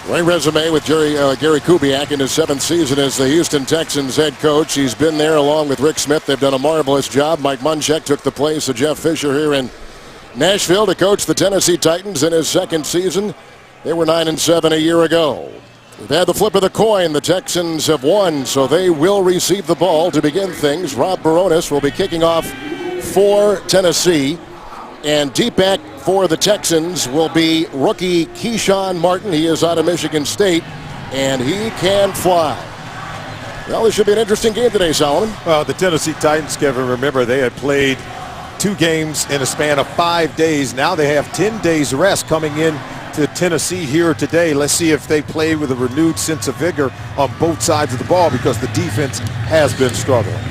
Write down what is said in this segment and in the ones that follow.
Great resume with Gary Kubiak in his 7th season as the Houston Texans head coach. He's been there along with Rick Smith. They've done a marvelous job. Mike Munchak took the place of Jeff Fisher here in Nashville to coach the Tennessee Titans in his 2nd season. They were 9-7 a year ago. We've had the flip of the coin. The Texans have won, so they will receive the ball to begin things. Rob Baronis will be kicking off for Tennessee. And deep back for the Texans will be rookie Keyshawn Martin. He is out of Michigan State, and he can fly. Well, this should be an interesting game today, Solomon. Well, the Tennessee Titans, Kevin, remember they had played 2 games in a span of 5 days. Now they have 10 days rest coming in to Tennessee here today. Let's see if they play with a renewed sense of vigor on both sides of the ball because the defense has been struggling.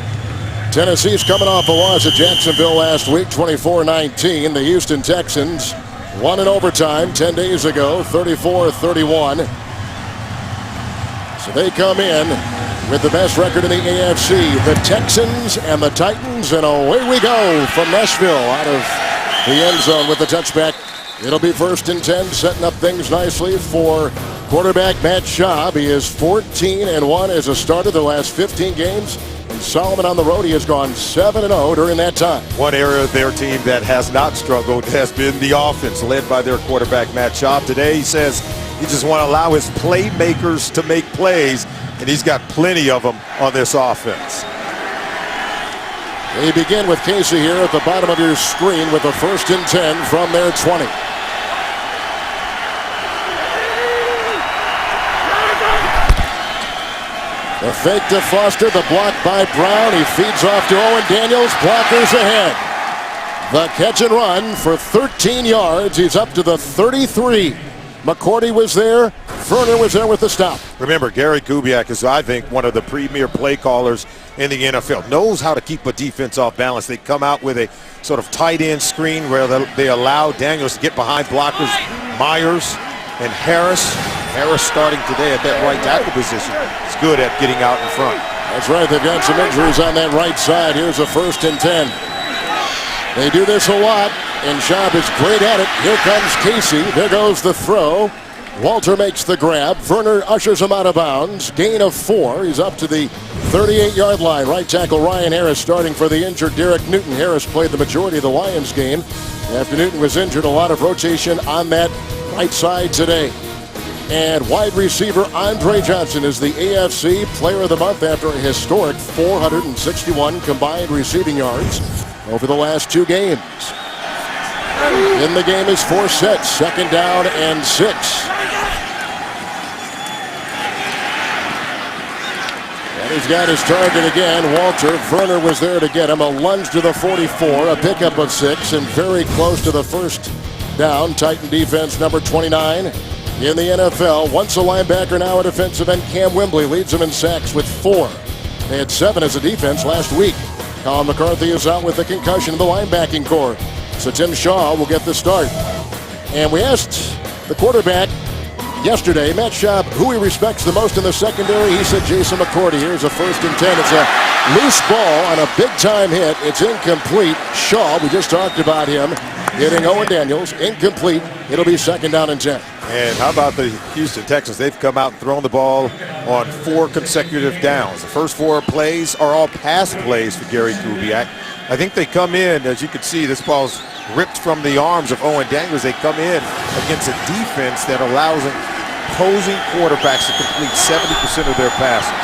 Tennessee's coming off a loss at Jacksonville last week, 24-19. The Houston Texans won in overtime 10 days ago, 34-31. So they come in with the best record in the AFC. The Texans and the Titans, and away we go from Nashville out of the end zone with the touchback. It'll be 1st and 10, setting up things nicely for quarterback Matt Schaub. He is 14-1 as a starter the last 15 games. And Solomon on the road, he has gone 7-0 during that time. One area of their team that has not struggled has been the offense, led by their quarterback Matt Schaub. Today he says he just want to allow his playmakers to make plays, and he's got plenty of them on this offense. We begin with Casey here at the bottom of your screen with the 1st and 10 from their 20. The fake to Foster, the block by Brown. He feeds off to Owen Daniels. Blockers ahead. The catch and run for 13 yards. He's up to the 33. McCourty was there. Verner was there with the stop. Remember, Gary Kubiak is, I think, one of the premier play callers in the NFL. Knows how to keep a defense off balance. They come out with a sort of tight end screen where they allow Daniels to get behind blockers. Myers and Harris. Harris starting today at that right tackle position. It's good at getting out in front. That's right. They've got some injuries on that right side. Here's a 1st and 10. They do this a lot, and Schaub is great at it. Here comes Casey. There goes the throw. Walter makes the grab. Verner ushers him out of bounds. Gain of 4. He's up to the 38-yard line. Right tackle Ryan Harris starting for the injured Derek Newton. Harris played the majority of the Lions game. After Newton was injured, a lot of rotation on that right side today. And wide receiver Andre Johnson is the AFC Player of the Month after a historic 461 combined receiving yards over the last 2 games. In the game is 4 sets, 2nd down and 6. And he's got his target again, Walter. Verner was there to get him. A lunge to the 44, a pickup of 6, and very close to the 1st down. Titan defense number 29 in the NFL. Once a linebacker, now a defensive end. Cam Wembley leads them in sacks with 4. They had 7 as a defense last week. Colin McCarthy is out with a concussion in the linebacking core. So Tim Shaw will get the start. And we asked the quarterback yesterday, Matt Schaub, who he respects the most in the secondary. He said Jason McCourty. Here's a 1st and 10. It's a loose ball on a big-time hit. It's incomplete. Shaw, we just talked about him, hitting Owen Daniels. Incomplete. It'll be 2nd down and 10. And how about the Houston Texans? They've come out and thrown the ball on 4 consecutive downs. The first 4 plays are all pass plays for Gary Kubiak. I think they come in, as you can see, this ball's ripped from the arms of Owen Daniels. They come in against a defense that allows opposing quarterbacks to complete 70% of their passes.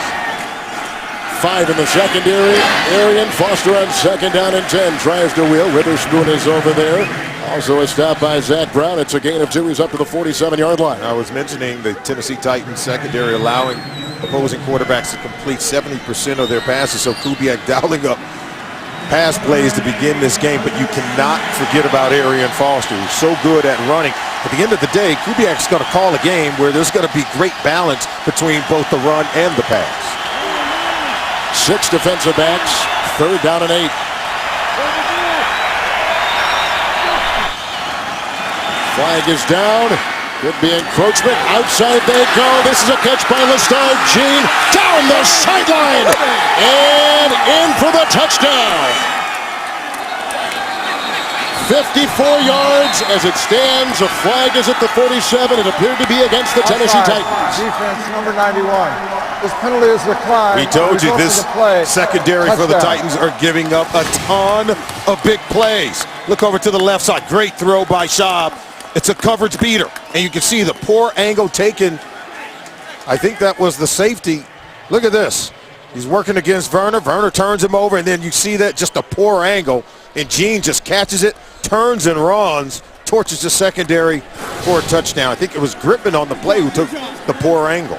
5 in the secondary. Arian Foster on 2nd down and 10. Tries to wheel. Witherspoon is over there. Also a stop by Zach Brown. It's a gain of 2. He's up to the 47-yard line. I was mentioning the Tennessee Titans secondary allowing opposing quarterbacks to complete 70% of their passes. So Kubiak dialing up pass plays to begin this game, but you cannot forget about Arian Foster, who's so good at running. At the end of the day, Kubiak's going to call a game where there's going to be great balance between both the run and the pass. 6 defensive backs, 3rd down and 8. Flag is down. Could be encroachment. Outside they go. This is a catch by Lestard. Jean down the sideline and in for the touchdown. 54 yards as it stands. A flag is at the 47. It appeared to be against the Tennessee Titans. Defense number 91. This penalty is declined. We told you this secondary for the Titans are giving up a ton of big plays. Look over to the left side. Great throw by Schaub. It's a coverage beater. And you can see the poor angle taken. I think that was the safety. Look at this. He's working against Werner. Werner turns him over, and then you see that just a poor angle. And Gene just catches it, turns and runs, torches the secondary for a touchdown. I think it was Griffin on the play who took the poor angle.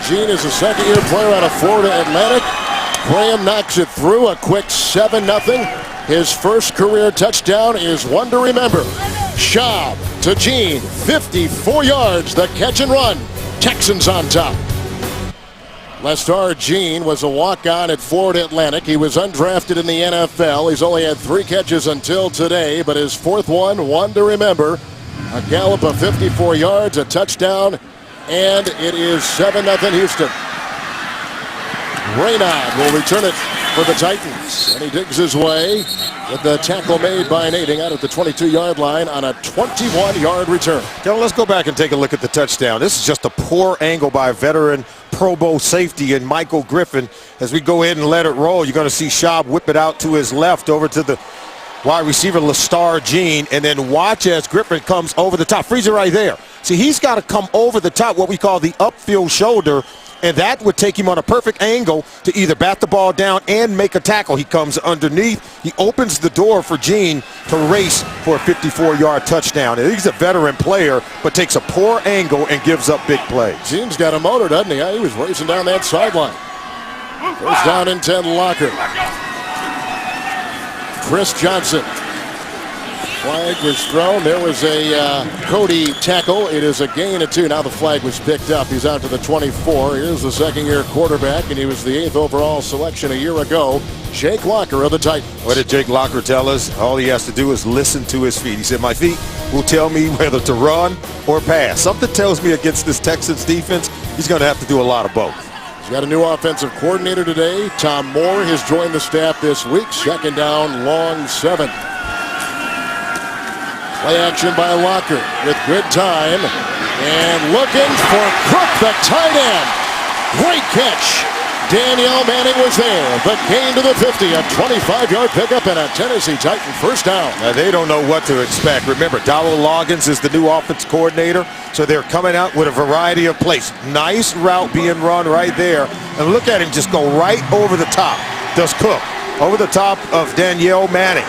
Gene is a second-year player out of Florida Atlantic. Graham knocks it through, a quick 7-0. His first career touchdown is one to remember. Schaub to Gene, 54 yards, the catch and run. Texans on top. Lestar Gene was a walk-on at Florida Atlantic. He was undrafted in the NFL. He's only had 3 catches until today, but his fourth one to remember. A gallop of 54 yards, a touchdown, and it is 7-0 Houston. Raynaud will return it for the Titans, and he digs his way with the tackle made by Nading out at the 22-yard line on a 21-yard return. Let's go back and take a look at the touchdown. This is just a poor angle by a veteran Pro Bowl safety and Michael Griffin. As we go ahead and let it roll, you're going to see Schaub whip it out to his left over to the wide receiver Lestar Gene, and then watch as Griffin comes over the top. Freeze it right there. See, he's got to come over the top, what we call the upfield shoulder, and that would take him on a perfect angle to either bat the ball down and make a tackle. He comes underneath. He opens the door for Gene to race for a 54-yard touchdown. And he's a veteran player, but takes a poor angle and gives up big plays. Gene's got a motor, doesn't he? He was racing down that sideline. First down and 10, Locker. Chris Johnson. Flag was thrown. There was a Cody tackle. It is a gain of 2. Now the flag was picked up. He's out to the 24. Here's the second-year quarterback, and he was the 8th overall selection a year ago. Jake Locker of the Titans. What did Jake Locker tell us? All he has to do is listen to his feet. He said, my feet will tell me whether to run or pass. Something tells me against this Texans defense, he's going to have to do a lot of both. He's got a new offensive coordinator today. Tom Moore has joined the staff this week. Second down, long 7. Play action by Locker with good time. And looking for Crook, the tight end. Great catch. Danielle Manning was there. The gain to the 50, a 25-yard pickup and a Tennessee Titan first down. Now, they don't know what to expect. Remember, Dowell Loggins is the new offense coordinator, so they're coming out with a variety of plays. Nice route being run right there. And look at him just go right over the top. Does Cook over the top of Danielle Manning.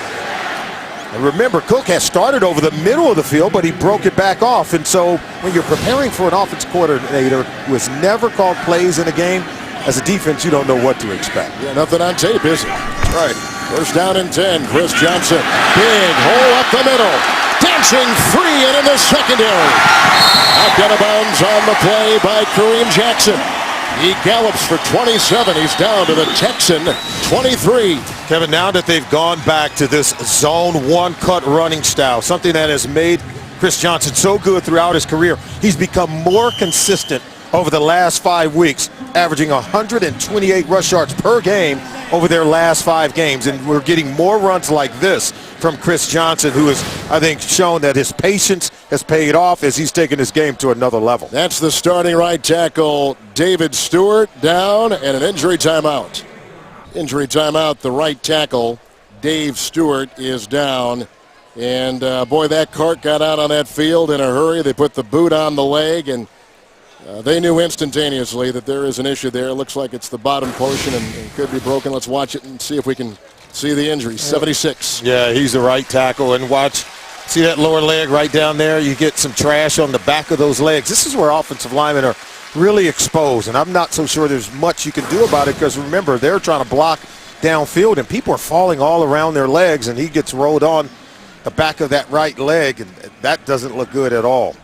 And remember, Cook has started over the middle of the field, but he broke it back off. And so when you're preparing for an offense coordinator who has never called plays in a game, as a defense, you don't know what to expect. Yeah, nothing on tape, is it? Right. First down and 10. Chris Johnson. Big hole up the middle. Dancing free and in the secondary. Knocked out of bounds on the play by Kareem Jackson. He gallops for 27. He's down to the Texan 23. Kevin, now that they've gone back to this zone one-cut running style, something that has made Chris Johnson so good throughout his career, he's become more consistent over the last 5 weeks, averaging 128 rush yards per game over their last 5 games. And we're getting more runs like this from Chris Johnson, who has, I think, shown that his patience has paid off as he's taken his game to another level. That's the starting right tackle, David Stewart, down, and an injury timeout. Injury timeout, the right tackle, Dave Stewart, is down. And, boy, that cart got out on that field in a hurry. They put the boot on the leg, and they knew instantaneously that there is an issue there. It looks like it's the bottom portion and could be broken. Let's watch it and see if we can see the injury. 76. Yeah, he's the right tackle. And watch, see that lower leg right down there? You get some trash on the back of those legs. This is where offensive linemen are really exposed, and I'm not so sure there's much you can do about it because, remember, they're trying to block downfield, and people are falling all around their legs, and he gets rolled on the back of that right leg, and that doesn't look good at all.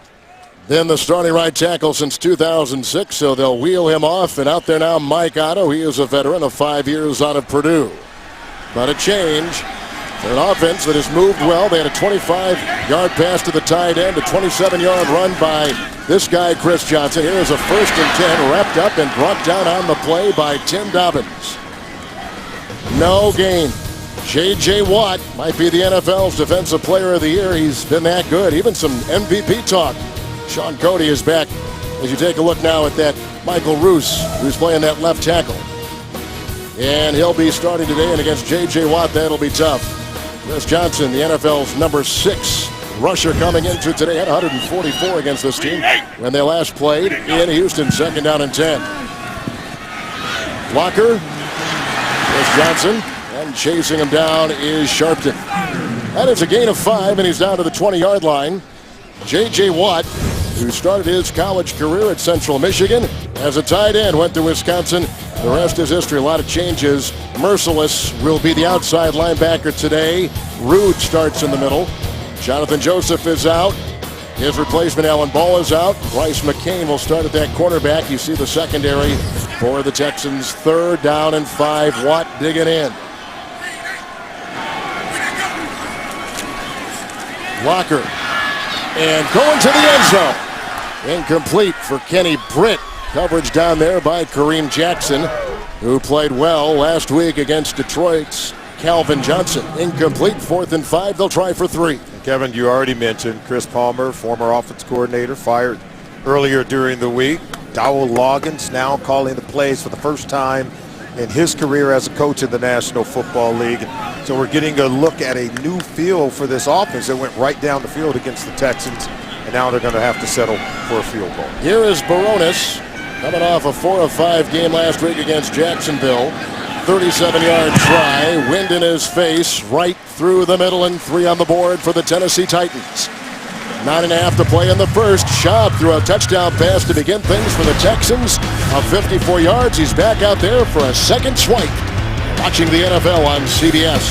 Then the starting right tackle since 2006, so they'll wheel him off. And out there now, Mike Otto. He is a veteran of 5 years out of Purdue. But a change for an offense that has moved well. They had a 25-yard pass to the tight end, a 27-yard run by this guy, Chris Johnson. Here is a 1st and 10 wrapped up and brought down on the play by Tim Dobbins. No gain. J.J. Watt might be the NFL's Defensive Player of the Year. He's been that good. Even some MVP talk. Sean Cody is back. As you take a look now at that Michael Roos, who's playing that left tackle. And he'll be starting today, and against J.J. Watt, that'll be tough. Chris Johnson, the NFL's number 6 rusher coming into today, had 144 against this team when they last played in Houston, 2nd down and 10. Blocker, Chris Johnson, and chasing him down is Sharpton. That is a gain of 5, and he's down to the 20-yard line. J.J. Watt, who started his college career at Central Michigan as a tight end, went to Wisconsin. The rest is history. A lot of changes. Merciless will be the outside linebacker today. Rude starts in the middle. Jonathan Joseph is out. His replacement, Alan Ball, is out. Bryce McCain will start at that cornerback. You see the secondary for the Texans. 3rd down and 5. Watt digging in. Blocker. And going to the end zone. Incomplete for Kenny Britt. Coverage down there by Kareem Jackson, who played well last week against Detroit's Calvin Johnson. Incomplete. 4th and 5. They'll try for 3. Kevin, you already mentioned Chris Palmer, former offense coordinator, fired earlier during the week. Dowell Loggins now calling the plays for the first time in his career as a coach in the National Football League. So we're getting a look at a new feel for this offense that went right down the field against the Texans, and now they're going to have to settle for a field goal. Here is Baronis, coming off a 4 of 5 game last week against Jacksonville. 37-yard try, wind in his face, right through the middle, and 3 on the board for the Tennessee Titans. 9.5 to play in the first. Schaub threw a touchdown pass to begin things for the Texans. Of 54 yards, he's back out there for a second swipe. Watching the NFL on CBS.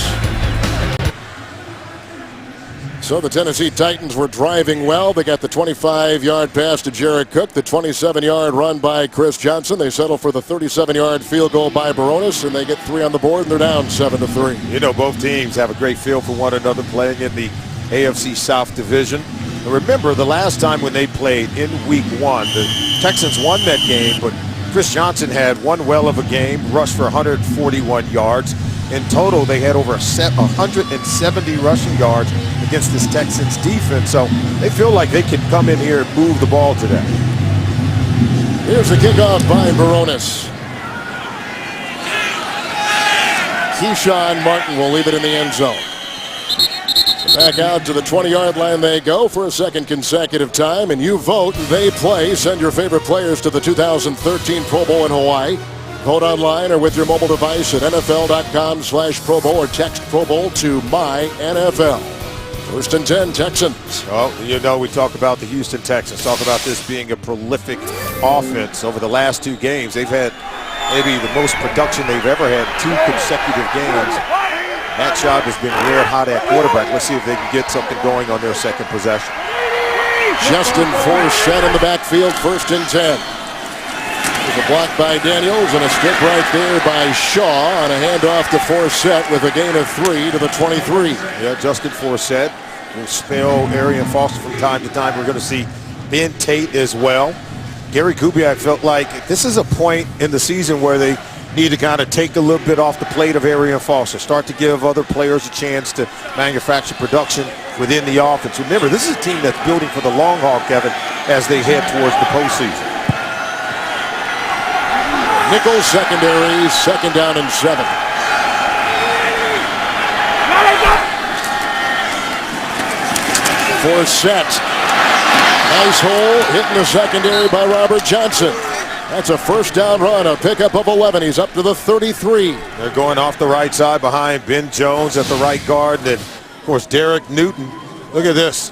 So the Tennessee Titans were driving well. They got the 25-yard pass to Jared Cook, the 27-yard run by Chris Johnson. They settle for the 37-yard field goal by Baronis, and they get 3 on the board, and they're down 7-3. You know, both teams have a great feel for one another playing in the AFC South Division. And remember, the last time when they played in Week 1, the Texans won that game, but Chris Johnson had one well of a game, rushed for 141 yards. In total, they had over 170 rushing yards against this Texans defense. So they feel like they can come in here and move the ball today. Here's the kickoff by Baronis. Keyshawn Martin will leave it in the end zone. Back out to the 20-yard line they go for a second consecutive time, and you vote, they play. Send your favorite players to the 2013 Pro Bowl in Hawaii. Vote online or with your mobile device at NFL.com/Pro Bowl or text Pro Bowl to MyNFL. 1st and 10, Texans. Well, you know, we talk about the Houston Texans, talk about this being a prolific offense. Over the last 2 games, they've had maybe the most production they've ever had, 2 consecutive games. Matt Schaub has been red hot at quarterback. Let's see if they can get something going on their second possession. Justin Forsett in the backfield, 1st and 10. There's a block by Daniels and a strip right there by Shaw on a handoff to Forsett with a gain of 3 to the 23. Yeah, Justin Forsett will spell Arian Foster from time to time. We're going to see Ben Tate as well. Gary Kubiak felt like this is a point in the season where they need to kind of take a little bit off the plate of Arian Foster, start to give other players a chance to manufacture production within the offense. Remember, this is a team that's building for the long haul, Kevin, as they head towards the postseason. Nickel secondary, 2nd down and 7. Forsett. Nice hole, hitting the secondary by Robert Johnson. That's a 1st down run, a pickup of 11. He's up to the 33. They're going off the right side behind Ben Jones at the right guard. And then, of course, Derek Newton. Look at this.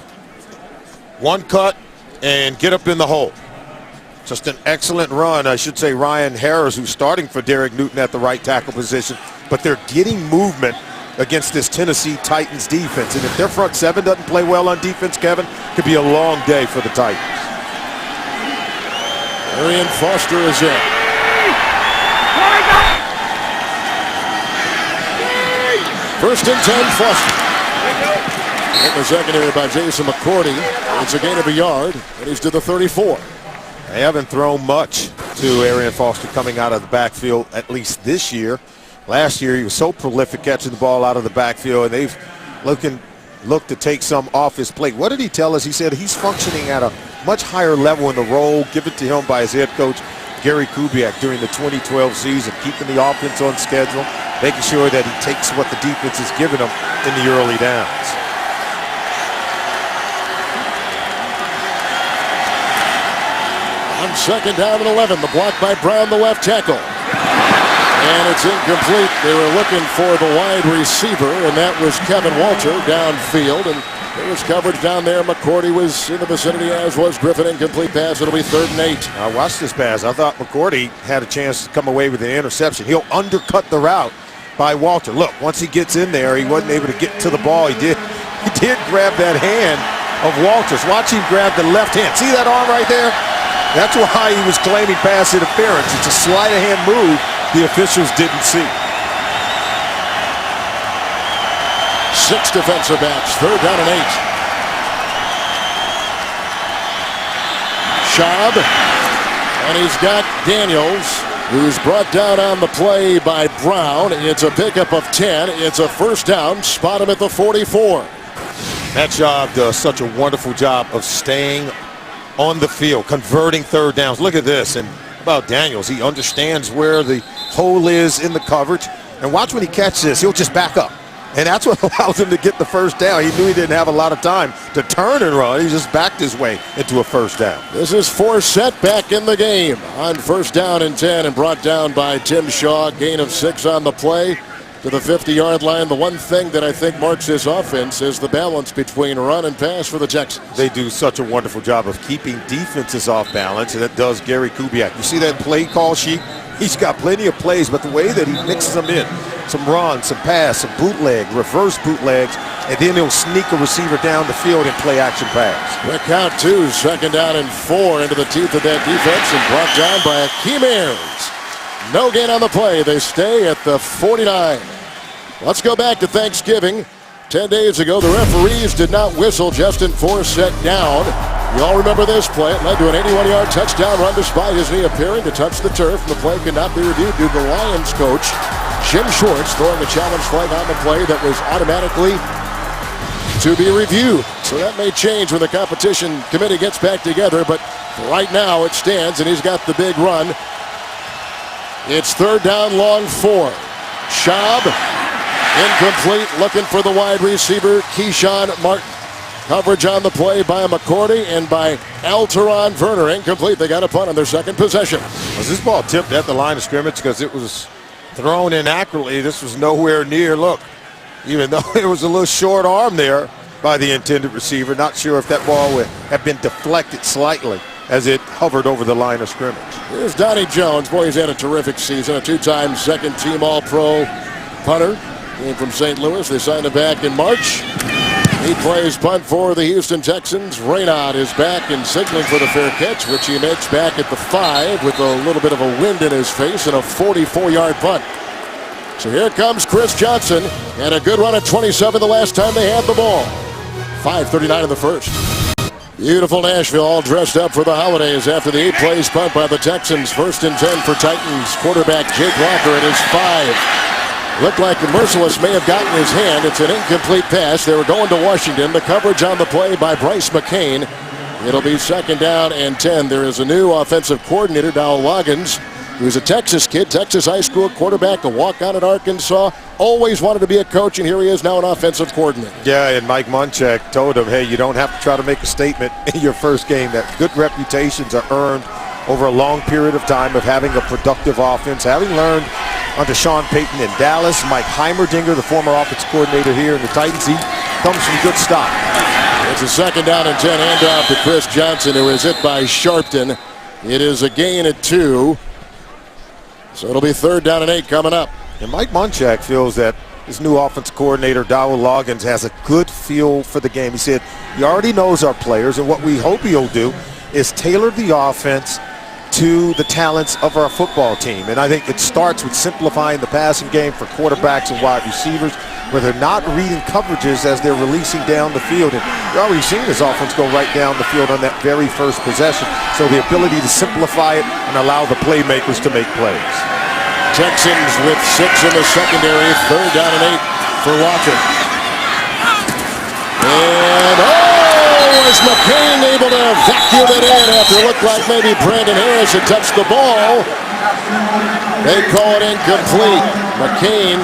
One cut and get up in the hole. Just an excellent run. I should say Ryan Harris, who's starting for Derek Newton at the right tackle position. But they're getting movement against this Tennessee Titans defense. And if their front 7 doesn't play well on defense, Kevin, it could be a long day for the Titans. Arian Foster is in. First and 10, Foster. In the secondary by Jason McCourty. It's a gain of a yard, and he's to the 34. They haven't thrown much to Arian Foster coming out of the backfield, at least this year. Last year, he was so prolific catching the ball out of the backfield, and they've looked to take some off his plate. What did he tell us? He said he's functioning at a much higher level in the role given to him by his head coach, Gary Kubiak, during the 2012 season, keeping the offense on schedule, making sure that he takes what the defense is giving him in the early downs. On second down and 11, the block by Brown, the left tackle. And it's incomplete. They were looking for the wide receiver, and that was Kevin Walter downfield. And there was coverage down there. McCourty was in the vicinity, as was Griffin. Incomplete pass. It'll be 3rd and 8. I watched this pass. I thought McCourty had a chance to come away with an interception. He'll undercut the route by Walter. Look, once he gets in there, he wasn't able to get to the ball. He did grab that hand of Walters. Watch him grab the left hand. See that arm right there? That's why he was claiming pass interference. It's a sleight of hand move the officials didn't see. 6 defensive backs, 3rd down and 8. Schaub, and he's got Daniels, who's brought down on the play by Brown. It's a pickup of 10. It's a 1st down. Spot him at the 44. Matt Schaub does such a wonderful job of staying on the field, converting 3rd downs. Look at this. And about Daniels, he understands where the hole is in the coverage. And watch when he catches this, he'll just back up. And that's what allows him to get the 1st down. He knew he didn't have a lot of time to turn and run. He just backed his way into a 1st down. This is Forsett back in the game on 1st down and 10, and brought down by Tim Shaw. Gain of 6 on the play to the 50-yard line. The one thing that I think marks this offense is the balance between run and pass for the Texans. They do such a wonderful job of keeping defenses off balance, and that does Gary Kubiak. You see that play call sheet? He's got plenty of plays, but the way that he mixes them in, some runs, some pass, some bootleg, reverse bootlegs, and then he'll sneak a receiver down the field and play action pass. Quick count 2, 2nd down and 4 into the teeth of that defense, and brought down by Akeem Ayers. No gain on the play. They stay at the 49. Let's go back to Thanksgiving. 10 days ago, the referees did not whistle Justin Forsett down. You all remember this play. It led to an 81-yard touchdown run despite his knee appearing to touch the turf. The play could not be reviewed due to the Lions coach, Jim Schwartz, throwing a challenge flag on the play that was automatically to be reviewed. So that may change when the competition committee gets back together, but right now it stands, and he's got the big run. It's 3rd down, long 4. Schaub, incomplete, looking for the wide receiver, Keyshawn Martin. Coverage on the play by McCourty and by Alteron Werner. Incomplete. They got a punt on their 2nd possession. Was this ball tipped at the line of scrimmage? Because it was thrown inaccurately. This was nowhere near. Look, even though it was a little short arm there by the intended receiver, not sure if that ball would have been deflected slightly as it hovered over the line of scrimmage. Here's Donnie Jones. Boy, he's had a terrific season. A 2-time second-team All-Pro punter. Came from St. Louis. They signed him back in March. He plays punt for the Houston Texans. Raynaud is back and signaling for the fair catch, which he makes back at the 5 with a little bit of a wind in his face and a 44-yard punt. So here comes Chris Johnson, and a good run at 27 the last time they had the ball. 5:39 in the 1st. Beautiful Nashville, all dressed up for the holidays after the 8 plays punt by the Texans. 1st and 10 for Titans. Quarterback Jake Locker at his 5. Looked like the Merciless may have gotten his hand. It's an incomplete pass. They were going to Washington. The coverage on the play by Bryce McCain. It'll be 2nd down and 10. There is a new offensive coordinator, Dowell Loggins, who's a Texas kid, Texas high school quarterback, a walk-on at Arkansas. Always wanted to be a coach, and here he is now an offensive coordinator. Yeah, and Mike Munchak told him, hey, you don't have to try to make a statement in your first game. That good reputations are earned over a long period of time of having a productive offense. Having learned under Sean Payton in Dallas, Mike Heimerdinger, the former offense coordinator here in the Titans, he comes from good stock. It's a 2nd down and 10 handoff to Chris Johnson, who is hit by Sharpton. It is a gain at 2. So it'll be 3rd down and 8 coming up. And Mike Munchak feels that his new offense coordinator, Dowell Loggins, has a good feel for the game. He said he already knows our players, and what we hope he'll do is tailor the offense to the talents of our football team. And I think it starts with simplifying the passing game for quarterbacks and wide receivers, where they're not reading coverages as they're releasing down the field. And you're already seeing this offense go right down the field on that very first possession. So the ability to simplify it and allow the playmakers to make plays. Texans with 6 in the secondary. 3rd down and 8 for Walker. And is McCain able to vacuum it in after it looked like maybe Brandon Harris had touched the ball? They call it incomplete. McCain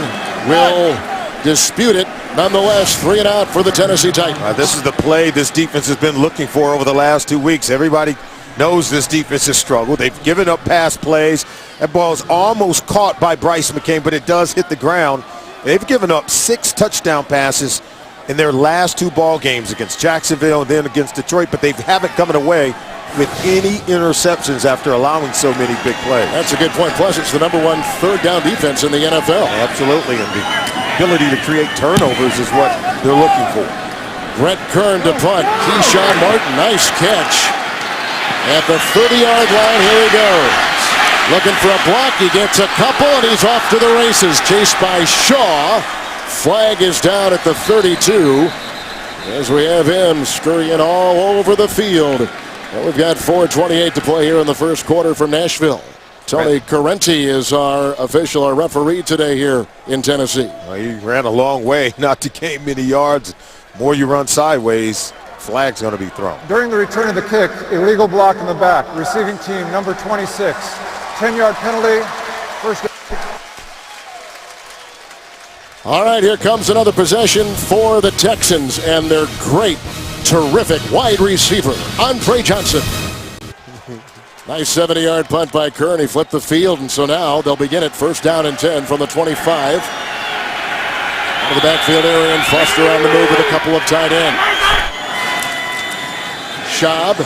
will dispute it. Nonetheless, 3 and out for the Tennessee Titans. This is the play this defense has been looking for over the last 2 weeks. Everybody knows this defense has struggled. They've given up pass plays. That ball is almost caught by Bryce McCain, but it does hit the ground. They've given up 6 touchdown passes in their last 2 ball games against Jacksonville and then against Detroit, but they haven't come away with any interceptions after allowing so many big plays. That's a good point. Plus, it's the #1 3rd down defense in the NFL. Absolutely, and the ability to create turnovers is what they're looking for. Brett Kern to punt. Keyshawn Martin, nice catch. At the 30-yard line, here he goes. Looking for a block, he gets a couple, and he's off to the races. Chased by Shaw. Flag is down at the 32 as we have him scurrying all over the field. Well, we've got 4:28 to play here in the first quarter from Nashville. Tony Correnti is our official, our referee today here in Tennessee. Well, he ran a long way not to gain many yards. The more you run sideways, flag's going to be thrown. During the return of the kick, illegal block in the back. Receiving team number 26. 10-yard penalty. First. All right, here comes another possession for the Texans and their great, terrific wide receiver, Andre Johnson. Nice 70-yard punt by Kern. He flipped the field, and so now they'll begin at 1st down and 10 from the 25. Out of the backfield area, and Foster on the move with a couple of tight ends. Schaub.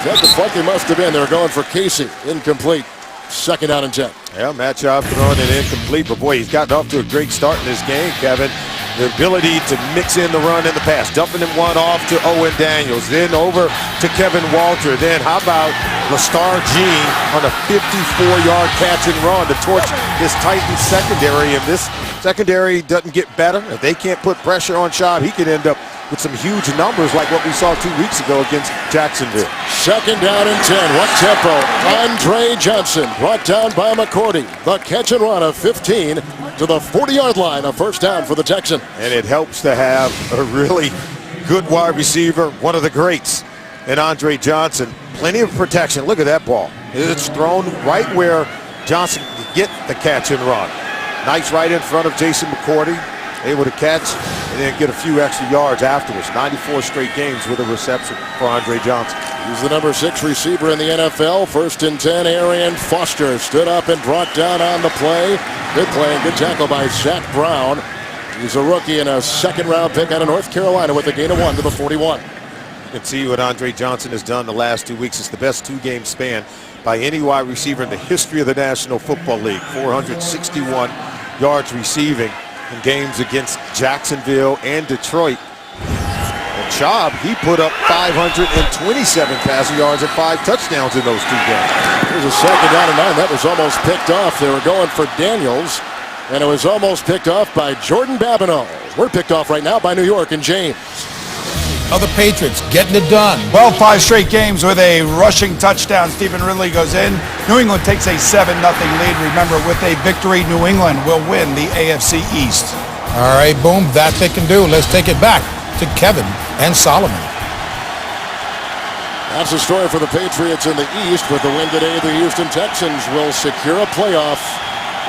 That's the fuck he must have been. They were going for Casey. Incomplete. 2nd down and 10. Yeah, Matt Schaub throwing it incomplete, but boy, he's gotten off to a great start in this game, Kevin. The ability to mix in the run and the pass, dumping him one off to Owen Daniels, then over to Kevin Walter. Then how about Lestar Jean on a 54-yard catch and run to torch this Titans secondary. If this secondary doesn't get better, if they can't put pressure on Schaub, he could end up with some huge numbers like what we saw 2 weeks ago against Jacksonville. 2nd down and 10. What tempo? Andre Johnson brought down by McCourty. The catch and run of 15 to the 40-yard line. A 1st down for the Texans. And it helps to have a really good wide receiver, one of the greats, in Andre Johnson. Plenty of protection. Look at that ball. It's thrown right where Johnson can get the catch and run. Nice right in front of Jason McCourty. Able to catch and then get a few extra yards afterwards. 94 straight games with a reception for Andre Johnson. He's the number 6 receiver in the NFL. 1st and 10, Arian Foster stood up and brought down on the play. Good play and good tackle by Zach Brown. He's a rookie and a 2nd-round pick out of North Carolina with a gain of 1 to the 41. You can see what Andre Johnson has done the last 2 weeks. It's the best 2-game span by any wide receiver in the history of the National Football League. 461 yards receiving in games against Jacksonville and Detroit. And Schaub, he put up 527 passing yards and 5 touchdowns in those 2 games. Here's a 2nd down and 9. That was almost picked off. They were going for Daniels, and it was almost picked off by Jordan Babineau. We're picked off right now by New York and James. Oh, the Patriots getting it done. Well, 5 straight games with a rushing touchdown. Stephen Ridley goes in. New England takes a 7-0 lead. Remember, with a victory, New England will win the AFC East. All right, boom, that they can do. Let's take it back to Kevin and Solomon. That's the story for the Patriots in the East. With the win today, the Houston Texans will secure a playoff,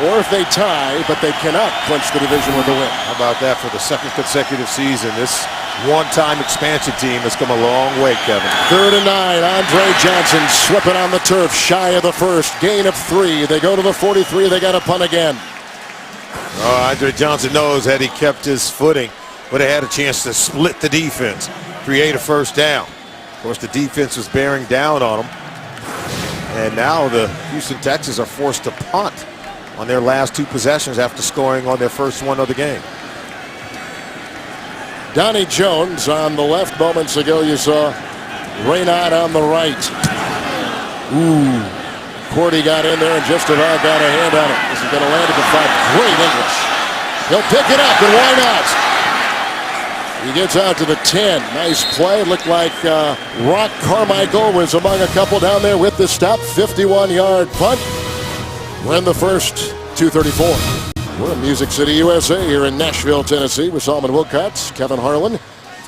or if they tie, but they cannot clinch the division with a win. How about that for the 2nd consecutive season? This one-time expansion team has come a long way, Kevin. 3rd and 9. Andre Johnson slipping on the turf, shy of the 1st. Gain of 3. They go to the 43. They got a punt again. Oh, Andre Johnson knows had he kept his footing, would have had a chance to split the defense, create a 1st down. Of course, the defense was bearing down on him. And now the Houston Texans are forced to punt on their last 2 possessions after scoring on their first one of the game. Donnie Jones on the left. Moments ago you saw Raynaud on the right. Ooh. Cordy got in there and just about got a hand on it. This is going to land at the 5. Great English. He'll pick it up, and why not? He gets out to the 10. Nice play. Looked like Rock Carmichael was among a couple down there with the stop. 51-yard punt. We're in the first 2:34. We're in Music City, USA here in Nashville, Tennessee with Solomon Wilcots, Kevin Harlan.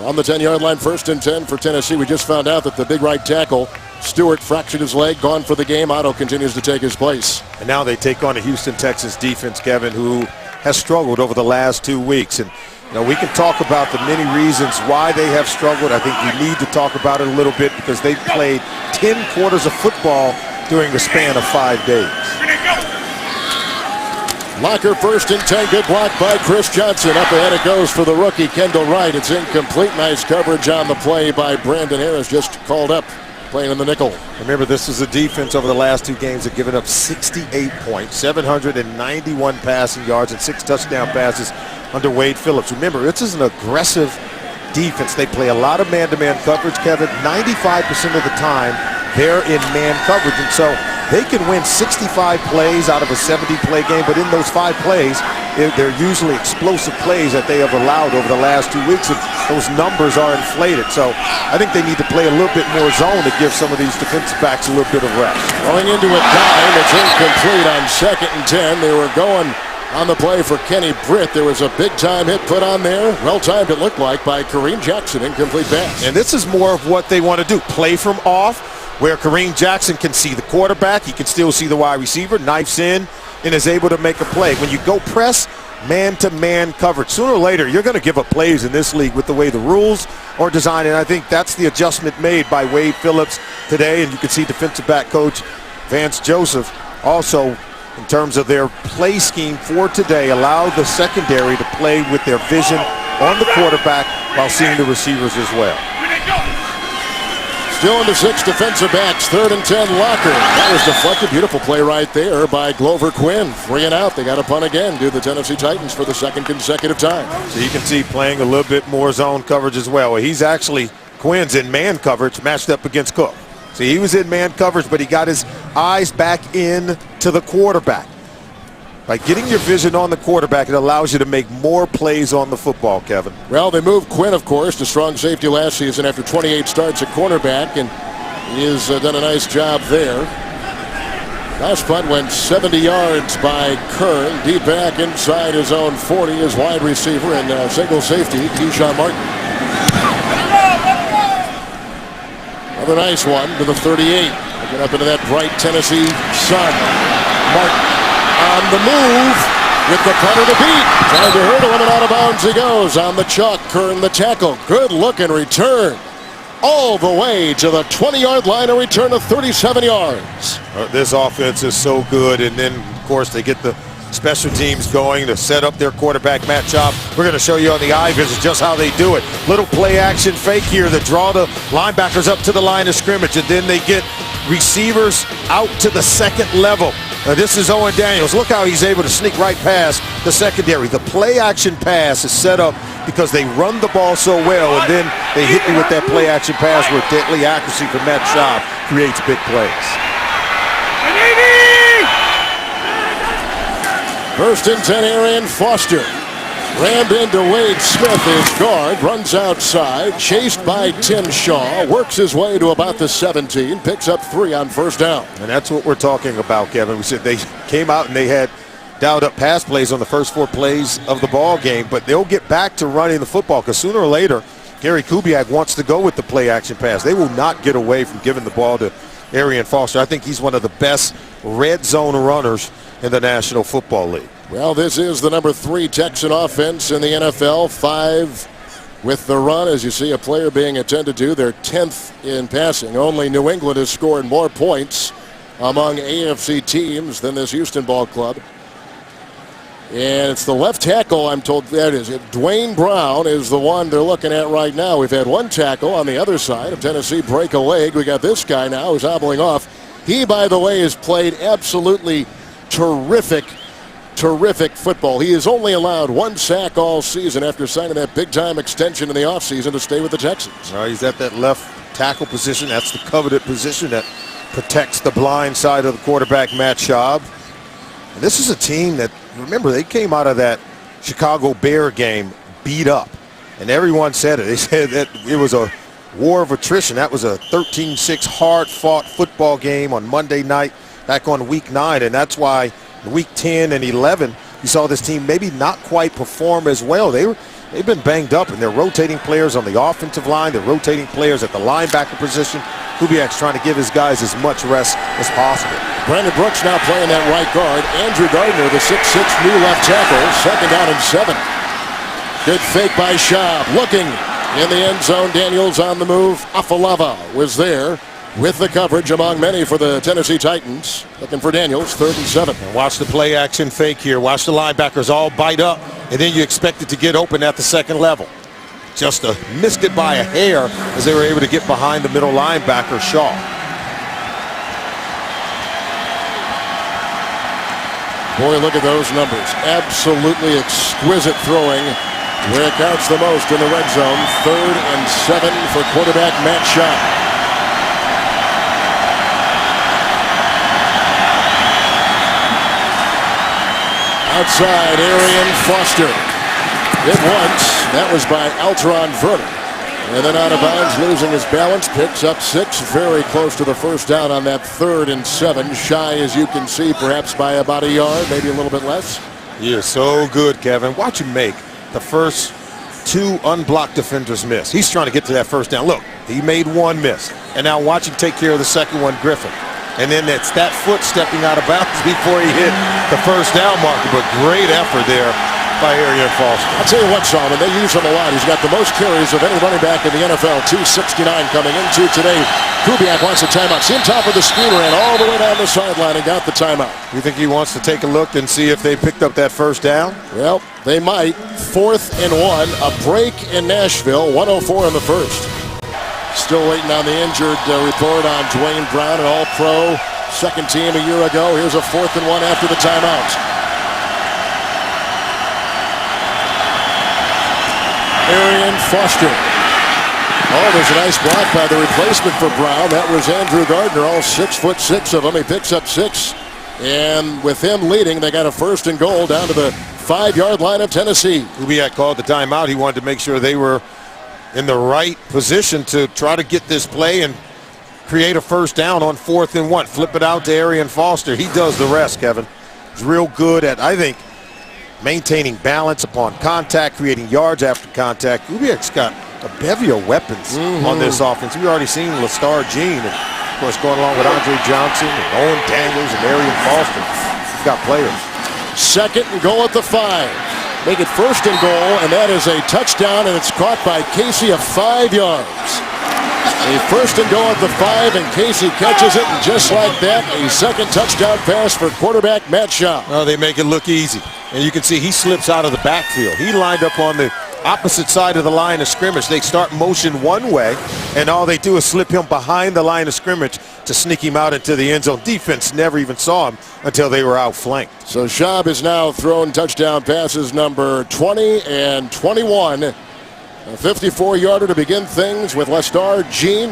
On the 10-yard line, 1st and 10 for Tennessee. We just found out that the big right tackle, Stewart, fractured his leg, gone for the game. Otto continues to take his place. And now they take on a Houston Texans defense, Kevin, who has struggled over the last 2 weeks. And we can talk about the many reasons why they have struggled. I think we need to talk about it a little bit because they've played 10 quarters of football during the span of 5 days. Locker 1st and 10. Good block by Chris Johnson. Up ahead it goes for the rookie, Kendall Wright. It's incomplete. Nice coverage on the play by Brandon Harris. Just called up, playing in the nickel. Remember, this is a defense over the last 2 games that have given up 68 points, 791 passing yards, and 6 touchdown passes under Wade Phillips. Remember, this is an aggressive defense. They play a lot of man-to-man coverage, Kevin. 95% of the time, they're in man coverage. And so they can win 65 plays out of a 70-play game, but in those 5 plays, they're usually explosive plays that they have allowed over the last 2 weeks, and those numbers are inflated. So I think they need to play a little bit more zone to give some of these defensive backs a little bit of rest. Going into a dime, it's incomplete on 2nd and 10. They were going on the play for Kenny Britt. There was a big-time hit put on there. Well-timed, it looked like, by Kareem Jackson. Incomplete pass. And this is more of what they want to do. Play from off, where Kareem Jackson can see the quarterback. He can still see the wide receiver, knifes in, and is able to make a play. When you go press, man-to-man coverage, sooner or later, you're going to give up plays in this league with the way the rules are designed. And I think that's the adjustment made by Wade Phillips today. And you can see defensive back coach Vance Joseph also, in terms of their play scheme for today, allow the secondary to play with their vision on the quarterback while seeing the receivers as well. Still into 6 defensive backs. 3rd and 10, Locker. That was deflected. Beautiful play right there by Glover Quinn. 3 and out. They got a punt again. Do the Tennessee Titans for the 2nd consecutive time. So you can see playing a little bit more zone coverage as well. He's actually, Quinn's in man coverage matched up against Cook. See, he was in man coverage, but he got his eyes back in to the quarterback. By getting your vision on the quarterback, it allows you to make more plays on the football, Kevin. Well, they moved Quinn, of course, to strong safety last season after 28 starts at cornerback, and he has done a nice job there. Last punt went 70 yards by Kern. Deep back inside his own 40 is wide receiver and single safety, Keyshawn Martin. Another nice one to the 38. Looking up into that bright Tennessee sun. Martin on the move with the punter to beat. Trying to hurdle him, and out of bounds he goes. On the chalk, Kern the tackle. Good looking return. All the way to the 20-yard line, a return of 37 yards. This offense is so good, and then, of course, they get the special teams going to set up their quarterback Matt Chop. We're going to show you on the eye visit just how they do it. Little play action fake here that draw the linebackers up to the line of scrimmage, and then they get receivers out to the 2nd level. This is Owen Daniels. Look how he's able to sneak right past the secondary. The play action pass is set up because they run the ball so well, and then they hit you with that play action pass where deadly accuracy from Matt Chop creates big plays. 1st and 10, Arian Foster. Rammed into Wade Smith, his guard, runs outside, chased by Tim Shaw, works his way to about the 17, picks up 3 on 1st down. And that's what we're talking about, Kevin. We said they came out and they had dialed up pass plays on the first 4 plays of the ball game, but they'll get back to running the football because sooner or later, Gary Kubiak wants to go with the play action pass. They will not get away from giving the ball to Arian Foster. I think he's one of the best red zone runners in the National Football League. Well, this is the number 3 Texan offense in the NFL. 5 with the run, as you see a player being attended to. They're 10th in passing. Only New England has scored more points among AFC teams than this Houston ball club. And it's the left tackle, I'm told. That is it. Dwayne Brown is the one they're looking at right now. We've had one tackle on the other side of Tennessee break a leg. We got this guy now who's hobbling off. He, by the way, has played absolutely terrific football. He has only allowed 1 sack all season after signing that big-time extension in the offseason to stay with the Texans. He's at that left tackle position. That's the coveted position that protects the blind side of the quarterback, Matt Schaub. And this is a team that, remember, they came out of that Chicago Bear game beat up. And everyone said it. They said that it was a war of attrition. That was a 13-6 hard-fought football game on Monday night back on Week 9. And that's why Week 10 and 11, you saw this team maybe not quite perform as well. They've been banged up, and they're rotating players on the offensive line. They're rotating players at the linebacker position. Kubiak's trying to give his guys as much rest as possible. Brandon Brooks now playing that right guard. Andrew Gardner, the 6'6" new left tackle. 2nd down and 7. Good fake by Schaub. Looking in the end zone. Daniels on the move. Afalava was there with the coverage among many for the Tennessee Titans. Looking for Daniels, 3rd and 7. And watch the play action fake here. Watch the linebackers all bite up, and then you expect it to get open at the second level. Just missed it by a hair as they were able to get behind the middle linebacker, Shaw. Boy, look at those numbers. Absolutely exquisite throwing where it counts the most in the red zone. 3rd and 7 for quarterback Matt Schaub. Outside, Arian Foster. Hit once. That was by Alteron Verner. And then out of bounds, losing his balance. Picks up 6. Very close to the first down on that 3rd and 7. Shy, as you can see, perhaps by about a yard, maybe a little bit less. You're so good, Kevin. Watch him make the first 2 unblocked defenders miss. He's trying to get to that first down. Look, he made 1 miss. And now watch him take care of the second one, Griffin. And then it's that foot stepping out of bounds before he hit the first down marker. But great effort there by Arian Foster. I'll tell you what, Solomon, they use him a lot. He's got the most carries of any running back in the NFL, 269 coming into today. Kubiak wants a timeout. See him top of the screen, ran all the way down the sideline and got the timeout. You think he wants to take a look and see if they picked up that first down? Well, they might. 4th and 1, a break in Nashville, 1:04 in the first. Still waiting on the injured report on Dwayne Brown, an all-pro, second team a year ago. Here's a 4th and 1 after the timeout. Arian Foster. Oh, there's a nice block by the replacement for Brown. That was Andrew Gardner, all 6'6" of them. He picks up 6. And with him leading, they got a 1st and goal down to the 5-yard line of Tennessee. Kubiak called the timeout. He wanted to make sure they were in the right position to try to get this play and create a first down on 4th and 1. Flip it out to Arian Foster. He does the rest, Kevin. He's real good at, I think, maintaining balance upon contact, creating yards after contact. Kubiak's got a bevy of weapons on this offense. We've already seen Lestar Jean, and of course going along with Andre Johnson and Owen Daniels and Arian Foster. He's got players. 2nd and goal at the 5. Make it 1st and goal, and that is a touchdown, and it's caught by Casey of 5 yards. A 1st and goal at the 5, and Casey catches it, and just like that, a 2nd touchdown pass for quarterback Matt Schaub. Oh, they make it look easy. And you can see he slips out of the backfield. He lined up on the opposite side of the line of scrimmage. They start motion one way, and all they do is slip him behind the line of scrimmage to sneak him out into the end zone. Defense never even saw him until they were outflanked. So Schaub has now thrown touchdown passes number 20 and 21. A 54-yarder to begin things with Lestar Jean.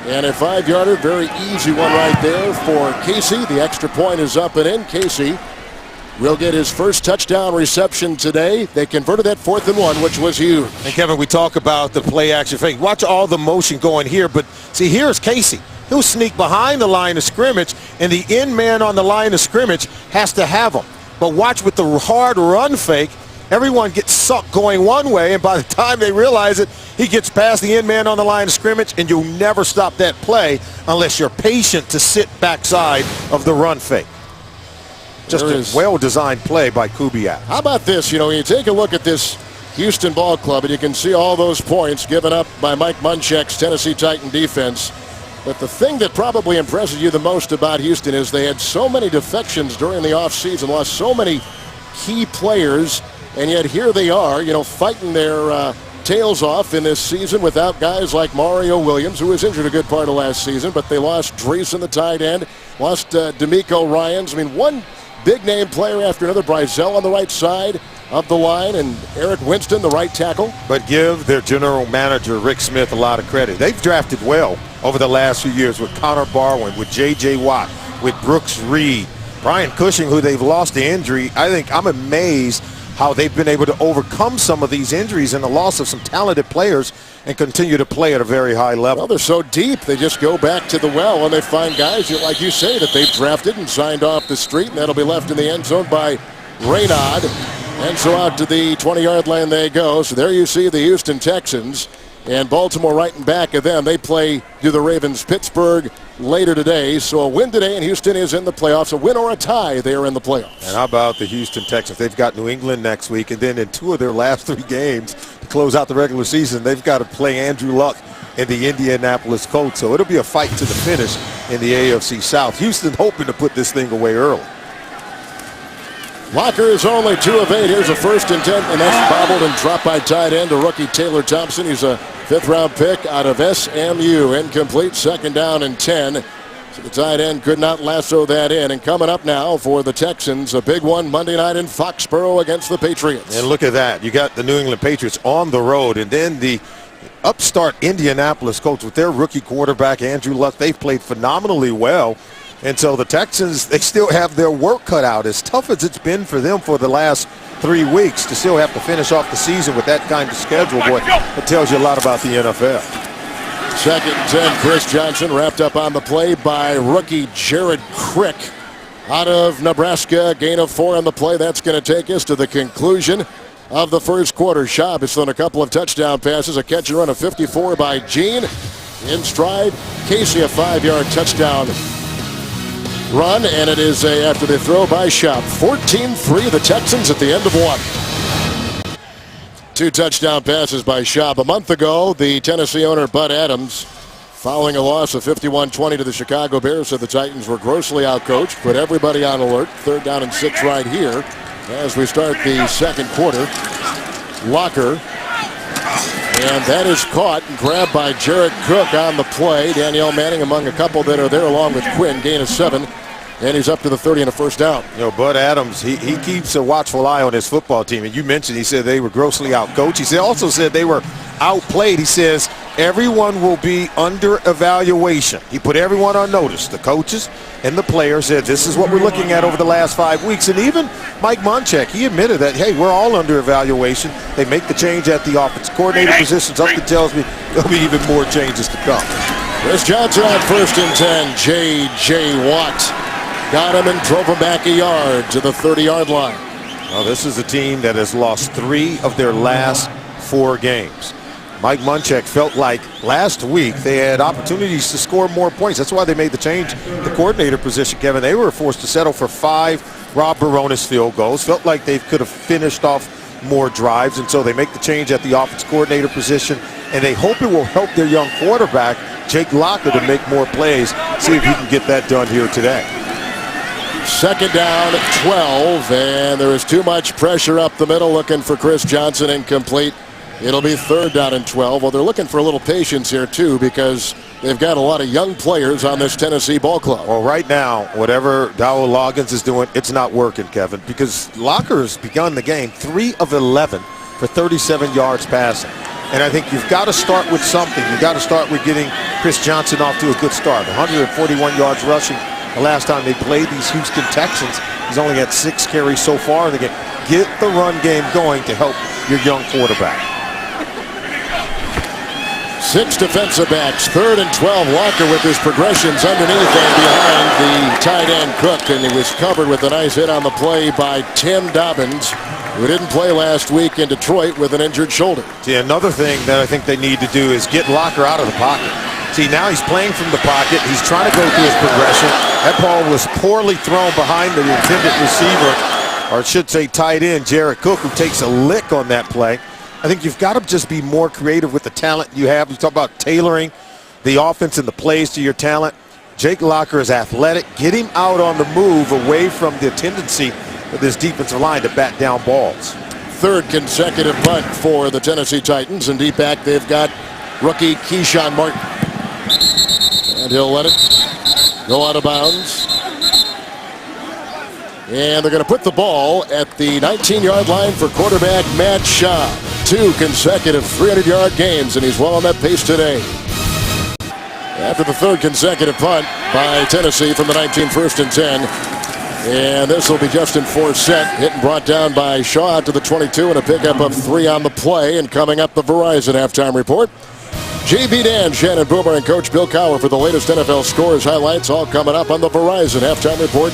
And a 5-yarder, very easy one right there for Casey. The extra point is up and in. Casey will get his first touchdown reception today. They converted that 4th and 1, which was huge. And Kevin, we talk about the play action fake. Watch all the motion going here, but see, here's Casey. He'll sneak behind the line of scrimmage, and the end man on the line of scrimmage has to have him. But watch with the hard run fake, everyone gets sucked going one way, and by the time they realize it, he gets past the end man on the line of scrimmage, and you'll never stop that play unless you're patient to sit backside of the run fake. Just a well-designed play by Kubiak. How about this? You know, you take a look at this Houston ball club, and you can see all those points given up by Mike Munchak's Tennessee Titan defense. But the thing that probably impresses you the most about Houston is they had so many defections during the offseason, lost so many key players, and yet here they are, you know, fighting their tails off in this season without guys like Mario Williams, who was injured a good part of last season, but they lost Dreesen, the tight end, lost D'Amico Ryans. I mean, one big-name player after another. Bryzell on the right side of the line, and Eric Winston, the right tackle. But give their general manager, Rick Smith, a lot of credit. They've drafted well over the last few years with Connor Barwin, with J.J. Watt, with Brooks Reed, Brian Cushing, who they've lost to injury. I think I'm amazed how they've been able to overcome some of these injuries and the loss of some talented players and continue to play at a very high level. Well, they're so deep, they just go back to the well, and they find guys, like you say, that they've drafted and signed off the street, and that'll be left in the end zone by Raynaud. And so out to the 20-yard line they go. So there you see the Houston Texans. And Baltimore right in back of them. They play to the Ravens Pittsburgh later today. So a win today, and Houston is in the playoffs. A win or a tie, they are in the playoffs. And how about the Houston Texans? They've got New England next week, and then in 2 of their last 3 games to close out the regular season, they've got to play Andrew Luck and the Indianapolis Colts. So it'll be a fight to the finish in the AFC South. Houston hoping to put this thing away early. Locker is only 2 of 8. Here's a 1st and 10, and that's bobbled and dropped by tight end to rookie Taylor Thompson. He's a 5th-round pick out of SMU. Incomplete, 2nd down and 10. So the tight end could not lasso that in. And coming up now for the Texans, a big one Monday night in Foxborough against the Patriots. And look at that. You got the New England Patriots on the road, and then the upstart Indianapolis Colts with their rookie quarterback, Andrew Luck. They've played phenomenally well. And so the Texans, they still have their work cut out. As tough as it's been for them for the last 3 weeks to still have to finish off the season with that kind of schedule, boy, it tells you a lot about the NFL. 2nd and 10, Chris Johnson wrapped up on the play by rookie Jared Crick out of Nebraska. Gain of 4 on the play. That's going to take us to the conclusion of the first quarter. Schaub has thrown a couple of touchdown passes, a catch and run of 54 by Gene. In stride, Casey a 5-yard touchdown run, and it is after the throw by Schaub. 14-3, the Texans at the end of 1. 2 touchdown passes by Schaub. A month ago, the Tennessee owner Bud Adams, following a loss of 51-20 to the Chicago Bears, said the Titans were grossly outcoached, put everybody on alert. 3rd down and 6 right here as we start the second quarter. Locker. And that is caught and grabbed by Jared Cook on the play. Danielle Manning among a couple that are there along with Quinn. Gain of 7. And he's up to the 30 and a 1st down. You know, Bud Adams, he keeps a watchful eye on his football team. And you mentioned, he said they were grossly outcoached. He also said they were outplayed. He says everyone will be under evaluation. He put everyone on notice. The coaches and the players said this is what we're looking at over the last 5 weeks. And even Mike Munchak, he admitted that, hey, we're all under evaluation. They make the change at the offense coordinator position. Something tells me there'll be even more changes to come. Chris Johnson on 1st and 10. J.J. Watt got him and drove him back a yard to the 30-yard line. Well, this is a team that has lost 3 of their last 4 games. Mike Munchak felt like last week they had opportunities to score more points. That's why they made the change the coordinator position, Kevin. They were forced to settle for 5 Rob Baronis field goals. Felt like they could have finished off more drives, and so they make the change at the offense coordinator position, and they hope it will help their young quarterback, Jake Locker, to make more plays. See if he can get that done here today. 2nd down, 12, and there is too much pressure up the middle, looking for Chris Johnson, incomplete. It'll be 3rd down and 12. Well, they're looking for a little patience here, too, because they've got a lot of young players on this Tennessee ball club. Well, right now, whatever Dowell Loggins is doing, it's not working, Kevin, because Locker's begun the game 3 of 11 for 37 yards passing. And I think you've got to start with something. You've got to start with getting Chris Johnson off to a good start. 141 yards rushing the last time they played these Houston Texans. He's only had 6 carries so far in the game. Get the run game going to help your young quarterback. 6 defensive backs, 3rd and 12. Walker with his progressions underneath and behind the tight end Cook, and he was covered with a nice hit on the play by Tim Dobbins, who didn't play last week in Detroit with an injured shoulder. See, another thing that I think they need to do is get Locker out of the pocket. See, now he's playing from the pocket. He's trying to go through his progression. That ball was poorly thrown behind the intended receiver, or I should say tight end, Jared Cook, who takes a lick on that play. I think you've got to just be more creative with the talent you have. You talk about tailoring the offense and the plays to your talent. Jake Locker is athletic. Get him out on the move away from the tendency of this defensive line to bat down balls. 3rd consecutive punt for the Tennessee Titans, and deep back they've got rookie Keyshawn Martin. And he'll let it go out of bounds. And they're going to put the ball at the 19-yard line for quarterback Matt Schaub. 2 consecutive 300-yard games, and he's well on that pace today. After the 3rd consecutive punt by Tennessee from the 19, 1st and 10. And this will be Justin Forsett, hit and brought down by Shaw out to the 22, and a pickup of 3 on the play. And coming up, the Verizon halftime report. JB Dan, Shannon Boomer, and Coach Bill Cowher for the latest NFL scores, highlights, all coming up on the Verizon Halftime Report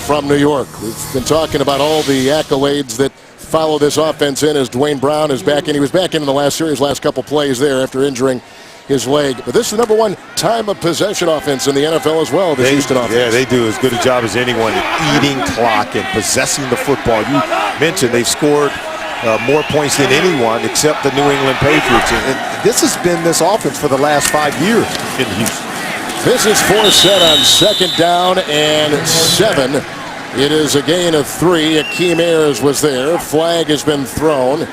from New York. We've been talking about all the accolades that follow this offense in as Dwayne Brown is back in. He was back in the last series, last couple plays there after injuring his leg. But this is the number one time of possession offense in the NFL as well, this Houston offense. Yeah, they do as good a job as anyone at eating clock and possessing the football. You mentioned they've scored more points than anyone except the New England Patriots. And this has been this offense for the last 5 years in Houston. This is Forsett on 2nd down and 7. It is a gain of 3. Akeem Ayers was there. Flag has been thrown.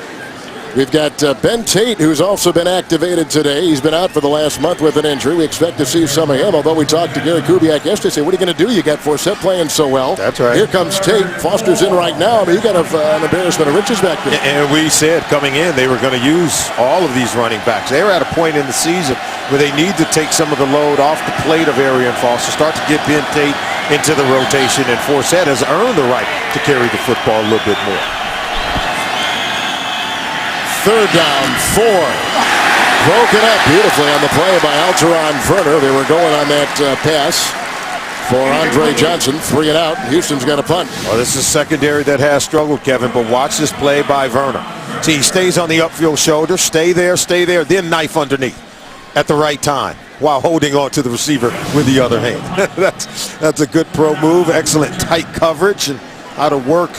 We've got Ben Tate, who's also been activated today. He's been out for the last month with an injury. We expect to see some of him, although we talked to Gary Kubiak yesterday. Say, what are you going to do? You got Forsett playing so well. That's right. Here comes Tate. Foster's in right now. I mean, you got an embarrassment of riches back there. And we said coming in they were going to use all of these running backs. They were at a point in the season where they need to take some of the load off the plate of Arian Foster, start to get Ben Tate into the rotation, and Forsett has earned the right to carry the football a little bit more. 3rd down, 4. Broken up beautifully on the play by Alteron Werner. They were going on that pass for Andre Johnson. 3 and out. Houston's got a punt. Well, this is a secondary that has struggled, Kevin, but watch this play by Werner. See, he stays on the upfield shoulder. Stay there, then knife underneath at the right time while holding on to the receiver with the other hand. That's a good pro move. Excellent tight coverage and how to work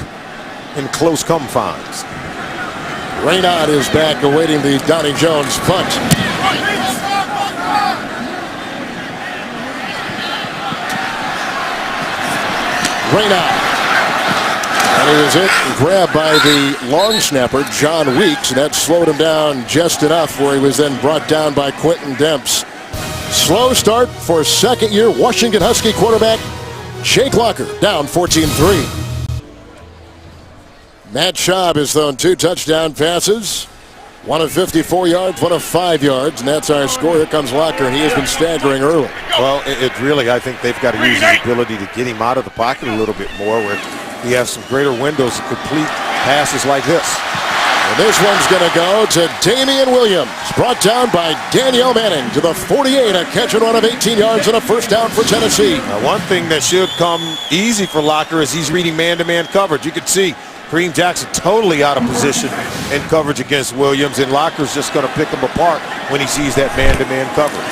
in close confines. Raynaud is back awaiting the Donnie Jones punt. Raynaud. And he was hit and grabbed by the long snapper, John Weeks, and that slowed him down just enough where he was then brought down by Quentin Demps. Slow start for second-year Washington Husky quarterback Jake Locker, down 14-3. Matt Schaub has thrown 2 touchdown passes. One of 54 yards, one of 5 yards, and that's our score. Here comes Locker, and he has been staggering early. Well, it really, I think they've got to use his ability to get him out of the pocket a little bit more, where he has some greater windows to complete passes like this. And this one's going to go to Damian Williams, brought down by Danielle Manning to the 48, a catch and run of 18 yards and a first down for Tennessee. Now, one thing that should come easy for Locker is he's reading man-to-man coverage. You can see Kareem Jackson totally out of position in coverage against Williams, and Locker's just going to pick him apart when he sees that man-to-man coverage.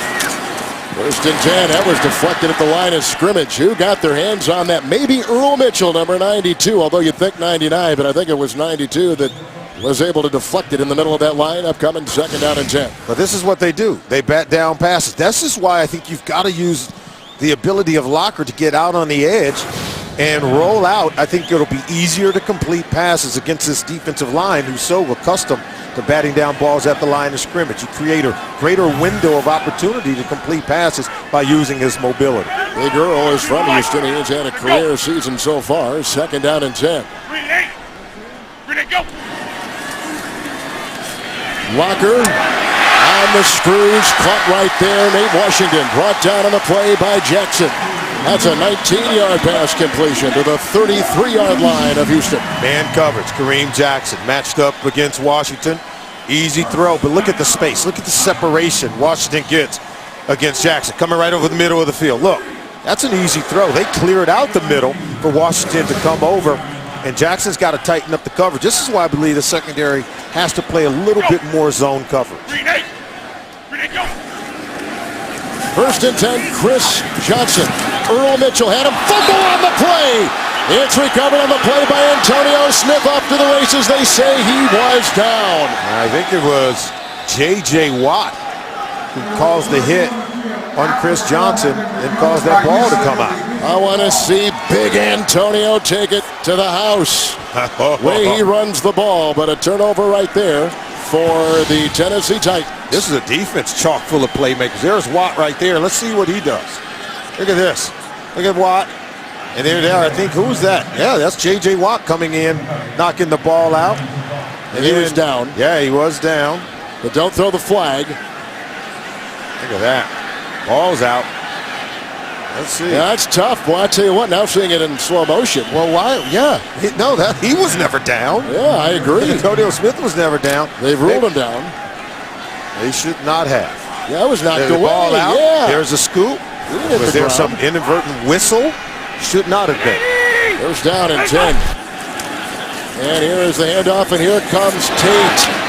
1st and 10. That was deflected at the line of scrimmage. Who got their hands on that? Maybe Earl Mitchell, number 92, although you'd think 99, but I think it was 92 that was able to deflect it in the middle of that line. Upcoming 2nd down and 10. But this is what they do. They bat down passes. This is why I think you've got to use the ability of Locker to get out on the edge and roll out. I think it'll be easier to complete passes against this defensive line who's so accustomed to batting down balls at the line of scrimmage. You create a greater window of opportunity to complete passes by using his mobility. Big Earl is from Houston. He has had a career season so far. 2nd down and 10. Locker on the screws, caught right there. Nate Washington brought down on the play by Jackson. That's a 19-yard pass completion to the 33-yard line of Houston. Man coverage. Kareem Jackson matched up against Washington. Easy throw, but look at the space. Look at the separation Washington gets against Jackson. Coming right over the middle of the field. Look, that's an easy throw. They cleared out the middle for Washington to come over, and Jackson's got to tighten up the coverage. This is why I believe the secondary has to play a little bit more zone coverage. 1st and 10, Chris Johnson. Earl Mitchell had him. Fumble on the play. It's recovered on the play by Antonio Smith. Off to the races. They say he was down. I think it was J.J. Watt who caused the hit on Chris Johnson and caused that ball to come out. I want to see big Antonio take it to the house. Way he runs the ball, but a turnover right there for the Tennessee Titans. This is a defense chock full of playmakers. There's Watt right there. Let's see what he does. Look at this. Look at Watt. And there, I think, who's that? Yeah, that's J.J. Watt coming in, knocking the ball out. And he was down. Yeah, he was down. But don't throw the flag. Look at that. Ball's out. Let's see. Yeah, that's tough. Well, I tell you what, now seeing it in slow motion. Well, why? Yeah. He was never down. Yeah, I agree. Antonio Smith was never down. They've ruled him down. They should not have. Yeah, it was knocked The away. ball out. Yeah. There's a scoop. hit Was the there ground. some inadvertent whistle? Should not have been. First down and 10. And here is the handoff, and here comes Tate.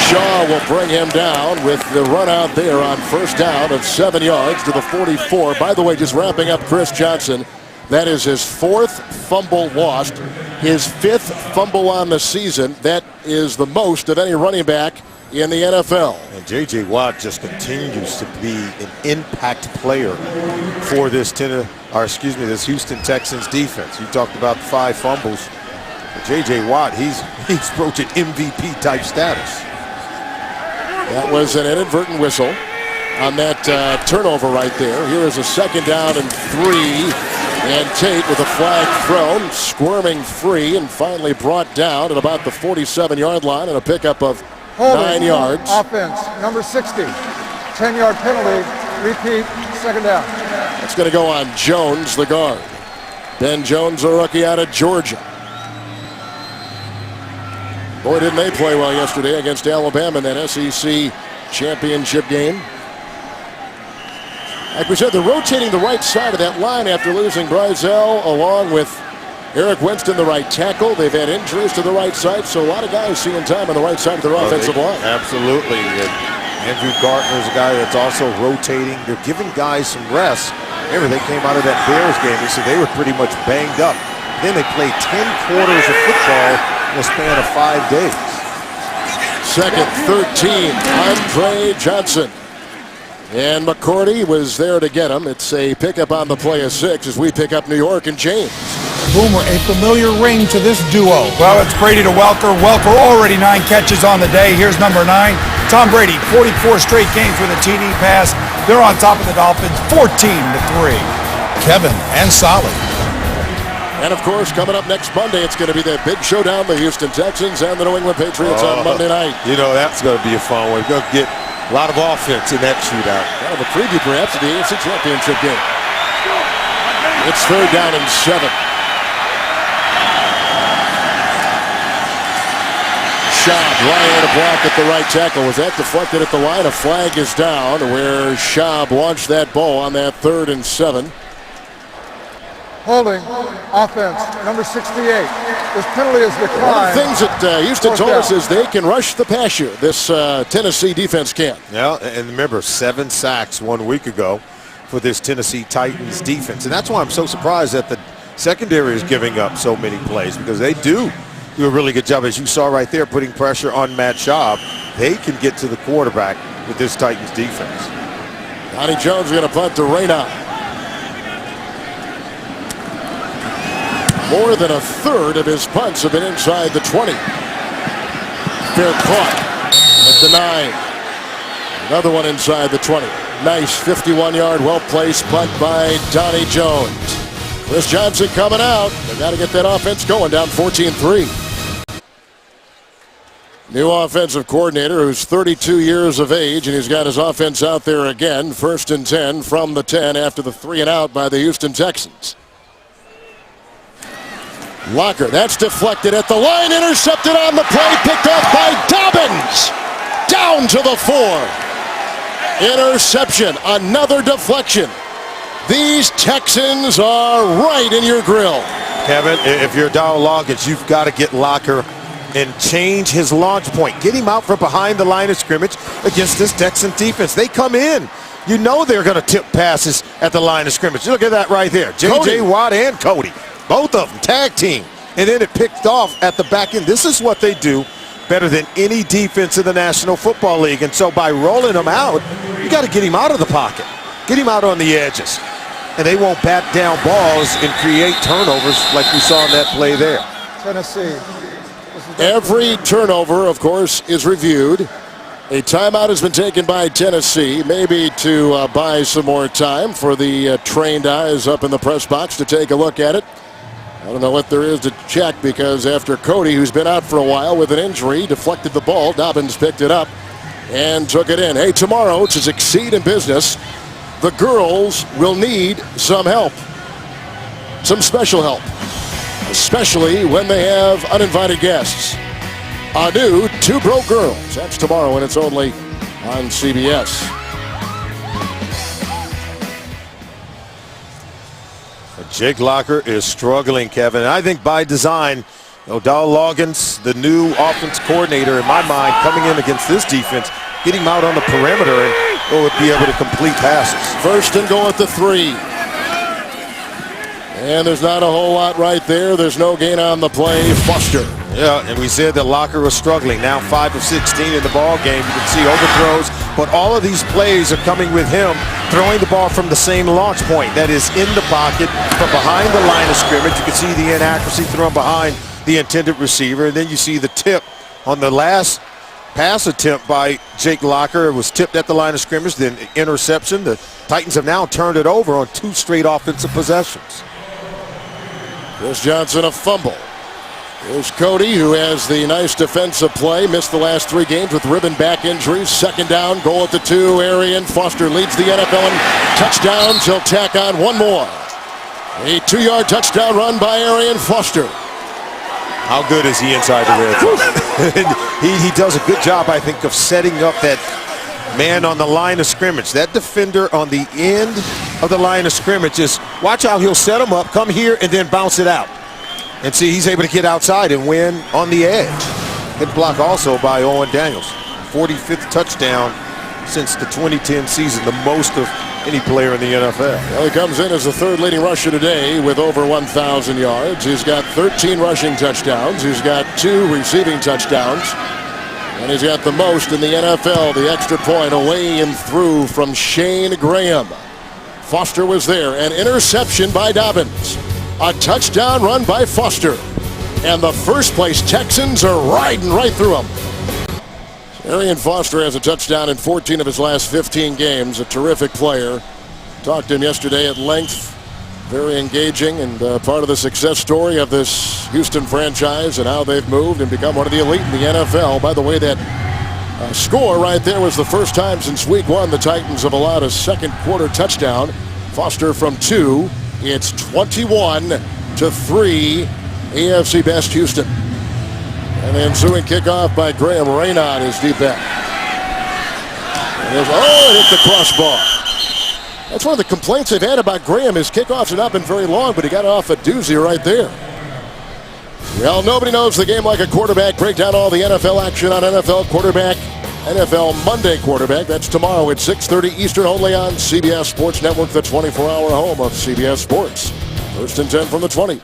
Shaw will bring him down with the run out there on first down of 7 yards to the 44. By the way, just wrapping up Chris Johnson, that is his 4th fumble lost, his 5th fumble on the season. That is the most of any running back in the NFL. And J.J. Watt just continues to be an impact player for this this Houston Texans defense. You talked about the 5 fumbles. J.J. Watt, he's approaching MVP type status. That was an inadvertent whistle on that turnover right there. Here is a 2nd down and 3. And Tate with a flag thrown, squirming free, and finally brought down at about the 47-yard line and a pickup of 9 yards. Offense, number 60. 10-yard penalty. Repeat, 2nd down. It's going to go on Jones, the guard. Ben Jones, a rookie out of Georgia. Boy, didn't they play well yesterday against Alabama in that SEC championship game. Like we said, they're rotating the right side of that line after losing Brizell, along with Eric Winston, the right tackle. They've had injuries to the right side, so a lot of guys seeing time on the right side of their offensive line. Absolutely. Andrew Gartner's a guy that's also rotating. They're giving guys some rest. Remember, they came out of that Bears game. They said they were pretty much banged up. Then they played 10 quarters of football in a span of 5 days. 2nd, 13, Andre Johnson. And McCourty was there to get him. It's a pickup on the play of 6 as we pick up New York and James. Boomer, a familiar ring to this duo. Well, it's Brady to Welker. Welker already 9 catches on the day. Here's number 9. Tom Brady, 44 straight games with a TD pass. They're on top of the Dolphins, 14-3. Kevin and Solid. And of course, coming up next Monday, it's going to be that big showdown, the Houston Texans and the New England Patriots on Monday night. You know, that's going to be a fun one. We're going to get a lot of offense in that shootout. Kind of a preview, perhaps, of the AFC Championship game. It's 3rd down and 7. Schaub lying in a block at the right tackle. Was that deflected at the line? A flag is down where Schaub launched that ball on that 3rd and 7. Holding, offense, number 68. This penalty is One of declined. the things that Houston 4th told us down. is they can rush the passer. This Tennessee defense can. Yeah, and remember, 7 sacks 1 week ago for this Tennessee Titans defense. And that's why I'm so surprised that the secondary is giving up so many plays, because they do a really good job, as you saw right there, putting pressure on Matt Schaub. They can get to the quarterback with this Titans defense. Donnie Jones is going to punt to Reyna. More than a third of his punts have been inside the 20. Fair caught at the 9. Another one inside the 20. Nice 51-yard, well-placed punt by Donnie Jones. Chris Johnson coming out. They've got to get that offense going, down 14-3. New offensive coordinator who's 32 years of age, and he's got his offense out there again. 1st and 10 from the 10 after the 3 and out by the Houston Texans. Locker, that's deflected at the line, intercepted on the play, picked off by Dobbins. Down to the 4. Interception, another deflection. These Texans are right in your grill. Kevin, if you're Darrell Loggins, you've got to get Locker and change his launch point. Get him out from behind the line of scrimmage against this Texan defense. They come in. You know they're going to tip passes at the line of scrimmage. Look at that right there. J.J. Watt and Cody. Both of them, tag team. And then it picked off at the back end. This is what they do better than any defense in the National Football League. And so by rolling him out, you got to get him out of the pocket. Get him out on the edges. And they won't bat down balls and create turnovers like we saw in that play there. Tennessee. Every turnover, of course, is reviewed. A timeout has been taken by Tennessee, maybe to buy some more time for the trained eyes up in the press box to take a look at it. I don't know what there is to check, because after Cody, who's been out for a while with an injury, deflected the ball, Dobbins picked it up and took it in. Hey, tomorrow, to succeed in business, the girls will need some help, some special help, especially when they have uninvited guests. A new Two Broke Girls. That's tomorrow, and it's only on CBS. Jake Locker is struggling, Kevin. And I think by design, Dow Loggins, the new offense coordinator, in my mind, coming in against this defense, getting him out on the perimeter and will be able to complete passes. First and goal at the 3. And there's not a whole lot right there. There's no gain on the play. Foster. Yeah, and we said that Locker was struggling. Now 5 of 16 in the ball game. You can see overthrows, but all of these plays are coming with him throwing the ball from the same launch point. That is in the pocket from behind the line of scrimmage. You can see the inaccuracy thrown behind the intended receiver. And then you see the tip on the last pass attempt by Jake Locker. It was tipped at the line of scrimmage, then interception. The Titans have now turned it over on 2 straight offensive possessions. Chris Johnson a fumble. Here's Cody, who has the nice defensive play. Missed the last 3 games with rib and back injuries. Second down, goal at the 2. Arian Foster leads the NFL in touchdowns. He'll tack on one more. A 2-yard touchdown run by Arian Foster. How good is he inside the red zone? he does a good job, I think, of setting up that man on the line of scrimmage. That defender on the end of the line of scrimmage is, watch how he'll set him up, come here, and then bounce it out. And see, he's able to get outside and win on the edge. Good block also by Owen Daniels. 45th touchdown since the 2010 season, the most of any player in the NFL. Well, he comes in as the 3rd leading rusher today with over 1,000 yards. He's got 13 rushing touchdowns. He's got 2 receiving touchdowns. And he's got the most in the NFL, the extra point away and through from Shane Graham. Foster was there. An interception by Dobbins. A touchdown run by Foster. And the first place Texans are riding right through them. Arian Foster has a touchdown in 14 of his last 15 games. A terrific player. Talked to him yesterday at length. Very engaging and part of the success story of this Houston franchise and how they've moved and become one of the elite in the NFL. By the way, that score right there was the first time since week 1 the Titans have allowed a second quarter touchdown. Foster from 2. It's 21-3, AFC best Houston. And the ensuing kickoff by Graham Raynaud is deep end. It hit the crossbar. That's one of the complaints they've had about Graham. His kickoffs have not been very long, but he got off a doozy right there. Well, nobody knows the game like a quarterback. Break down all the NFL action on NFL Quarterback. NFL Monday Quarterback. That's tomorrow at 6:30 Eastern, only on CBS Sports Network, the 24-hour home of CBS Sports. 1st and 10 from the 20.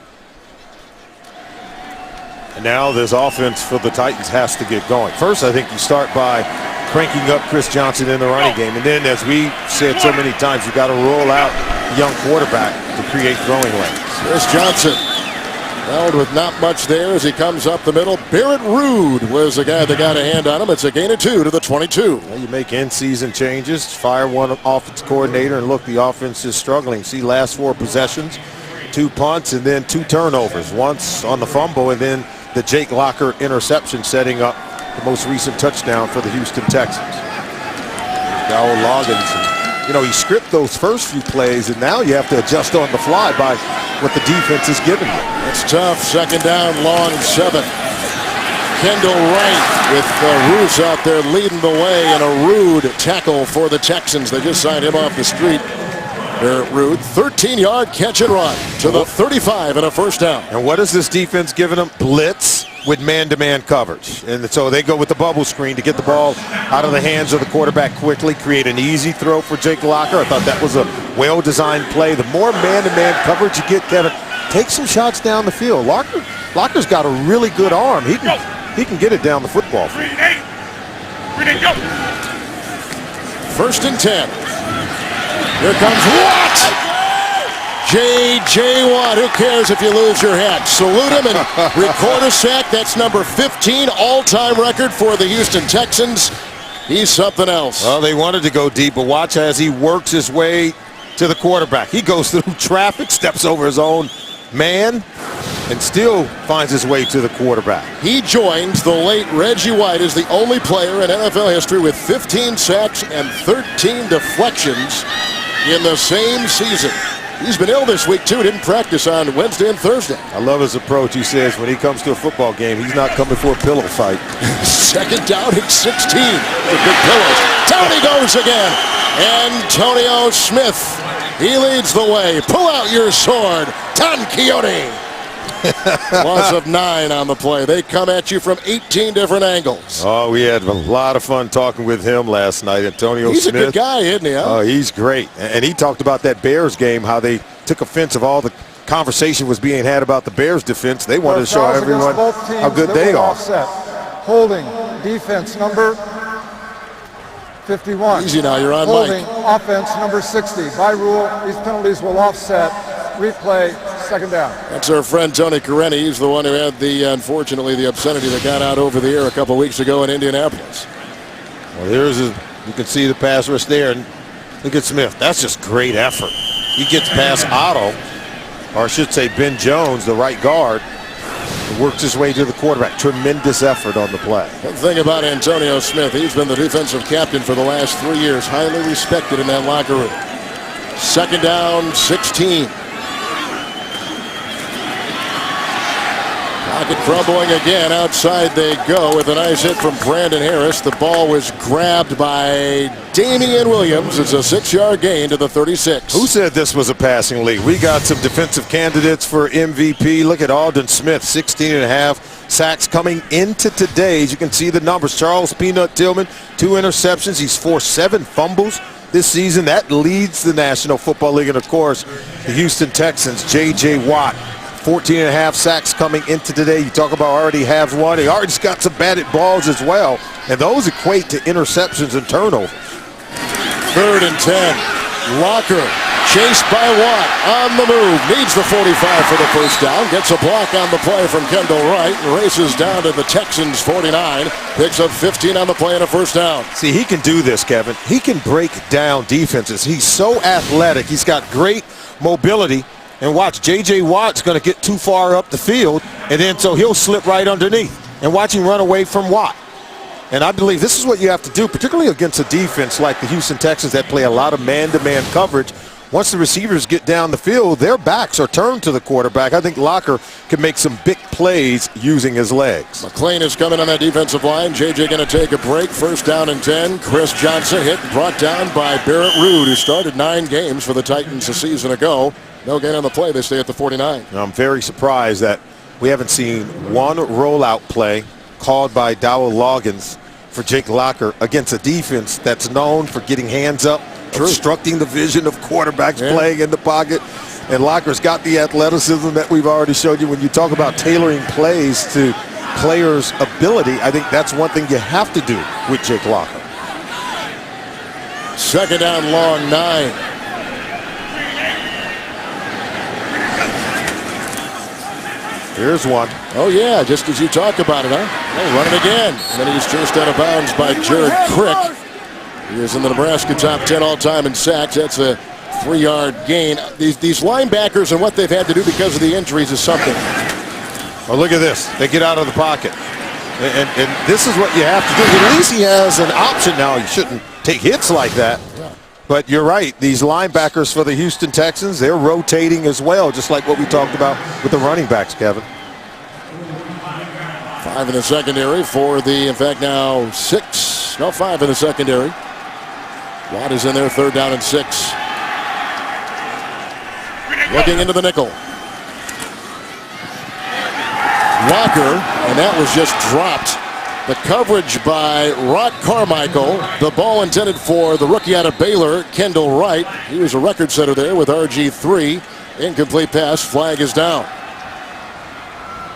And now this offense for the Titans has to get going. First, I think you start by cranking up Chris Johnson in the running game. And then, as we said so many times, you got to roll out a young quarterback to create throwing lanes. Chris Johnson held with not much there as he comes up the middle. Barrett Ruud was the guy that got a hand on him. It's a gain of 2 to the 22. Well, you make in-season changes, fire one offense coordinator, and look, the offense is struggling. See, last 4 possessions, 2 punts, and then 2 turnovers. Once on the fumble, and then the Jake Locker interception setting up the most recent touchdown for the Houston Texans. Dow Loggins. You know, he scripted those first few plays, and now you have to adjust on the fly by what the defense is giving you. It's tough. Second down, long 7. Kendall Wright with Roos out there leading the way, and a rude tackle for the Texans. They just signed him off the street. Barrett Ruud, 13-yard catch and run to the 35 and a first down. And what is this defense giving them? Blitz with man-to-man coverage. And so they go with the bubble screen to get the ball out of the hands of the quarterback quickly, create an easy throw for Jake Locker. I thought that was a well-designed play. The more man-to-man coverage you get, Kevin, take some shots down the field. Locker's got a really good arm. He can get it down the football field. 1st and 10. Here comes Watt. J.J. Watt. Who cares if you lose your head? Salute him and record a sack. That's number 15 all-time record for the Houston Texans. He's something else. Well, they wanted to go deep, but watch as he works his way to the quarterback. He goes through traffic, steps over his own man, and still finds his way to the quarterback. He joins the late Reggie White as the only player in NFL history with 15 sacks and 13 deflections in the same season. He's been ill this week, too. Didn't practice on Wednesday and Thursday. I love his approach. He says when he comes to a football game, he's not coming for a pillow fight. Second down at 16. The big pillows. Down he goes again. Antonio Smith He leads the way. Pull out your sword, Don Quixote. Loss of 9 on the play. They come at you from 18 different angles. Oh, we had a lot of fun talking with him last night. Antonio Smith. He's a good guy, isn't he? Huh? Oh, he's great. And he talked about that Bears game, how they took offense of all the conversation was being had about the Bears defense. They wanted to show everyone how good they are. Offset. Holding defense number 51. Easy now, you're on Holding Mike. offense number 60. By rule, these penalties will offset. Replay, second down. That's our friend Tony Careni. He's the one who had unfortunately, the obscenity that got out over the air a couple weeks ago in Indianapolis. Well, you can see the pass rush there. And look at Smith. That's just great effort. He gets past Otto, or I should say Ben Jones, the right guard, and works his way to the quarterback. Tremendous effort on the play. The thing about Antonio Smith, he's been the defensive captain for the last 3 years. Highly respected in that locker room. Second down, 16. Pocket crumbling again. Outside they go with a nice hit from Brandon Harris. The ball was grabbed by Damian Williams. It's a 6-yard gain to the 36. Who said this was a passing league? We got some defensive candidates for MVP. Look at Aldon Smith, 16.5 sacks coming into today. As you can see the numbers. Charles Peanut Tillman, 2 interceptions. He's forced 7 fumbles this season. That leads the National Football League. And, of course, the Houston Texans, J.J. Watt, 14.5 sacks coming into today. You talk about already have one. He already's got some batted balls as well. And those equate to interceptions and turnovers. 3rd and 10. Locker chased by Watt on the move. Needs the 45 for the first down. Gets a block on the play from Kendall Wright and races down to the Texans 49. Picks up 15 on the play and a first down. See, he can do this, Kevin. He can break down defenses. He's so athletic. He's got great mobility. And watch, J.J. Watt's going to get too far up the field, and then so he'll slip right underneath. And watch him run away from Watt. And I believe this is what you have to do, particularly against a defense like the Houston Texans that play a lot of man-to-man coverage. Once the receivers get down the field, their backs are turned to the quarterback. I think Locker can make some big plays using his legs. McLean is coming on that defensive line. J.J. going to take a break. First down and 10. Chris Johnson hit and brought down by Barrett Ruud, who started 9 games for the Titans a season ago. No gain on the play. They stay at the 49. I'm very surprised that we haven't seen one rollout play called by Dowell Loggins for Jake Locker against a defense that's known for getting hands up, obstructing the vision of quarterbacks playing in the pocket. And Locker's got the athleticism that we've already showed you. When you talk about tailoring plays to players' ability, I think that's one thing you have to do with Jake Locker. Second down long, 9. Here's one. Oh, yeah, just as you talk about it, huh? Oh, run it again. And then he's chased out of bounds by Jared Crick. He is in the Nebraska top 10 all-time in sacks. That's a 3-yard gain. These linebackers and what they've had to do because of the injuries is something. Oh, look at this. They get out of the pocket. And this is what you have to do. At least he has an option now. He shouldn't take hits like that. But you're right. These linebackers for the Houston Texans, they're rotating as well, just like what we talked about with the running backs, Kevin. 5 in the secondary for the, in fact, now 5 in the secondary. Watt is in there, 3rd down and 6. Looking into the nickel. Locker, and that was just dropped. The coverage by Rock Carmichael. The ball intended for the rookie out of Baylor, Kendall Wright. He was a record setter there with RG3. Incomplete pass. Flag is down.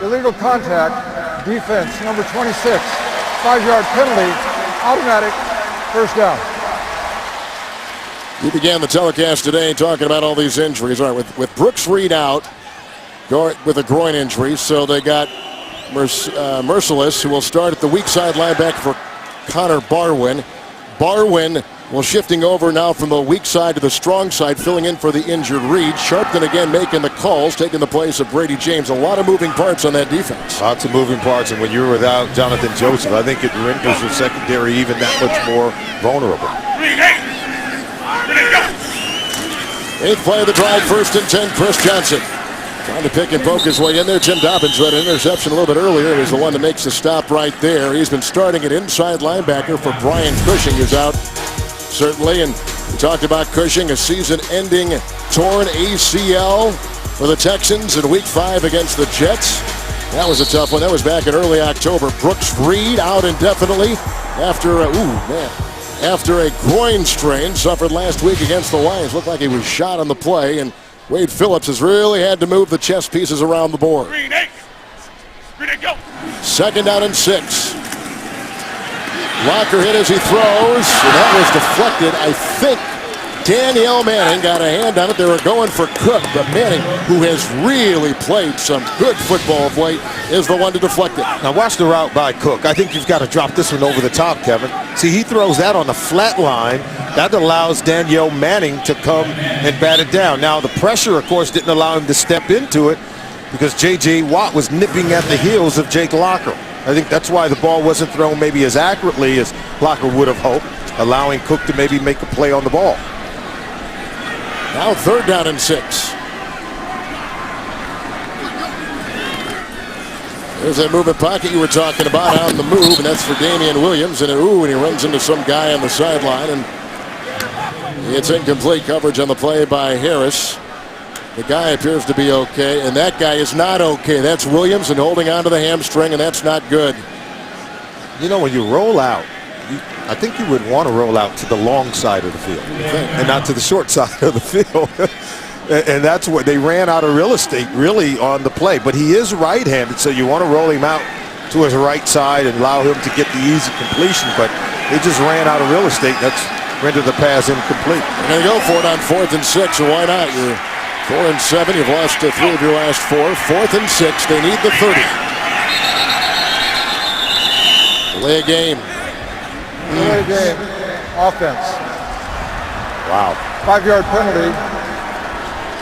Illegal contact. Defense number 26. 5-yard penalty. Automatic first down. We began the telecast today talking about all these injuries. All right, with Brooks Reed out with a groin injury, so they got Merciless, who will start at the weak side linebacker for Connor Barwin. Barwin will shifting over now from the weak side to the strong side, filling in for the injured Reed. Sharpton again making the calls, taking the place of Brady James. A lot of moving parts on that defense. Lots of moving parts, and when you're without Jonathan Joseph, I think it renders your secondary even that much more vulnerable. 8th play of the drive, 1st and 10, Chris Johnson. Trying to pick and poke his way in there. Tim Dobbins had an interception a little bit earlier. He was the one that makes the stop right there. He's been starting at inside linebacker for Brian Cushing, who's out certainly. And We talked about Cushing, a season-ending torn ACL for the Texans in Week 5 against the Jets. That was a tough one. That was back in early October. Brooks Reed out indefinitely after a groin strain suffered last week against the Lions. Looked like he was shot on the play, and Wade Phillips has really had to move the chess pieces around the board. Green 8. Green 8, go. 2nd down and 6. Locker hit as he throws, and that was deflected. I think Danielle Manning got a hand on it. They were going for Cook, but Manning, who has really played some good football of late, is the one to deflect it. Now watch the route by Cook. I think you've got to drop this one over the top, Kevin. See, he throws that on the flat line. That allows Danielle Manning to come and bat it down. Now the pressure, of course, didn't allow him to step into it because J.J. Watt was nipping at the heels of Jake Locker. I think that's why the ball wasn't thrown maybe as accurately as Locker would have hoped, allowing Cook to maybe make a play on the ball. Now 3rd down and 6. There's that moving pocket you were talking about on the move, and that's for Damian Williams. And he runs into some guy on the sideline, and it's incomplete coverage on the play by Harris. The guy appears to be okay, and that guy is not okay. That's Williams and holding on to the hamstring, and that's not good. You know, when you roll out, I think you would want to roll out to the long side of the field and not to the short side of the field. And that's what they ran out of real estate really on the play. But he is right-handed, so you want to roll him out to his right side and allow him to get the easy completion. But they just ran out of real estate. That's rendered the pass incomplete. They're going to go for it on 4th and 6, and why not? You're 4 and 7. You've lost 3 of your last 4. 4th and 6. They need the 30. Delay a game. Delay game. Offense. Wow. 5-yard penalty.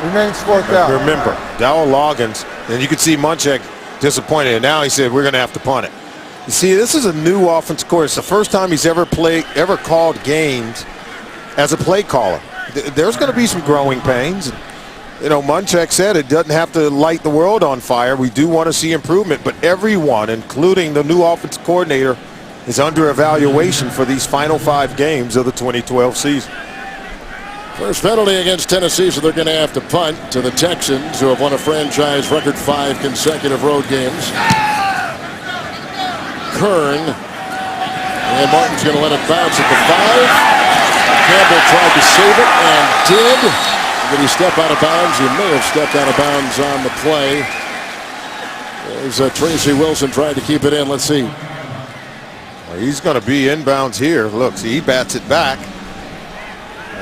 Remains 4th down. Remember, Dowell Loggins, and you could see Munchak disappointed. And now he said, we're going to have to punt it. You see, this is a new offense course. It's the first time he's ever called games as a play caller. There's going to be some growing pains. You know, Munchak said it doesn't have to light the world on fire. We do want to see improvement, but everyone, including the new offensive coordinator, is under evaluation for these final 5 games of the 2012 season. First penalty against Tennessee, so they're going to have to punt to the Texans, who have won a franchise record 5 consecutive road games. Kern, and Martin's going to let it bounce at the 5. Campbell tried to save it and did. Did he step out of bounds? He may have stepped out of bounds on the play. There's Tracy Wilson trying to keep it in. Let's see. Well, he's going to be inbounds here. Look, see, he bats it back.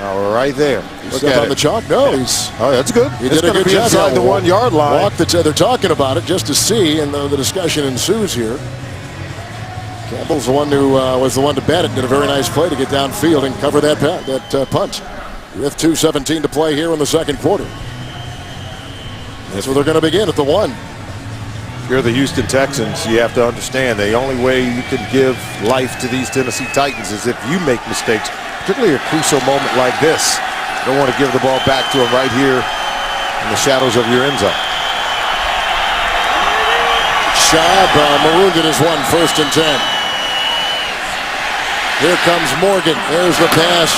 Right there. Look at on the chalk. No, he's. Oh, that's good. He did a good job inside the 1 yard line. They're talking about it just to see, and the discussion ensues here. Campbell's the one who was the one to bat it. Did a very nice play to get downfield and cover that punt. With 2:17 to play here in the second quarter. That's where they're going to begin at the 1. If you're the Houston Texans, you have to understand the only way you can give life to these Tennessee Titans is if you make mistakes, particularly a crucial moment like this. You don't want to give the ball back to him right here in the shadows of your end zone. Schaub marooned it as 1, 1st and 10. Here comes Morgan. There's the pass.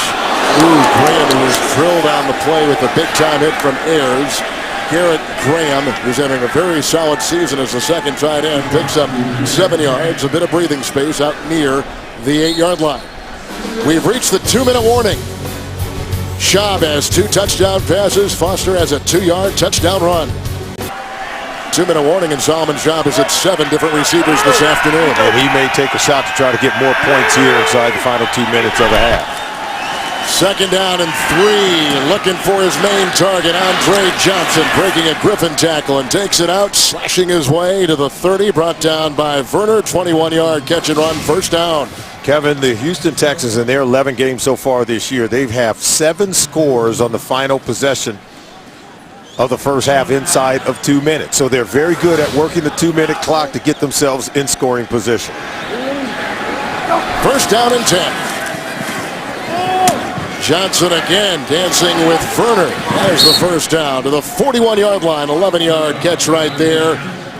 Graham, who was drilled on the play with a big-time hit from Ayers. Garrett Graham, who's having a very solid season as the second tight end, picks up 7 yards, a bit of breathing space out near the 8-yard line. We've reached the 2-minute warning. Schaub has 2 touchdown passes. Foster has a 2-yard touchdown run. 2-minute warning, and Solomon Schaub has hit 7 different receivers this afternoon. And he may take a shot to try to get more points here inside the final 2 minutes of the half. 2nd down and 3. Looking for his main target, Andre Johnson, breaking a Griffin tackle and takes it out, slashing his way to the 30. Brought down by Werner. 21-yard catch and run, 1st down. Kevin, the Houston Texans in their 11 games so far this year, they have 7 scores on the final possession of the first half inside of 2 minutes. So they're very good at working the 2-minute clock to get themselves in scoring position. 1st down and 10. Johnson again dancing with Werner. There's the 1st down to the 41-yard line. 11-yard catch right there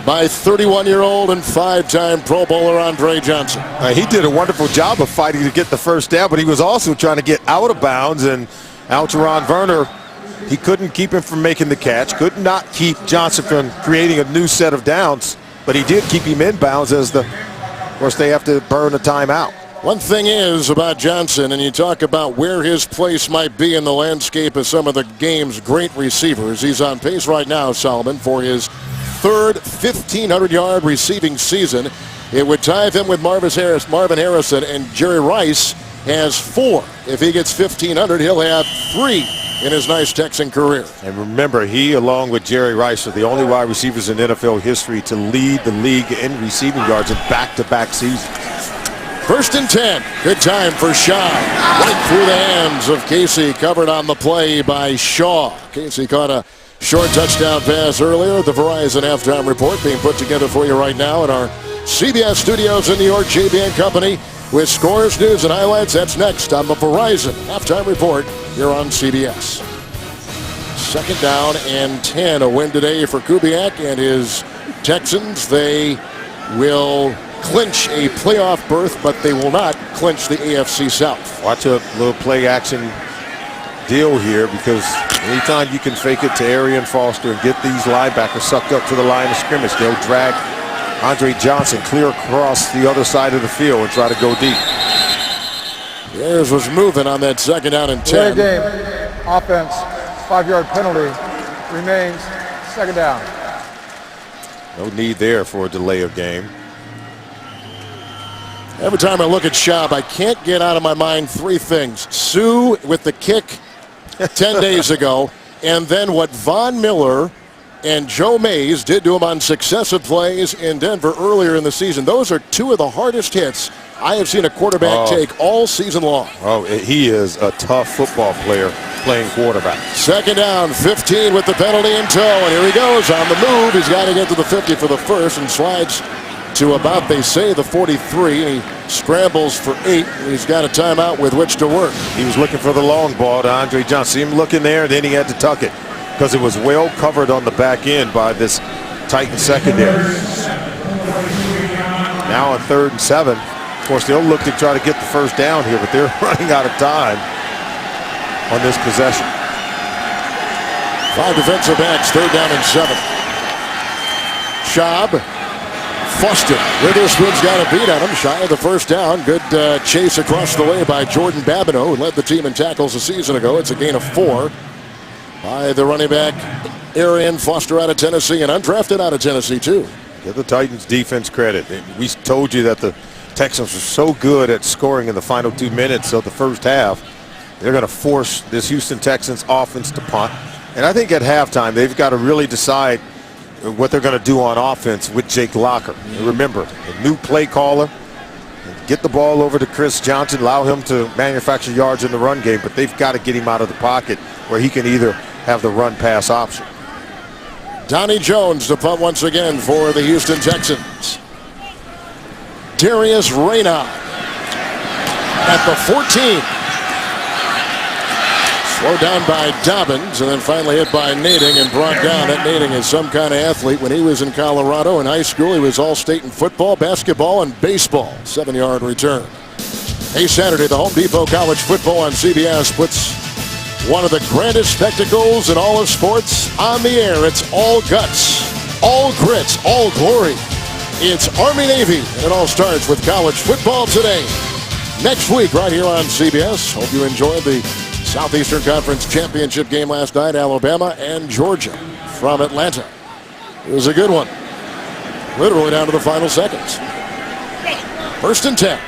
by 31-year-old and 5-time Pro Bowler Andre Johnson. He did a wonderful job of fighting to get the first down, but he was also trying to get out of bounds, and Alteron Werner, he couldn't keep him from making the catch, could not keep Johnson from creating a new set of downs, but he did keep him in bounds of course, they have to burn a timeout. One thing is about Johnson, and you talk about where his place might be in the landscape of some of the game's great receivers. He's on pace right now, Solomon, for his third 1,500-yard receiving season. It would tie him with Marvin Harrison, and Jerry Rice has 4. If he gets 1,500, he'll have 3 in his nice Texan career. And remember, he, along with Jerry Rice, are the only wide receivers in NFL history to lead the league in receiving yards in back-to-back seasons. 1st and 10. Good time for Shaw. Right through the hands of Casey, covered on the play by Shaw. Casey caught a short touchdown pass earlier. The Verizon halftime report being put together for you right now in our CBS studios in New York. JB and Company with scores, news, and highlights. That's next on the Verizon halftime report here on CBS. 2nd down and 10. A win today for Kubiak and his Texans. They will clinch a playoff berth, but they will not clinch the AFC South. Watch a little play action deal here, because anytime you can fake it to Arian Foster and get these linebackers sucked up to the line of scrimmage, they'll drag Andre Johnson clear across the other side of the field and try to go deep. Bears was moving on that 2nd down and 10. Delay game. Offense. 5-yard penalty. Remains 2nd down. No need there for a delay of game. Every time I look at Schaub, I can't get out of my mind 3 things. Sue with the kick 10 days ago, and then what Von Miller and Joe Mays did to him on successive plays in Denver earlier in the season. Those are 2 of the hardest hits I have seen a quarterback take all season long. Oh, he is a tough football player playing quarterback. 2nd down, 15 with the penalty in tow, and here he goes on the move. He's got to get to the 50 for the first and slides to about, they say, the 43. And he scrambles for 8. He's got a timeout with which to work. He was looking for the long ball to Andre Johnson. See him looking there, and then he had to tuck it because it was well covered on the back end by this Titan secondary. Now on 3rd and 7. Of course, they'll look to try to get the first down here, but they're running out of time on this possession. 5 defensive backs, 3rd down and 7. Schaub. Foster. Witherspoon's got a beat on him. Shy of the first down. Good chase across the way by Jordan Babineau, who led the team in tackles a season ago. It's a gain of 4 by the running back, Arian Foster, out of Tennessee, and undrafted out of Tennessee, too. Give the Titans defense credit. We told you that the Texans were so good at scoring in the final 2 minutes of the first half. They're going to force this Houston Texans offense to punt. And I think at halftime, they've got to really decide what they're going to do on offense with Jake Locker. And remember, a new play caller. Get the ball over to Chris Johnson, allow him to manufacture yards in the run game, but they've got to get him out of the pocket where he can either have the run-pass option. Donnie Jones to punt once again for the Houston Texans. Darius Reynaud at the 14. Slowed down by Dobbins and then finally hit by Nading and brought down. That Nading is some kind of athlete. When he was in Colorado in high school, he was all-state in football, basketball, and baseball. 7-yard return. Hey, Saturday, the Home Depot College Football on CBS puts one of the grandest spectacles in all of sports on the air. It's all guts, all grits, all glory. It's Army-Navy, and it all starts with college football today. Next week, right here on CBS. Hope you enjoyed the Southeastern Conference Championship game last night, Alabama and Georgia from Atlanta. It was a good one. Literally down to the final seconds. 1st and 10.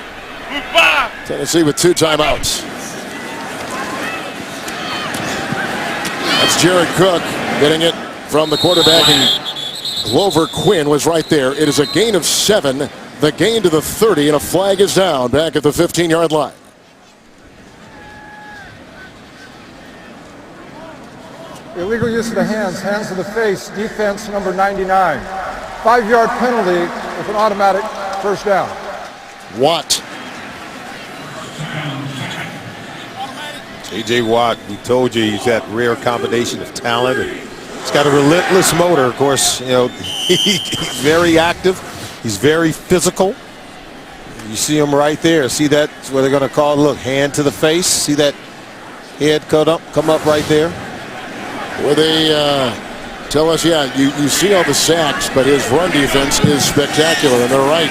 Tennessee with 2 timeouts. That's Jared Cook getting it from the quarterback, and Glover Quinn was right there. It is a gain of 7. The gain to the 30, and a flag is down back at the 15-yard line. Illegal use of the hands, hands to the face, defense number 99. 5-yard penalty with an automatic first down. Watt. J.J. Watt, we told you he's that rare combination of talent and He's got a relentless motor, of course. You know, he's very active. He's very physical. You see him right there. See that? That's what they're going to call, look, hand to the face. See that head come up right there? Where they tell us, yeah, you see all the sacks, but his run defense is spectacular. And they're right.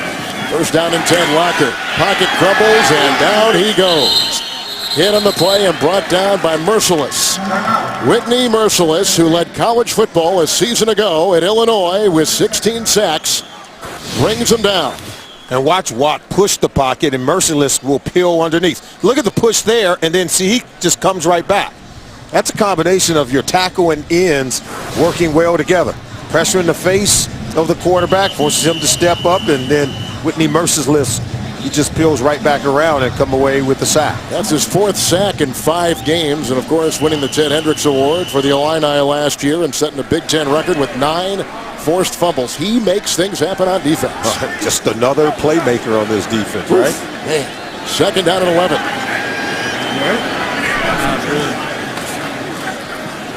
First down and 10, Locker. Pocket crumbles, and down he goes. Hit on the play and brought down by Merciless. Whitney Merciless, who led college football a season ago at Illinois with 16 sacks, brings him down. And watch Watt push the pocket, and Merciless will peel underneath. Look at the push there, and then see, he just comes right back. That's a combination of your tackle and ends working well together. Pressure in the face of the quarterback forces him to step up, and then Whitney Merciless, he just peels right back around and come away with the sack. That's his 4th sack in 5 games, and of course winning the Ted Hendricks Award for the Illini last year and setting a Big Ten record with 9 forced fumbles. He makes things happen on defense. Just another playmaker on this defense, right? Man. Second down and 11.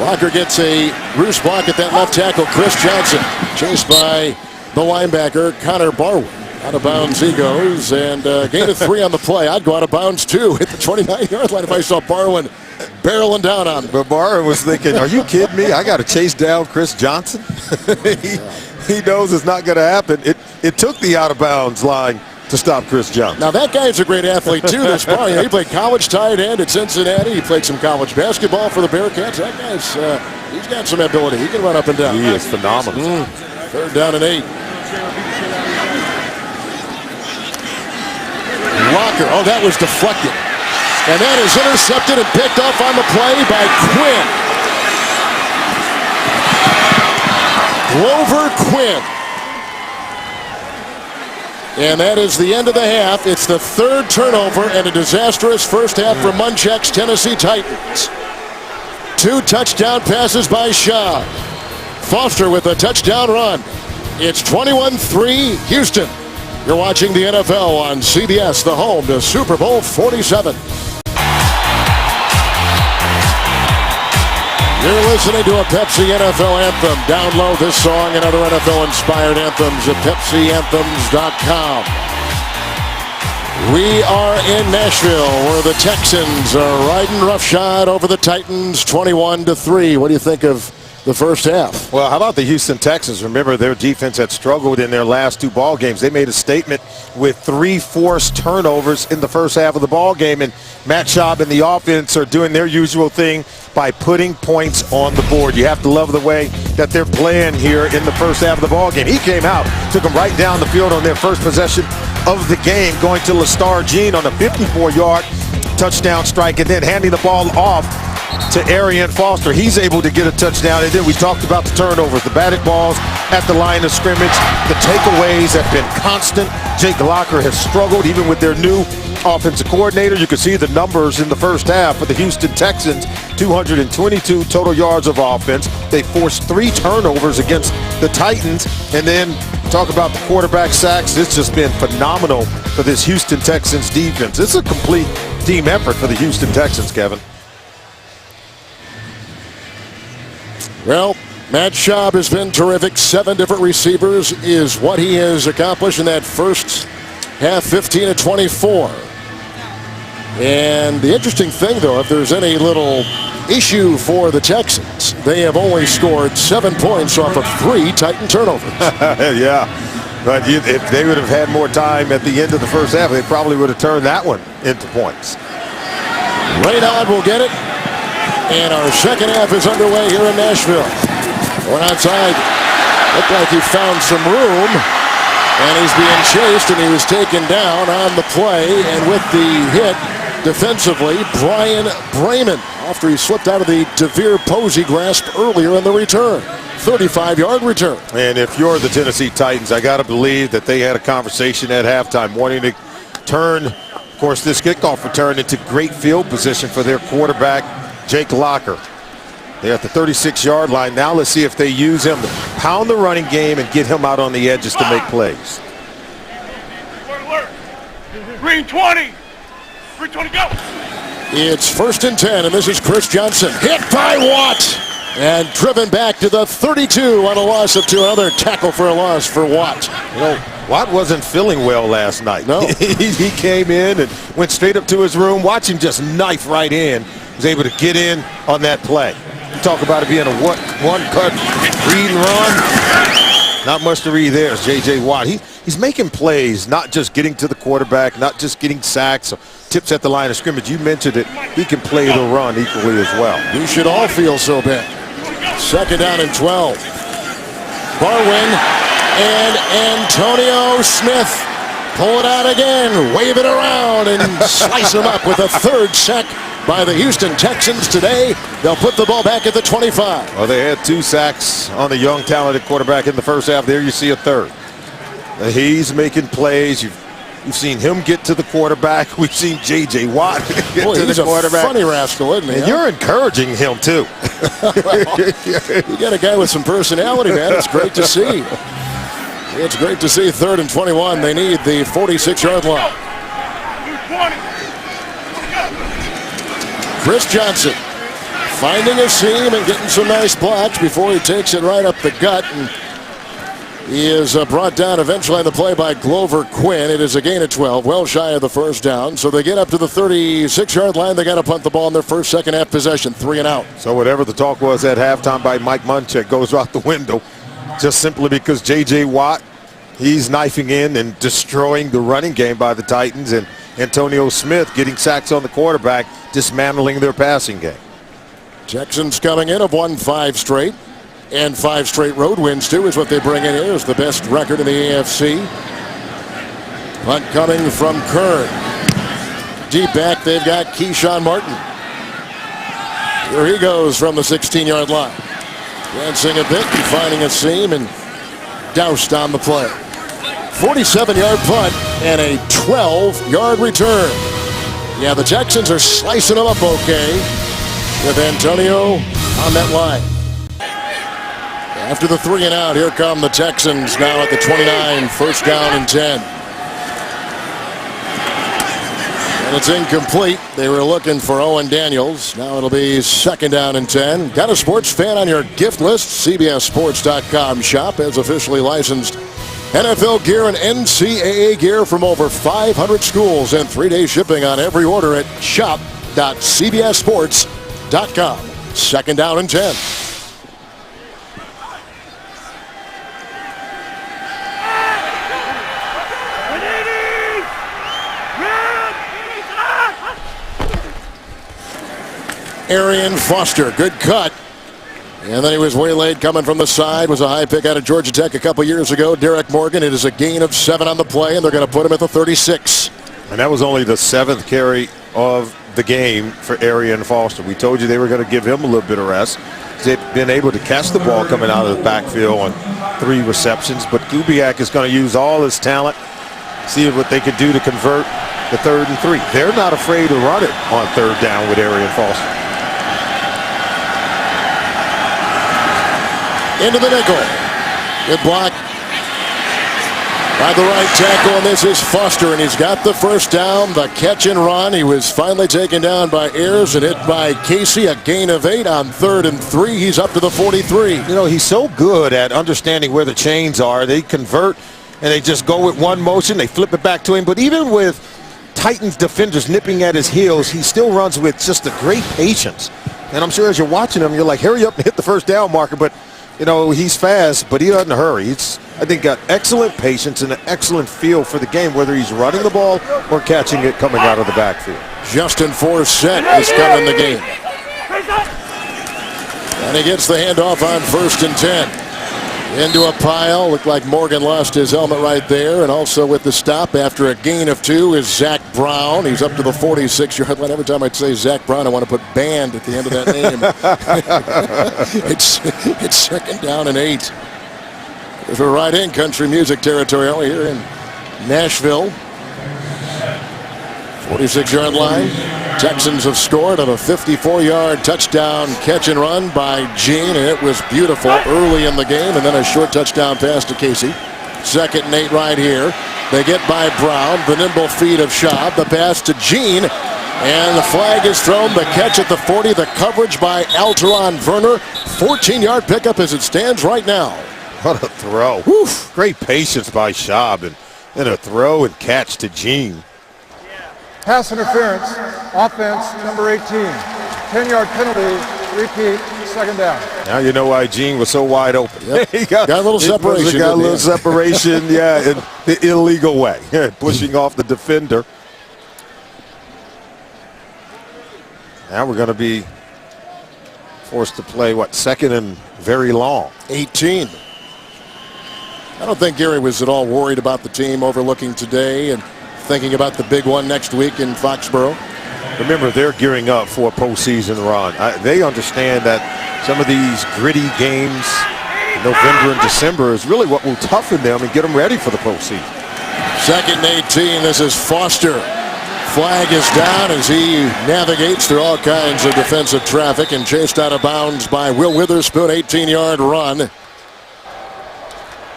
Walker gets a Bruce block at that left tackle. Chris Johnson chased by the linebacker Connor Barwin. Out of bounds he goes, and gain of 3 on the play. I'd go out of bounds too at the 29-yard line if I saw Barwin barreling down on him. But Barwin was thinking, are you kidding me? I got to chase down Chris Johnson? he knows it's not going to happen. It took the out of bounds line to stop Chris Johnson. Now that guy's a great athlete too, this Barwin. You know, he played college tight end at Cincinnati. He played some college basketball for the Bearcats. That guy's, he's got some ability. He can run up and down. He is phenomenal. Third down and 8. Locker, oh, that was deflected. And that is intercepted and picked off on the play by Quinn. Glover Quinn. And that is the end of the half. It's the 3rd turnover and a disastrous first half for Munchak's Tennessee Titans. 2 touchdown passes by Shaw. Foster with a touchdown run. It's 21-3 Houston. You're watching the NFL on CBS, the home to Super Bowl 47. You're listening to a Pepsi NFL anthem. Download this song and other NFL-inspired anthems at PepsiAnthems.com. We are in Nashville, where the Texans are riding roughshod over the Titans, 21-3. What do you think of the first half? Well, how about the Houston Texans? Remember, their defense had struggled in their last 2 ball games. They made a statement with 3 forced turnovers in the first half of the ball game, and Matt Schaub and the offense are doing their usual thing by putting points on the board. You have to love the way that they're playing here in the first half of the ball game. He came out, took them right down the field on their first possession of the game, going to Lestar Jean on a 54-yard touchdown strike, and then handing the ball off to Arian Foster. He's able to get a touchdown, and then we talked about the turnovers, the batted balls at the line of scrimmage. The takeaways have been constant. Jake Locker has struggled even with their new offensive coordinator. You can see the numbers in the first half for the Houston Texans, 222 total yards of offense. They forced 3 turnovers against the Titans, and then talk about the quarterback sacks. It's just been phenomenal for this Houston Texans defense. It's a complete team effort for the Houston Texans, Kevin. Well, Matt Schaub has been terrific. 7 different receivers is what he has accomplished in that first half, 15-24. And the interesting thing, though, if there's any little issue for the Texans, they have only scored 7 points off of 3 Titan turnovers. Yeah, but if they would have had more time at the end of the first half, they probably would have turned that one into points. Raynaud will get it. And our second half is underway here in Nashville. Going outside. Looked like he found some room. And he's being chased, and he was taken down on the play. And with the hit defensively, Brian Brayman, after he slipped out of the DeVere Posey grasp earlier in the return. 35-yard return. And if you're the Tennessee Titans, I got to believe that they had a conversation at halftime wanting to turn, of course, this kickoff return into great field position for their quarterback, Jake Locker. They're at the 36-yard line. Now let's see if they use him to pound the running game and get him out on the edges to make plays. Green 20. Green 20, go. It's 1st and 10, and this is Chris Johnson. Hit by Watt. And driven back to the 32 on a loss of 2. Another tackle for a loss for Watt. You know, Watt wasn't feeling well last night. No. He came in and went straight up to his room. Watch him just knife right in. Was able to get in on that play. You talk about it being a one-cut read and run. Not much to read there. It's J.J. Watt. He's making plays, not just getting to the quarterback, not just getting sacks or tips at the line of scrimmage. You mentioned it. He can play the run equally as well. You should all feel so bad. 2nd down and 12. Barwin and Antonio Smith pull it out again, wave it around, and slice him up with a 3rd sack by the Houston Texans today. They'll put the ball back at the 25. Well, they had 2 sacks on the young, talented quarterback in the first half. There you see a 3rd. He's making plays. You've seen him get to the quarterback. We've seen J.J. Watt get to the quarterback. He's a funny rascal, isn't he? And you're encouraging him, too. You got a guy with some personality, man. It's great to see. It's great to see. 3rd and 21. They need the 46-yard line. Chris Johnson finding a seam and getting some nice blocks before he takes it right up the gut. And he is brought down eventually on the play by Glover Quinn. It is a gain of 12, well shy of the 1st down. So they get up to the 36-yard line. They got to punt the ball in their first second half possession, 3 and out. So whatever the talk was at halftime by Mike Munchak goes out the window just simply because J.J. Watt, he's knifing in and destroying the running game by the Titans, and Antonio Smith getting sacks on the quarterback, dismantling their passing game. Texans coming in have won 5 straight. And 5 straight road wins, too, is what they bring in here. Is the best record in the AFC. Punt coming from Kern. Deep back, they've got Keyshawn Martin. Here he goes from the 16-yard line. Dancing a bit and finding a seam and doused on the play. 47-yard punt and a 12-yard return. Yeah, the Texans are slicing them up okay with Antonio on that line. After the 3 and out, here come the Texans now at the 29, 1st down and 10. And it's incomplete. They were looking for Owen Daniels. Now it'll be 2nd down and 10. Got a sports fan on your gift list? CBSSports.com shop has officially licensed NFL gear and NCAA gear from over 500 schools and 3-day shipping on every order at shop.cbssports.com. 2nd down and 10. Arian Foster, good cut. And then he was waylaid coming from the side. Was a high pick out of Georgia Tech a couple years ago. Derek Morgan, it is a gain of 7 on the play, and they're going to put him at the 36. And that was only the 7th carry of the game for Arian Foster. We told you they were going to give him a little bit of rest. They've been able to catch the ball coming out of the backfield on 3 receptions, but Kubiak is going to use all his talent, see what they can do to convert the 3rd and 3. They're not afraid to run it on 3rd down with Arian Foster. Into the nickel. Good block by the right tackle, and this is Foster, and he's got the 1st down, the catch and run. He was finally taken down by Ayers and hit by Casey, a gain of 8 on 3rd and 3. He's up to the 43. You know, he's so good at understanding where the chains are. They convert, and they just go with one motion. They flip it back to him, but even with Titans defenders nipping at his heels, he still runs with just a great patience. And I'm sure as you're watching him, you're like, hurry up and hit the 1st down marker, but you know, he's fast, but he doesn't hurry. He's, I think, got excellent patience and an excellent feel for the game, whether he's running the ball or catching it coming out of the backfield. Justin Forsett is coming the game. And he gets the handoff on 1st and 10. Into a pile. Looked like Morgan lost his helmet right there. And also with the stop after a gain of 2 is Zach Brown. He's up to the 46-yard line. Every time I say Zach Brown, I want to put band at the end of that name. it's 2nd down and 8. We're right in country music territory, aren't we, here in Nashville. 46-yard line. Texans have scored on a 54-yard touchdown catch and run by Gene, and it was beautiful early in the game, and then a short touchdown pass to Casey. 2nd and 8 right here. They get by Brown, the nimble feet of Schaub, the pass to Gene, And the flag is thrown. The catch at the 40. The coverage by Alteron Werner. 14-yard pickup as it stands right now. What a throw. Woof. Great patience by Schaub. And a throw and catch to Gene. Pass interference, offense number 18. 10-yard penalty, repeat, second down. Now you know why Gene was so wide open. Yep. He got a little separation. Got a little separation, yeah, in the illegal way. Pushing off the defender. Now we're going to be forced to play, what, second and very long. 18. I don't think Gary was at all worried about the team overlooking today and thinking about the big one next week in Foxborough. Remember, they're gearing up for a postseason run. They understand that some of these gritty games in November and December is really what will toughen them and get them ready for the postseason. Second and 18. This is Foster. Flag is down as he navigates through all kinds of defensive traffic and chased out of bounds by Will Witherspoon. 18-yard run.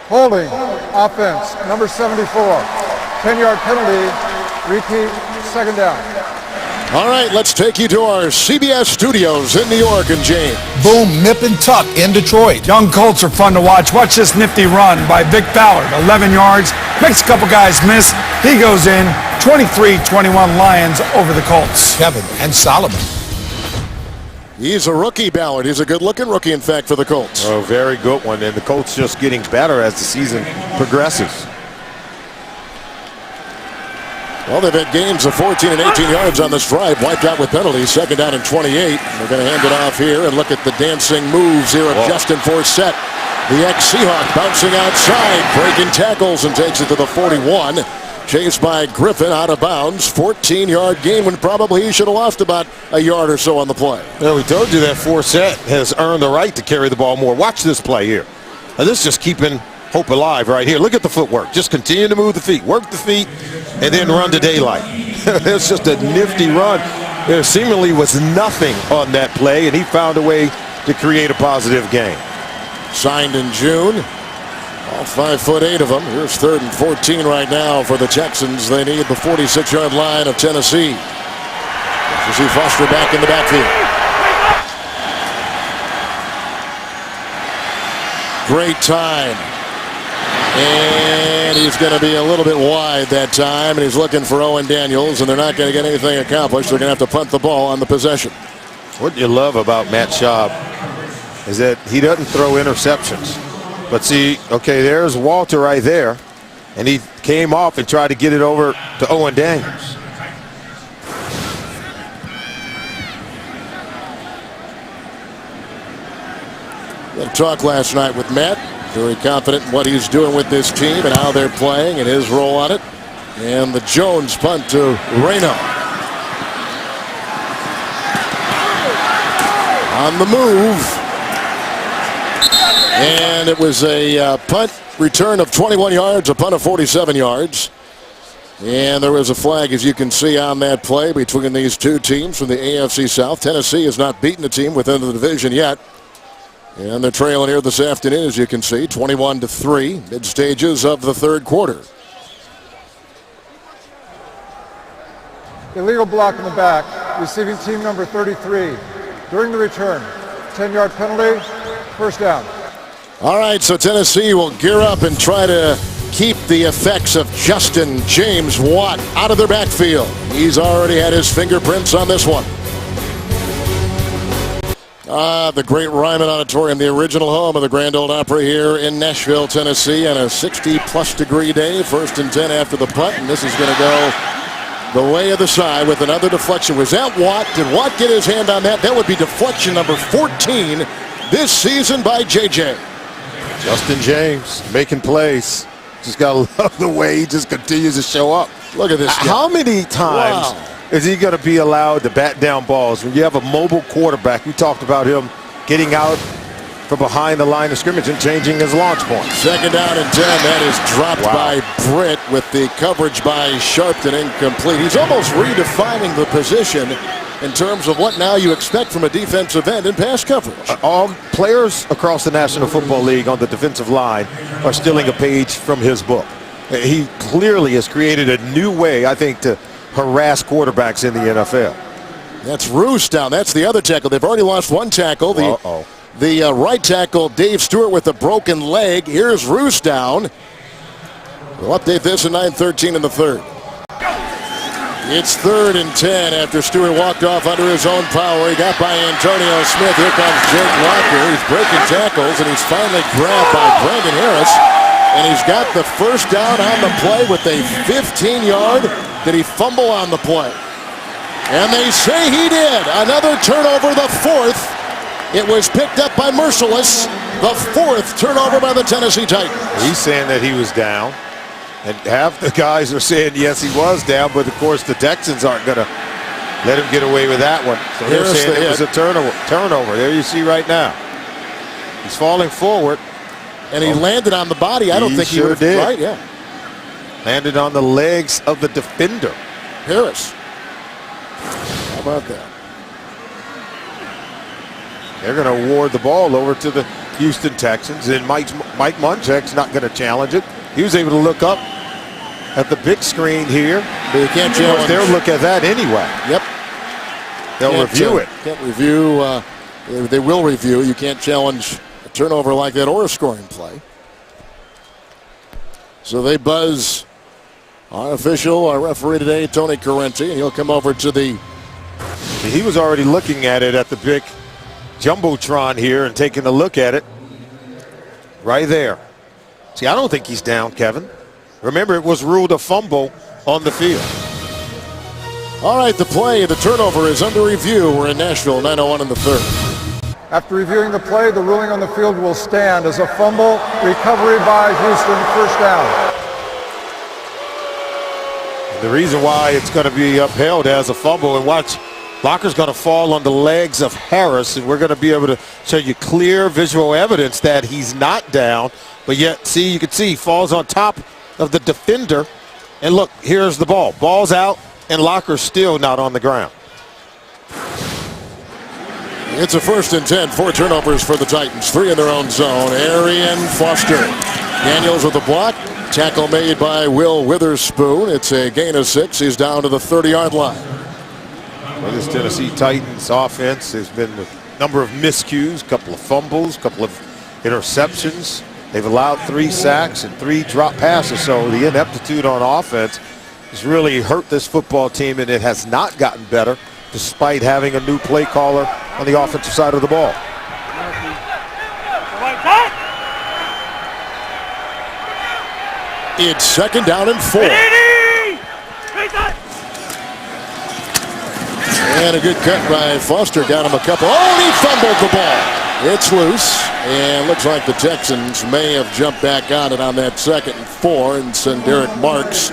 Holding, offense number 74. 10-yard penalty, repeat, second down. All right, let's take you to our CBS studios in New York and James. Boom, nip and tuck in Detroit. Young Colts are fun to watch. Watch this nifty run by Vic Ballard. 11 yards. Makes a couple guys miss. He goes in. 23-21 Lions over the Colts. Kevin and Solomon. He's a rookie, Ballard. He's a good-looking rookie, in fact, for the Colts. Oh, very good one. And the Colts just getting better as the season progresses. Well, they've had gains of 14 and 18 yards on this drive, wiped out with penalties. Second down and 28. They're going to hand it off here and look at the dancing moves here of Justin Forsett. The ex-Seahawk bouncing outside, breaking tackles and takes it to the 41. Chased by Griffin out of bounds. 14-yard gain when probably he should have lost about a yard or so on the play. Well, we told you that Forsett has earned the right to carry the ball more. Watch this play here. Now, this is just keeping hope alive right here. Look at the footwork. Just continue to move the feet, work the feet, and then run to daylight. It's just a nifty run. There seemingly was nothing on that play, and he found a way to create a positive gain. Signed in June. All 5'8" of them. Here's 3rd and 14 right now for the Texans. They need the 46-yard line of Tennessee. You see Foster back in the backfield. Great time. And he's going to be a little bit wide that time, and he's looking for Owen Daniels, and they're not going to get anything accomplished. They're going to have to punt the ball on the possession. What you love about Matt Schaub is that he doesn't throw interceptions. But see, okay, there's Walter right there, and he came off and tried to get it over to Owen Daniels. We had a talk last night with Matt. Very confident in what he's doing with this team and how they're playing and his role on it. And the Jones punt to Reno. On the move. And it was a punt return of 21 yards, a punt of 47 yards. And there was a flag, as you can see, on that play between these two teams from the AFC South. Tennessee has not beaten a team within the division yet. And they're trailing here this afternoon, as you can see, 21-3, mid-stages of the third quarter. Illegal block in the back, receiving team number 33. During the return, 10-yard penalty, first down. All right, so Tennessee will gear up and try to keep the effects of Justin James Watt out of their backfield. He's already had his fingerprints on this one. The great Ryman Auditorium, the original home of the Grand Ole Opry here in Nashville, Tennessee, on a 60-plus degree day. 1st and 10 after the punt, and this is going to go the way of the side with another deflection. Was that Watt? Did Watt get his hand on that? That would be deflection number 14 this season by J.J. Justin James making plays. Just got to love the way he just continues to show up. Look at this guy. How many times is he going to be allowed to bat down balls? When you have a mobile quarterback, we talked about him getting out from behind the line of scrimmage and changing his launch point. 2nd down and 10. That is dropped by Britt with the coverage by Sharpton incomplete. He's almost redefining the position in terms of what now you expect from a defensive end in pass coverage. All players across the National Football League on the defensive line are stealing a page from his book. He clearly has created a new way, I think, to harass quarterbacks in the NFL. That's Roos down. That's the other tackle. They've already lost one tackle. The right tackle, Dave Stewart, with a broken leg. Here's Roos down. We'll update this in 9:13 in the third. It's 3rd and 10 after Stewart walked off under his own power. He got by Antonio Smith. Here comes Jake Locker. He's breaking tackles, and he's finally grabbed by Brandon Harris. And he's got the first down on the play with a 15-yard. Did he fumble on the play? And they say he did. Another turnover, the 4th. It was picked up by Merciless. The 4th turnover by the Tennessee Titans. He's saying that he was down. And half the guys are saying, yes, he was down. But, of course, the Texans aren't going to let him get away with that one. So they're saying it was a turnover. There you see right now. He's falling forward. And he landed on the body. I don't think he would did. Right, yeah. Landed on the legs of the defender. Harris. How about that? They're going to award the ball over to the Houston Texans. And Mike Munchak's not going to challenge it. He was able to look up at the big screen here. But you can't challenge. They'll look at that anyway. Yep. They'll review it. Can't review. They will review. You can't challenge a turnover like that or a scoring play. So they buzz our official, our referee today, Tony Correnti, and he'll come over to the. He was already looking at it at the big jumbotron here and taking a look at it right there. See, I don't think he's down, Kevin. Remember, it was ruled a fumble on the field. All right, the turnover is under review. We're in Nashville, 9:01 in the third. After reviewing the play, the ruling on the field will stand as a fumble recovery by Houston, first down. The reason why it's going to be upheld as a fumble, and watch, Locker's going to fall on the legs of Harris, and we're going to be able to show you clear visual evidence that he's not down. But yet, see, you can see he falls on top of the defender. And look, here's the ball. Ball's out, and Locker's still not on the ground. It's a 1st and 10. 4 turnovers for the Titans. 3 in their own zone. Arian Foster. Daniels with the block. Tackle made by Will Witherspoon. It's a gain of 6. He's down to the 30-yard line. Well, this Tennessee Titans offense has been a number of miscues, a couple of fumbles, a couple of interceptions. They've allowed 3 sacks and 3 drop passes, so the ineptitude on offense has really hurt this football team, and it has not gotten better despite having a new play caller on the offensive side of the ball. It's 2nd down and 4. And a good cut by Foster. Got him a couple. Oh, and he fumbled the ball. It's loose. And looks like the Texans may have jumped back on it on that 2nd and 4. And Derek Marks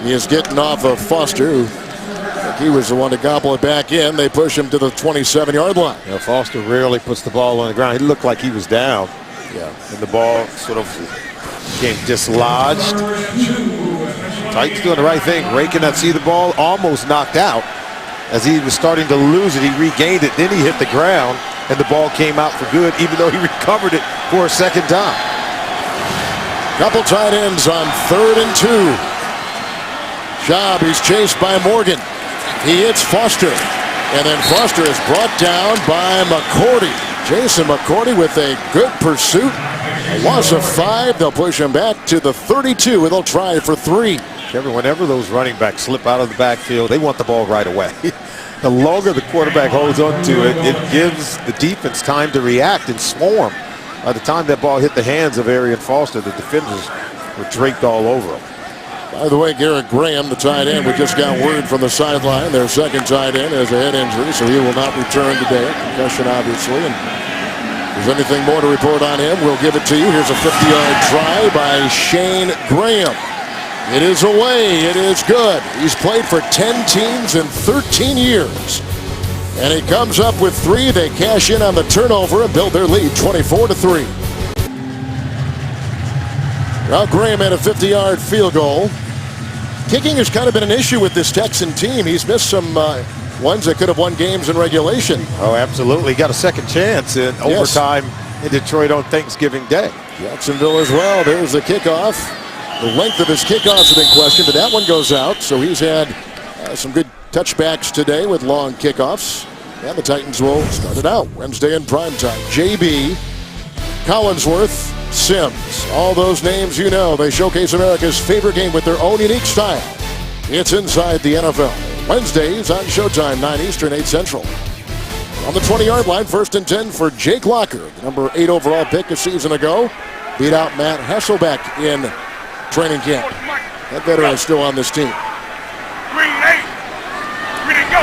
is getting off of Foster, who he was the one to gobble it back in. They push him to the 27-yard line. Yeah, Foster rarely puts the ball on the ground. He looked like he was down. Yeah. And the ball sort of became dislodged. Titans doing the right thing. Ray cannot see the ball, almost knocked out. As he was starting to lose it, he regained it. Then he hit the ground, and the ball came out for good, even though he recovered it for a 2nd time. Couple tight ends on 3rd and 2. Schaub, he's chased by Morgan. He hits Foster. And then Foster is brought down by McCourty. Jason McCourty with a good pursuit. A loss of 5. They'll push him back to the 32, and they'll try for 3. Kevin, whenever those running backs slip out of the backfield, they want the ball right away. The longer the quarterback holds on to it, it gives the defense time to react and swarm. By the time that ball hit the hands of Arian Foster, the defenders were draped all over him. By the way, Garrett Graham, the tight end, we just got word from the sideline. Their 2nd tight end has a head injury, so he will not return today. Concussion, obviously. And if there's anything more to report on him, we'll give it to you. Here's a 50-yard try by Shane Graham. It is away. It is good. He's played for 10 teams in 13 years. And he comes up with 3. They cash in on the turnover and build their lead 24-3. Now Graham had a 50-yard field goal. Kicking has kind of been an issue with this Texan team. He's missed some ones that could have won games in regulation. Oh, absolutely. Got a 2nd chance in overtime in Detroit on Thanksgiving Day. Jacksonville as well. There's the kickoff. The length of his kickoffs have been questioned, but that one goes out. So he's had Some good touchbacks today with long kickoffs. And the Titans will start it out Wednesday in primetime. JB, Collinsworth, Sims. All those names you know. They showcase America's favorite game with their own unique style. It's Inside the NFL. Wednesdays on Showtime, 9 Eastern, 8 Central. On the 20-yard line, 1st and 10 for Jake Locker, the number 8 overall pick a season ago. Beat out Matt Hasselbeck in training camp. That veteran is still on this team. Green 8. Ready, go.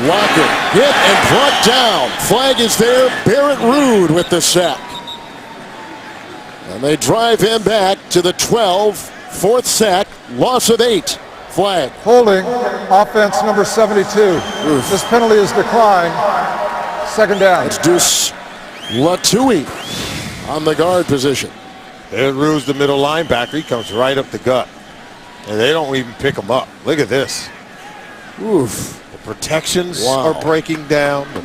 Locker hit and brought down. Flag is there. Barrett Ruud with the sack. And they drive him back to the 12. 4th sack. Loss of 8. Flag. Holding, offense number 72. This penalty is declined. 2nd down. It's Deuce Latui on the guard position. Barrett Ruud's the middle linebacker. He comes right up the gut. And they don't even pick him up. Look at this. Oof. Protections are breaking down. The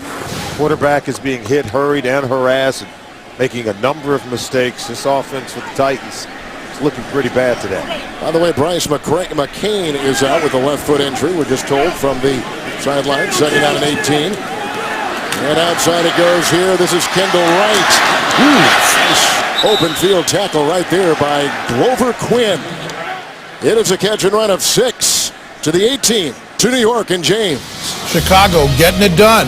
quarterback is being hit, hurried, and harassed, and making a number of mistakes. This offense with the Titans is looking pretty bad today. By the way, Bryce McCain is out with a left foot injury. We're just told from the sideline. 2nd down and 18. And outside it goes here. This is Kendall Wright. Nice open field tackle right there by Glover Quinn. It is a catch and run of 6 to the 18. To New York and James. Chicago getting it done.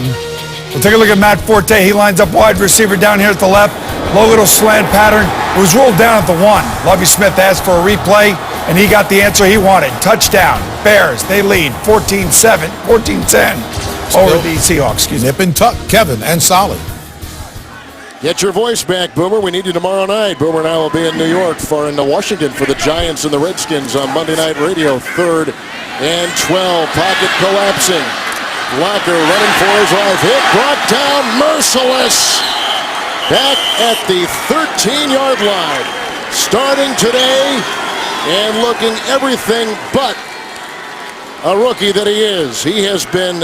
We'll take a look at Matt Forte. He lines up wide receiver down here at the left. Low little slant pattern. It was ruled down at the 1. Lovie Smith asked for a replay, and he got the answer he wanted. Touchdown. Bears, they lead 14-7, 14-10 over the Seahawks. Nip and tuck, Kevin and Solly. Get your voice back, Boomer. We need you tomorrow night. Boomer and I will be in New York in Washington for the Giants and the Redskins on Monday Night Radio. 3rd and 12. Pocket collapsing. Locker running for his life. Hit, brought down, merciless. Back at the 13-yard line. Starting today and looking everything but a rookie that he is. He has been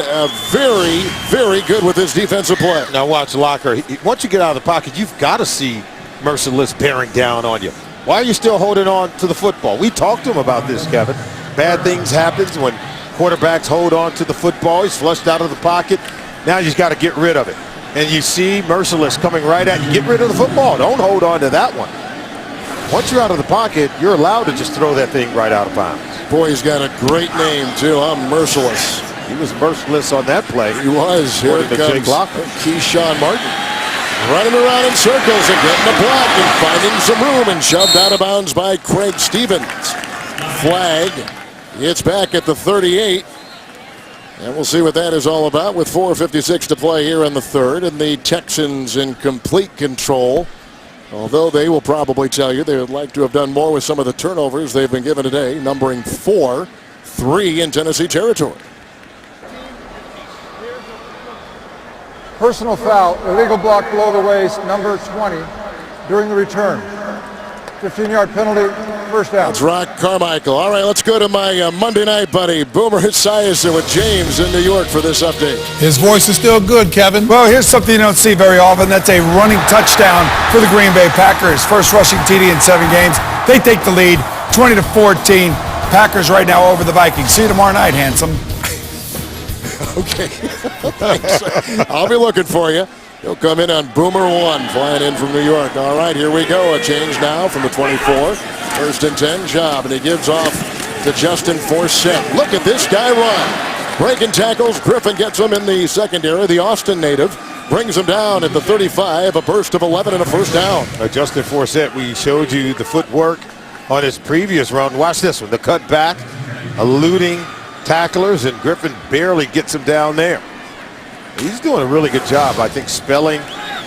very, very good with his defensive play. Now watch Locker. Once you get out of the pocket, you've got to see Merciless bearing down on you. Why are you still holding on to the football? We talked to him about this, Kevin. Bad things happen when quarterbacks hold on to the football. He's flushed out of the pocket. Now you just got to get rid of it. And you see Merciless coming right at you. Get rid of the football. Don't hold on to that one. Once you're out of the pocket, you're allowed to just throw that thing right out of bounds. Boy, he's got a great name, too. I'm Merciless. He was merciless on that play. He was. Here it comes. Keyshawn Martin running around in circles and getting the block and finding some room and shoved out of bounds by Craig Stevens. Flag. It's back at the 38. And we'll see what that is all about with 4:56 to play here in the 3rd. And the Texans in complete control. Although they will probably tell you they would like to have done more with some of the turnovers they've been given today, numbering 4, 3 in Tennessee territory. Personal foul, illegal block below the waist, number 20, during the return. 15-yard penalty, 1st down. That's Rock Carmichael. All right, let's go to my Monday night buddy, Boomer Esiason with James in New York for this update. His voice is still good, Kevin. Well, here's something you don't see very often. That's a running touchdown for the Green Bay Packers. First rushing TD in 7 games. They take the lead, 20-14. Packers right now over the Vikings. See you tomorrow night, handsome. Okay. Thanks. I'll be looking for you. He'll come in on Boomer 1, flying in from New York. All right, here we go. A change now from the 24. 1st and 10 job, and he gives off to Justin Forsett. Look at this guy run. Breaking tackles. Griffin gets him in the secondary. The Austin native brings him down at the 35. A burst of 11 and a 1st down. Justin Forsett, we showed you the footwork on his previous run. Watch this one. The cut back, eluding tacklers, and Griffin barely gets him down there. He's doing a really good job, I think, spelling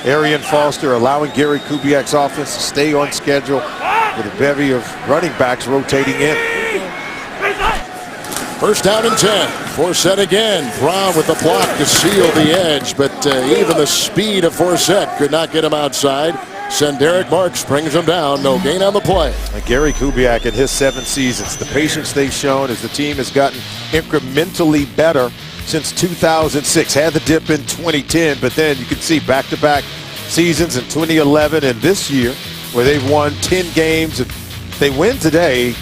Arian Foster, allowing Gary Kubiak's offense to stay on schedule with a bevy of running backs rotating in. 1st down and 10. Forsett again. Brown with the block to seal the edge, but even the speed of Forsett could not get him outside. Derek Marks brings him down. No gain on the play. And Gary Kubiak in his 7 seasons, the patience they've shown as the team has gotten incrementally better since 2006. Had the dip in 2010, but then you can see back-to-back seasons in 2011 and this year where they've won 10 games. If they win today,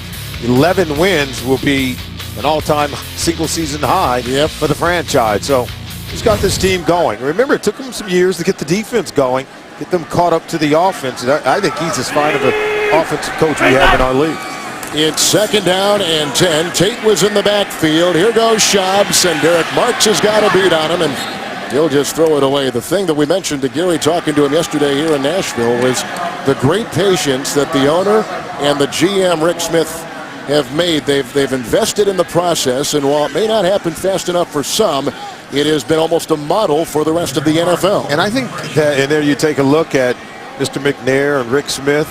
11 wins will be an all-time single-season high for the franchise. So he's got this team going. Remember, it took him some years to get the defense going, get them caught up to the offense. And I think he's as fine of an offensive coach we have in our league. It's 2nd down and 10. Tate was in the backfield. Here goes Schaubs, and Derek Marks has got a beat on him, and he'll just throw it away. The thing that we mentioned to Gary talking to him yesterday here in Nashville was the great patience that the owner and the GM, Rick Smith, have made. They've invested in the process, and while it may not happen fast enough for some, it has been almost a model for the rest of the NFL. And I think that, and there you take a look at Mr. McNair and Rick Smith.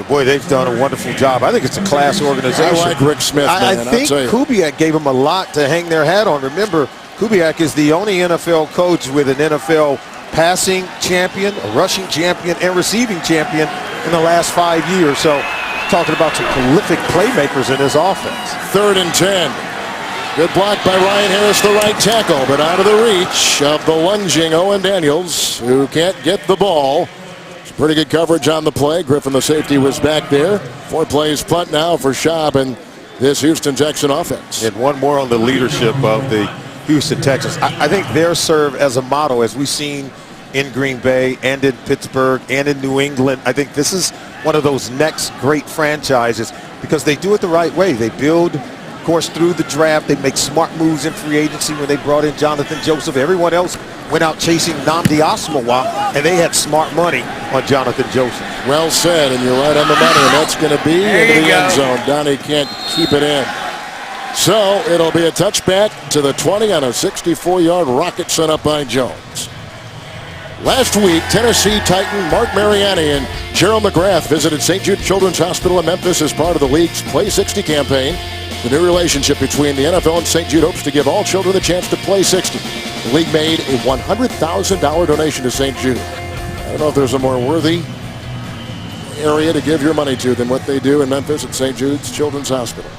Boy, they've done a wonderful job. I think it's a class organization. I like Rick Smith, man. I think Kubiak gave them a lot to hang their hat on. Remember, Kubiak is the only NFL coach with an NFL passing champion, a rushing champion, and receiving champion in the last 5 years. So, talking about some prolific playmakers in his offense. 3rd and 10. Good block by Ryan Harris, the right tackle, but out of the reach of the lunging Owen Daniels, who can't get the ball. Pretty good coverage on the play. Griffin, the safety, was back there. 4 plays punt now for Schaub and this Houston Texan offense. And one more on the leadership of the Houston Texans. I think they're served as a model, as we've seen in Green Bay and in Pittsburgh and in New England. I think this is one of those next great franchises because they do it the right way. They build, of course, through the draft. They make smart moves in free agency when they brought in Jonathan Joseph. Everyone else went out chasing Nnamdi Asomugha, and they had smart money on Jonathan Joseph. Well said, and you're right on the money, and that's going to be into the end zone. Donnie can't keep it in. So it'll be a touchback to the 20 on a 64-yard rocket sent up by Jones. Last week, Tennessee Titan Mark Mariani and Gerald McGrath visited St. Jude Children's Hospital in Memphis as part of the league's Play 60 campaign. The new relationship between the NFL and St. Jude hopes to give all children the chance to play 60. The league made a $100,000 donation to St. Jude. I don't know if there's a more worthy area to give your money to than what they do in Memphis at St. Jude's Children's Hospital.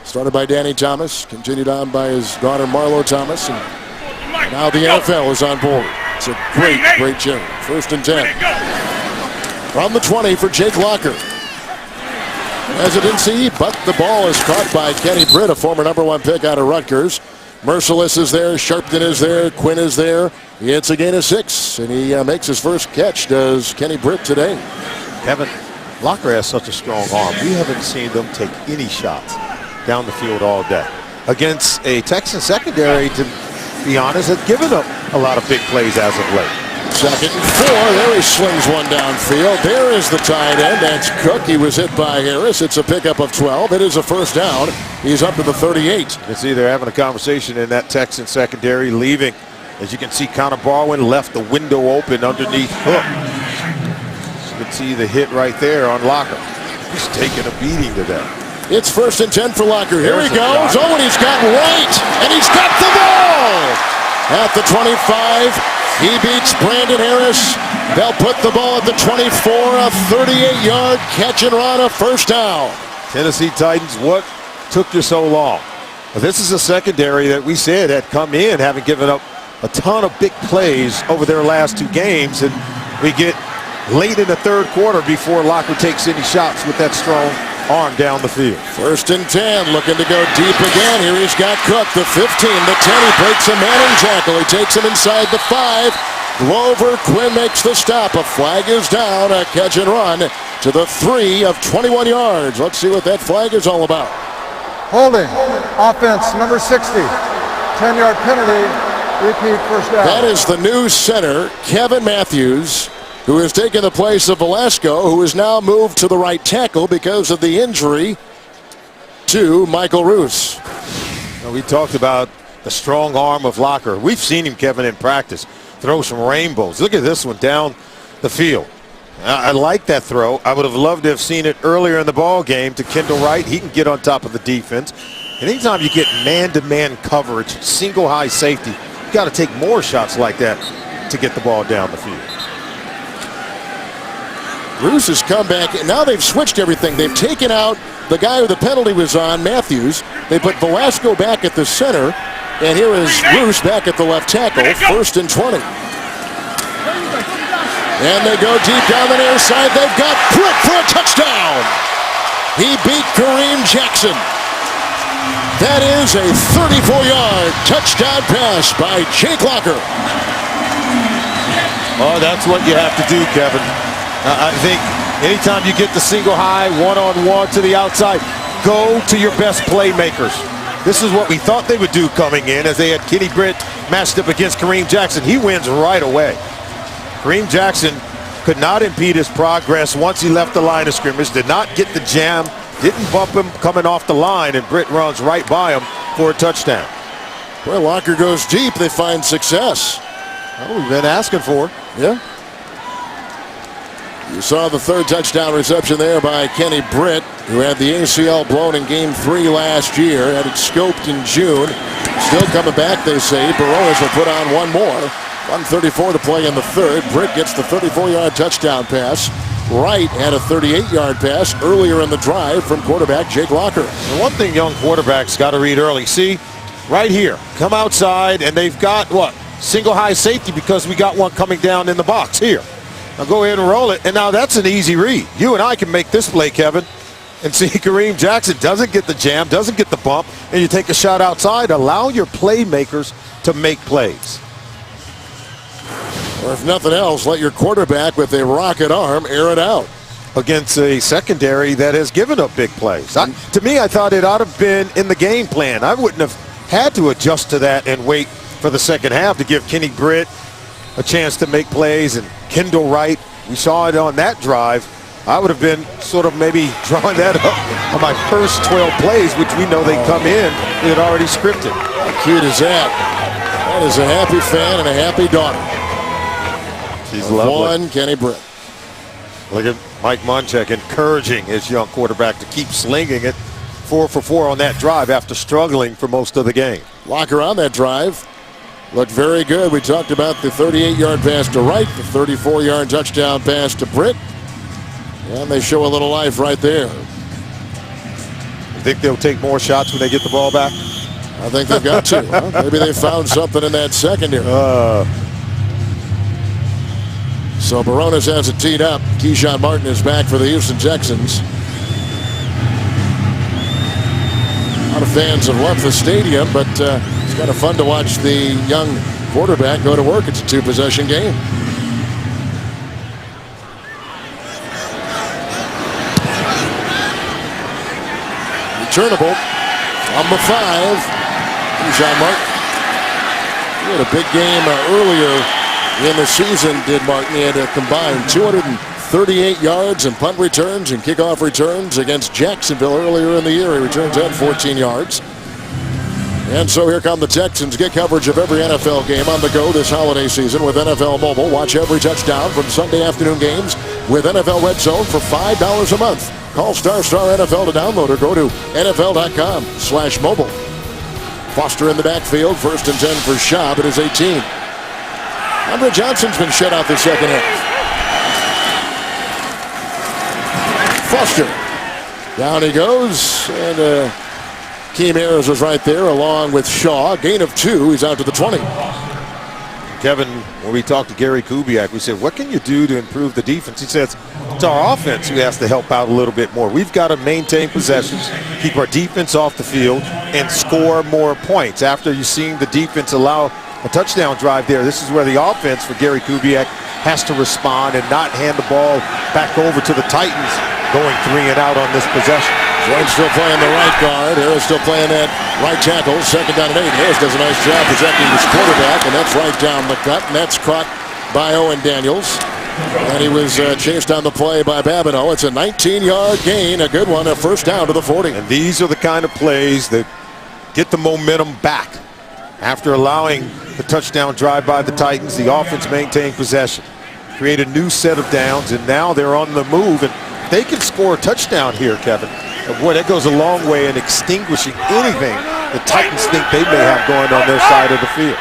Started by Danny Thomas, continued on by his daughter Marlo Thomas, and now the NFL is on board. It's a great charity. 1st and 10. From the 20 for Jake Locker. Hesitancy, but the ball is caught by Kenny Britt, a former #1 pick out of Rutgers. Merciless is there, Sharpton is there, Quinn is there. It's a gain of 6, and he makes his first catch, does Kenny Britt today. Kevin, Locker has such a strong arm. We haven't seen them take any shots down the field all day. Against a Texan secondary, to be honest, has given up a lot of big plays as of late. 2nd and 4. There he slings one downfield. There is the tight end. That's Cook. He was hit by Harris. It's a pickup of 12. It is a 1st down. He's up to the 38. You see they're having a conversation in that Texan secondary, leaving. As you can see, Connor Barwin left the window open underneath Cook. You can see the hit right there on Locker. He's taking a beating to that. It's 1st and 10 for Locker. Here he goes. Oh, and he's got Wright. And he's got the ball at the 25. He beats Brandon Harris. They'll put the ball at the 24, a 38-yard catch and run, a 1st down. Tennessee Titans, what took you so long? Well, this is a secondary that we said had come in, having given up a ton of big plays over their last 2 games, and we get late in the 3rd quarter before Locker takes any shots with that strong arm down the field. 1st and 10, looking to go deep again. Here he's got Cook, the 15, the 10. He breaks a Manning tackle. He takes him inside the 5. Glover, Quinn makes the stop. A flag is down, a catch and run to the 3 of 21 yards. Let's see what that flag is all about. Holding, offense, number 60. 10-yard penalty, repeat 1st down. That is the new center, Kevin Matthews, who has taken the place of Velasco, who is now moved to the right tackle because of the injury to Michael Roos. We talked about the strong arm of Locker. We've seen him, Kevin, in practice throw some rainbows. Look at this one down the field. I like that throw. I would have loved to have seen it earlier in the ball game to Kendall Wright. He can get on top of the defense. And anytime you get man-to-man coverage, single high safety, you got to take more shots like that to get the ball down the field. Roos has come back, and now they've switched everything. They've taken out the guy who the penalty was on, Matthews. They put Velasco back at the center, and here is Roos back at the left tackle, 1st and 20. And they go deep down the near side. They've got Britt for a touchdown. He beat Kareem Jackson. That is a 34-yard touchdown pass by Jake Locker. Oh, that's what you have to do, Kevin. I think anytime you get the single high, one-on-one to the outside, go to your best playmakers. This is what we thought they would do coming in as they had Kenny Britt matched up against Kareem Jackson. He wins right away. Kareem Jackson could not impede his progress once he left the line of scrimmage, did not get the jam, didn't bump him coming off the line, and Britt runs right by him for a touchdown. Well, Locker goes deep. They find success. Well, we've been asking for. Yeah. You saw the third touchdown reception there by Kenny Britt, who had the ACL blown in Game 3 last year. Had it scoped in June. Still coming back, they say. Baroas will put on one more. 1:34 to play in the third. Britt gets the 34-yard touchdown pass. Wright had a 38-yard pass earlier in the drive from quarterback Jake Locker. And one thing young quarterbacks got to read early. See, right here, come outside, and they've got what? Single high safety because we got one coming down in the box here. Now go ahead and roll it, and now that's an easy read. You and I can make this play, Kevin, and see Kareem Jackson doesn't get the jam, doesn't get the bump, and you take a shot outside. Allow your playmakers to make plays. Or if nothing else, let your quarterback with a rocket arm air it out. Against a secondary that has given up big plays. To me, I thought it ought to have been in the game plan. I wouldn't have had to adjust to that and wait for the second half to give Kenny Britt a chance to make plays, and Kendall Wright, we saw it on that drive. I would have been sort of maybe drawing that up on my first 12 plays, which we know they come in, we had already scripted. How cute is that? That is a happy fan and a happy daughter. She's lovely. One, Kenny Britt. Look at Mike Munchak encouraging his young quarterback to keep slinging it. 4 for 4 on that drive after struggling for most of the game. Locker on that drive looked very good. We talked about the 38-yard pass to Wright, the 34-yard touchdown pass to Britt. And they show a little life right there. You think they'll take more shots when they get the ball back? I think they've got to. Huh? Maybe they found something in that secondary. So Barones has it teed up. Keyshawn Martin is back for the Houston Texans. A lot of fans have left the stadium, but it's kind of fun to watch the young quarterback go to work. It's a two-possession game. Returnable on the 5. Keyshawn Martin. He had a big game earlier in the season, did Martin. He had a combined 238 yards and punt returns and kickoff returns against Jacksonville earlier in the year. He returns at 14 yards. And so here come the Texans. Get coverage of every NFL game on the go this holiday season with NFL Mobile. Watch every touchdown from Sunday afternoon games with NFL Red Zone for $5 a month. Call Star NFL to download or go to NFL.com/mobile. Foster in the backfield, 1st and 10 for Schaub. It is 18. Andre Johnson's been shut out the second half. Foster. Down he goes. And Keem Ayers was right there along with Shaw. Gain of 2. He's out to the 20. Kevin, when we talked to Gary Kubiak, we said, what can you do to improve the defense? He says, it's our offense who has to help out a little bit more. We've got to maintain possessions, keep our defense off the field, and score more points. After you've seen the defense allow a touchdown drive there, this is where the offense for Gary Kubiak has to respond and not hand the ball back over to the Titans going 3 and out on this possession. Wright still playing the right guard. Harris still playing that right tackle. 2nd down and 8. Harris does a nice job protecting his quarterback, and that's right down the cut, and that's caught by Owen Daniels. And he was chased on the play by Babineau. It's a 19-yard gain, a good one, a 1st down to the 40. And these are the kind of plays that get the momentum back. After allowing the touchdown drive by the Titans, the offense maintained possession, create a new set of downs, and now they're on the move. And they can score a touchdown here, Kevin. Boy, that goes a long way in extinguishing anything the Titans think they may have going on their side of the field.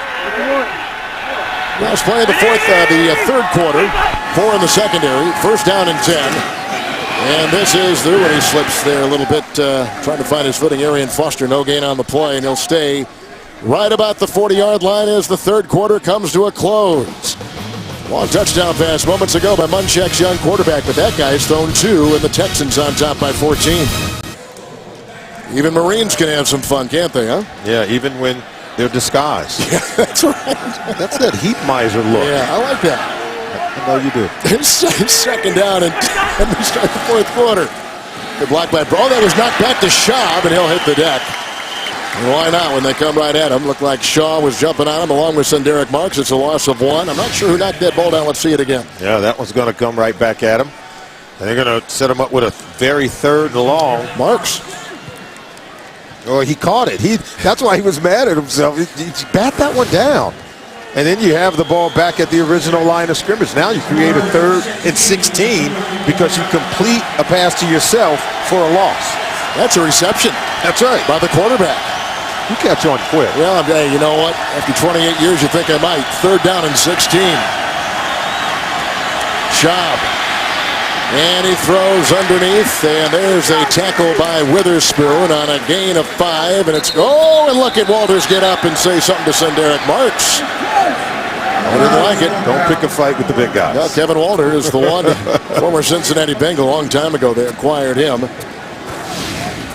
Now it's playing the 3rd quarter. 4 in the secondary. 1st down and 10. And this is through, and he slips there a little bit, trying to find his footing. Arian Foster, no gain on the play, and he'll stay right about the 40-yard line as the 3rd quarter comes to a close. Long touchdown pass moments ago by Munchak's young quarterback, but that guy's thrown 2, and the Texans on top by 14. Even Marines can have some fun, can't they, huh? Yeah, even when they're disguised. Yeah, that's right. That's that heat miser look. Yeah, I like that. I know you do. Second down, and we start the fourth quarter. Good block by Bro. That was knocked back to Shaw, but he'll hit the deck. And why not when they come right at him? Looked like Shaw was jumping on him along with Senderick Marks. It's a loss of 1. I'm not sure who knocked that ball down. Let's see it again. Yeah, that one's going to come right back at him. And they're going to set him up with a very third and long. Marks. Oh, he caught it. That's why he was mad at himself. He bat that one down. And then you have the ball back at the original line of scrimmage. Now you create a 3rd and 16 because you complete a pass to yourself for a loss. That's a reception. That's right. By the quarterback. You catch on quick. Well, hey, you know what? After 28 years, you think I might. 3rd down and 16. Schaub. And he throws underneath, and there's a tackle by Witherspoon on a gain of 5, and it's, oh, and look at Walters get up and say something to Senderick Marks. I didn't like it. Don't pick a fight with the big guys. Well, Kevin Walter is the one, former Cincinnati Bengal, a long time ago they acquired him.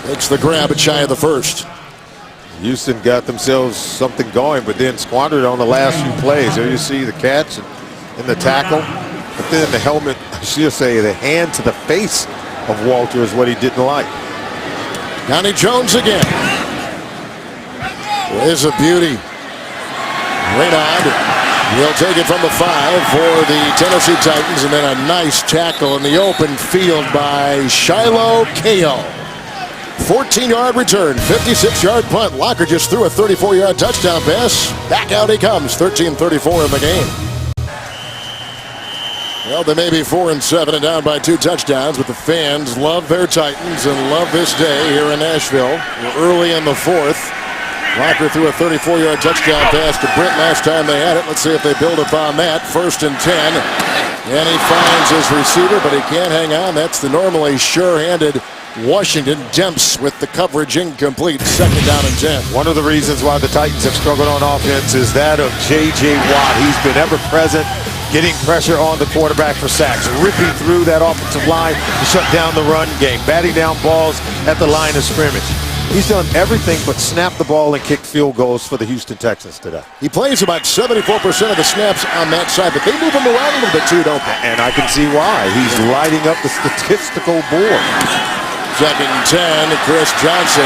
Makes the grab at shy of the 1st. Houston got themselves something going, but then squandered on the last few plays. There you see the catch and the tackle. But then the helmet, I should say, the hand to the face of Walter is what he didn't like. Connie Jones again. There's a beauty. Reynard will take it from the 5 for the Tennessee Titans, and then a nice tackle in the open field by Shiloh Kao. 14-yard return, 56-yard punt. Locker just threw a 34-yard touchdown pass. Back out he comes, 13-34 in the game. Well, they may be 4-7 and down by 2 touchdowns, but the fans love their Titans and love this day here in Nashville. We're early in the 4th. Locker threw a 34-yard touchdown pass to Britt last time they had it. Let's see if they build upon that. 1st and 10. And he finds his receiver, but he can't hang on. That's the normally sure-handed Washington. Demps with the coverage incomplete. 2nd down and 10. One of the reasons why the Titans have struggled on offense is that of J.J. Watt. He's been ever present, getting pressure on the quarterback for sacks, ripping through that offensive line to shut down the run game, batting down balls at the line of scrimmage. He's done everything but snap the ball and kick field goals for the Houston Texans today. He plays about 74% of the snaps on that side, but they move him around a little bit too, don't they? And I can see why. He's lighting up the statistical board. 2nd and 10, Chris Johnson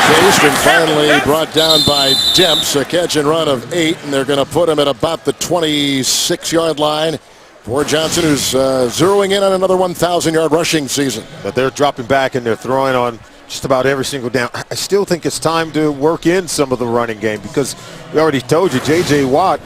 chased and finally brought down by Demps. A catch and run of 8, and they're going to put him at about the 26-yard line for Johnson, who's zeroing in on another 1,000-yard rushing season. But they're dropping back and they're throwing on just about every single down. I still think it's time to work in some of the running game because we already told you J.J. Watt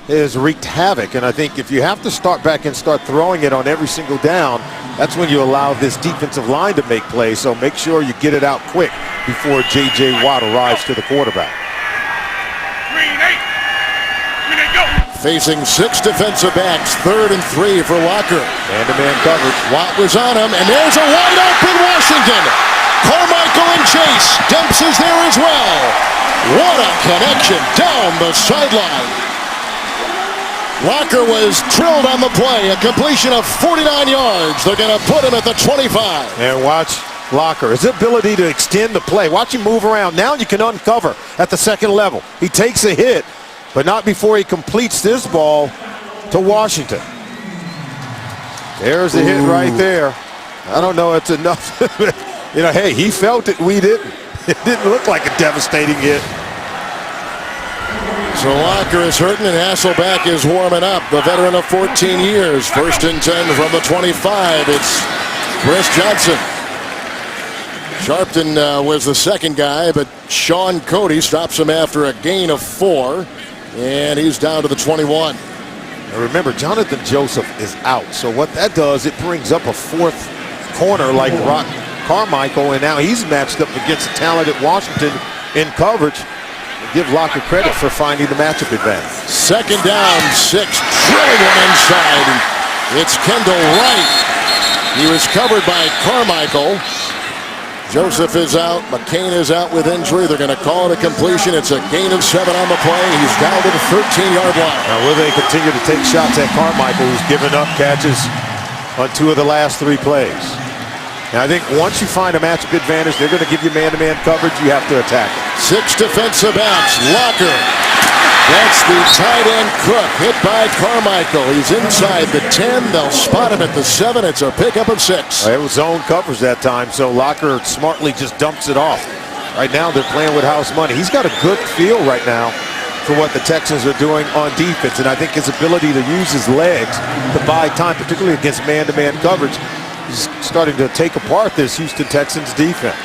has wreaked havoc, and I think if you have to start back and start throwing it on every single down, that's when you allow this defensive line to make plays. So make sure you get it out quick before J.J. Watt arrives to the quarterback. Green 8. Green 8, go. Facing 6 defensive backs, 3rd and 3 for Locker. Man-to-man coverage. Watt was on him, and there's a wide open Washington. Carmichael and Chase. Demps is there as well. What a connection down the sideline. Locker was drilled on the play. A completion of 49 yards. They're going to put him at the 25. And watch Locker. His ability to extend the play. Watch him move around. Now you can uncover at the 2nd level. He takes a hit, but not before he completes this ball to Washington. There's the hit right there. I don't know it's enough. You know, hey, he felt it. We didn't. It didn't look like a devastating hit. So Locker is hurting and Hasselbeck is warming up. The veteran of 14 years. 1st and 10 from the 25. It's Chris Johnson. Sharpton was the 2nd guy, but Sean Cody stops him after a gain of 4. And he's down to the 21. Now remember, Jonathan Joseph is out. So what that does, it brings up a 4th corner like Rock Carmichael, and now he's matched up against a talented Washington in coverage. Give Locker credit for finding the matchup advantage. 2nd down, 6. Drilling one inside. It's Kendall Wright. He was covered by Carmichael. Joseph is out. McCain is out with injury. They're going to call it a completion. It's a gain of 7 on the play. He's down to the 13-yard line. Now will they continue to take shots at Carmichael, who's given up catches on 2 of the last 3 plays? And I think once you find a matchup advantage, they're going to give you man-to-man coverage. You have to attack it. 6 defensive backs. Locker. That's the tight end Cook, hit by Carmichael. He's inside the 10. They'll spot him at the 7. It's a pickup of 6. It was zone coverage that time, so Locker smartly just dumps it off. Right now, they're playing with house money. He's got a good feel right now for what the Texans are doing on defense, and I think his ability to use his legs to buy time, particularly against man-to-man coverage, is starting to take apart this Houston Texans defense.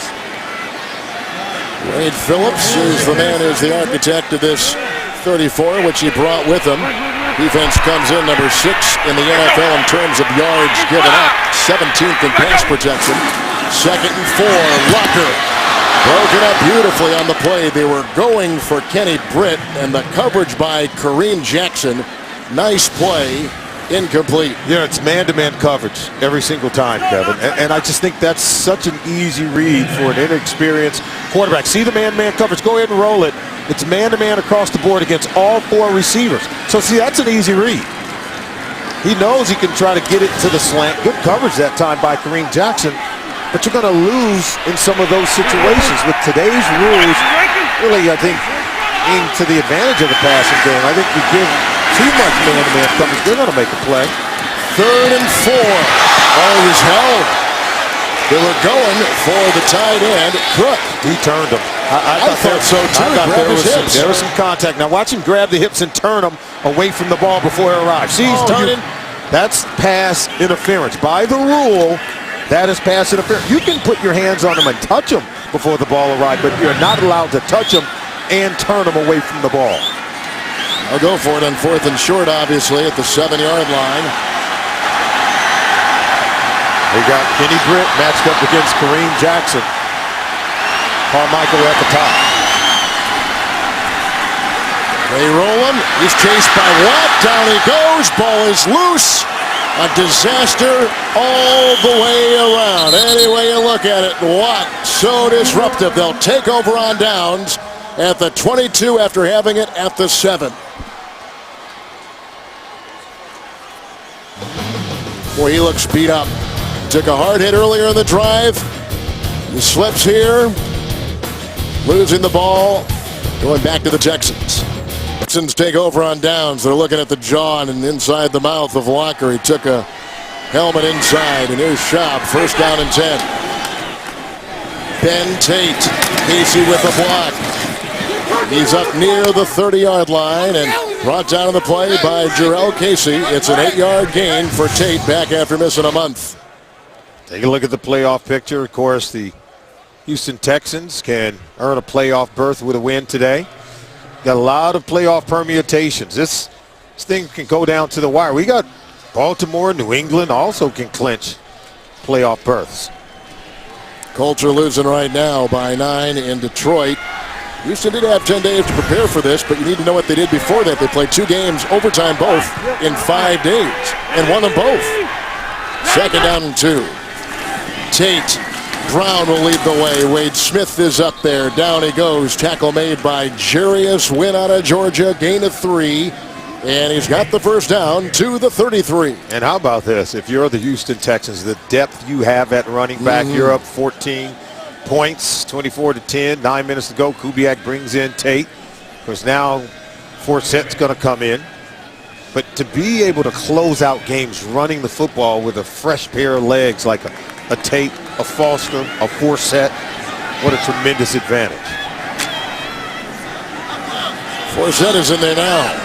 Wade Phillips is the architect of this 34, which he brought with him. Defense comes in number 6 in the NFL in terms of yards given up, 17th in pass protection. 2nd and 4, Locker. Broken up beautifully on the play. They were going for Kenny Britt, and the coverage by Kareem Jackson. Nice play. Incomplete. Yeah, it's man-to-man coverage every single time, Kevin. And I just think that's such an easy read for an inexperienced quarterback. See the man-to-man coverage. Go ahead and roll it. It's man-to-man across the board against all 4 receivers. So, see, that's an easy read. He knows he can try to get it to the slant. Good coverage that time by Kareem Jackson. But you're going to lose in some of those situations. With today's rules, really, I think, being to the advantage of the passing game, I think you give too much man-to-man coverage, they're going to make a play. 3rd and 4. Oh, he was held. They were going for the tight end, Cook. He turned him. I thought so, too. I thought there was some contact. Now watch him grab the hips and turn him away from the ball before it arrives. See, he's turning. That's pass interference. By the rule, that is pass interference. You can put your hands on him and touch him before the ball arrives, but you're not allowed to touch him and turn him away from the ball. I'll go for it on 4th and short, obviously, at the 7-yard line. We got Kenny Britt matched up against Kareem Jackson. Carmichael at the top. They roll him. He's chased by Watt. Down he goes. Ball is loose. A disaster all the way around. Any way you look at it, Watt so disruptive. They'll take over on downs at the 22 after having it at the 7. Boy, he looks beat up. Took a hard hit earlier in the drive. He slips here. Losing the ball. Going back to the Texans. Texans take over on downs. They're looking at the jaw and inside the mouth of Locker. He took a helmet inside. And here's Schaub. 1st down and 10. Ben Tate. Casey with the block. He's up near the 30-yard line and brought down on the play by Jarrell Casey. It's an 8-yard gain for Tate back after missing a month. Take a look at the playoff picture. Of course, the Houston Texans can earn a playoff berth with a win today. Got a lot of playoff permutations. This thing can go down to the wire. We got Baltimore, New England also can clinch playoff berths. Colts are losing right now by 9 in Detroit. Houston did have 10 days to prepare for this, but you need to know what they did before that. They played 2 games, overtime both, in 5 days, and won them both. 2nd down and 2. Tate. Brown will lead the way. Wade Smith is up there. Down he goes. Tackle made by Jarius Wynn out of Georgia. Gain of 3. And he's got the 1st down to the 33. And how about this? If you're the Houston Texans, the depth you have at running back, you're up 14 points, 24-10, 9 minutes to go. Kubiak brings in Tate. Because now Forset's going to come in. But to be able to close out games running the football with a fresh pair of legs like a Tate, a Foster, a Forsett, what a tremendous advantage. Forsett is in there now.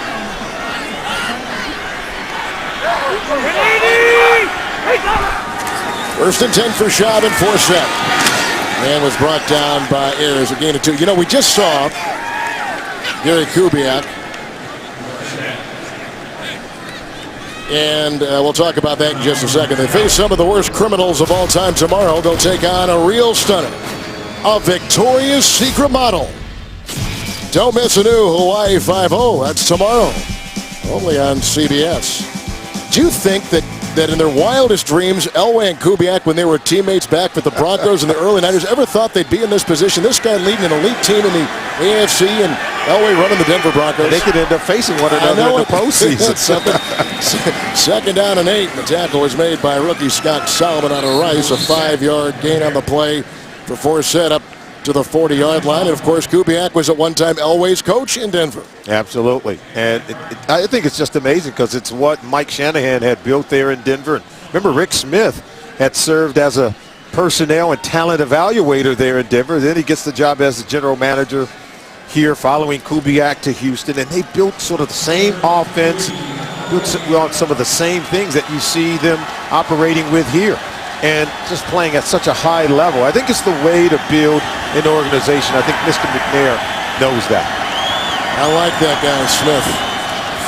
First and 10 for Schaub and Forsett. Man was brought down by Ayers, a gain of 2. You know, we just saw Gary Kubiak. And we'll talk about that in just a second. They face some of the worst criminals of all time tomorrow. They'll take on a real stunner, a Victoria's Secret model. Don't miss a new Hawaii 5-0. That's tomorrow, only on CBS. Do you think that in their wildest dreams, Elway and Kubiak, when they were teammates back with the Broncos in the early 90s, ever thought they'd be in this position? This guy leading an elite team in the AFC and Elway running the Denver Broncos. They could end up facing one another in the postseason. Second down and 8. The tackle was made by rookie Scott Solomon on a Rice. A 5-yard gain on the play for Forsett up to the 40-yard line. And, of course, Kubiak was at one time Elway's coach in Denver. Absolutely. And I think it's just amazing because it's what Mike Shanahan had built there in Denver. And remember, Rick Smith had served as a personnel and talent evaluator there in Denver. Then he gets the job as the general manager here following Kubiak to Houston. And they built sort of the same offense, built on some of the same things that you see them operating with here. And just playing at such a high level. I think it's the way to build an organization. I think Mr. McNair knows that. I like that guy, Smith.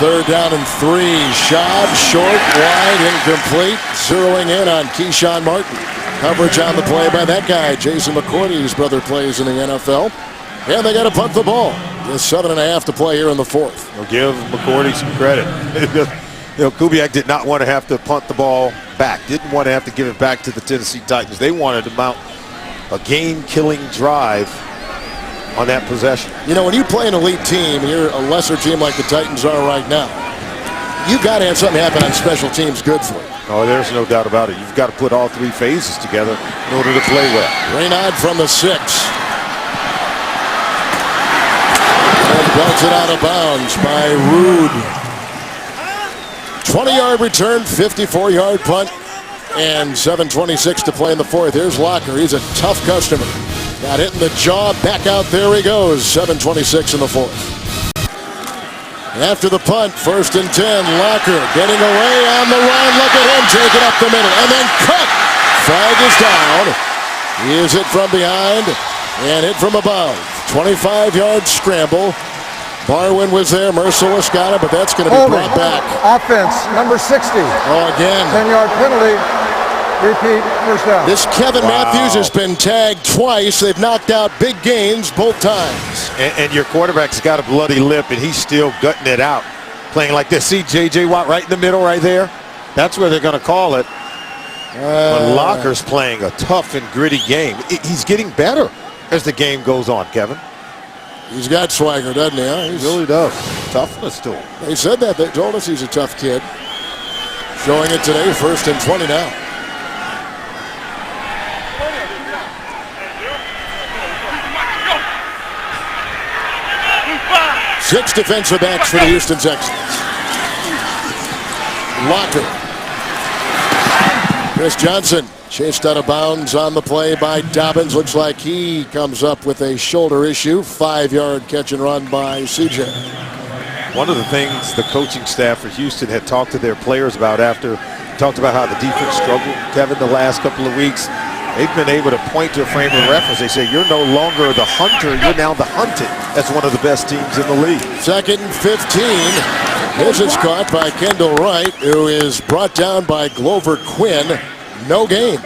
Third down and 3. Schaub, short, wide, incomplete. Zeroing in on Keyshawn Martin. Coverage on the play by that guy, Jason McCourty, whose brother plays in the NFL. And they got to punt the ball. Just 7.5 to play here in the fourth. We'll give McCourty some credit. Kubiak did not want to have to punt the ball back. Didn't want to have to give it back to the Tennessee Titans. They wanted to mount a game-killing drive on that possession. You know, when you play an elite team, and you're a lesser team like the Titans are right now, you've got to have something happen on special teams good for you. Oh, there's no doubt about it. You've got to put all 3 phases together in order to play well. Raynaud from the 6. And belted out of bounds by Rude. 20-yard return, 54-yard punt, and 7:26 to play in the fourth. Here's Locker. He's a tough customer. Got hit in the jaw. Back out there he goes. 7:26 in the fourth. After the punt, 1st and 10. Locker getting away on the run. Look at him take it up the middle. And then cut. Flag is down. He is hit from behind and hit from above. 25-yard scramble. Barwin was there. Merciless got it, but that's going to be brought back. Offense, number 60. Oh, again. 10-yard penalty. Repeat, first down. This Kevin Matthews has been tagged twice. They've knocked out big gains both times. And your quarterback's got a bloody lip, and he's still gutting it out. Playing like this. See J.J. Watt right in the middle right there? That's where they're going to call it. But Locker's playing a tough and gritty game. He's getting better as the game goes on, Kevin. He's got swagger, doesn't he? Huh? He really does. Toughness to him. They said that. They told us he's a tough kid. Showing it today, 1st and 20 now. Six defensive backs for the Houston Texans. Locker. Chris Johnson chased out of bounds on the play by Dobbins. Looks like he comes up with a shoulder issue. 5-yard catch and run by CJ. One of the things the coaching staff for Houston had talked to their players about after talked about how the defense struggled, Kevin, the last couple of weeks. They've been able to point to a frame of reference. They say, you're no longer the hunter, you're now the hunted. That's one of the best teams in the league. 2nd and 15. This is caught by Kendall Wright, who is brought down by Glover Quinn. No gain.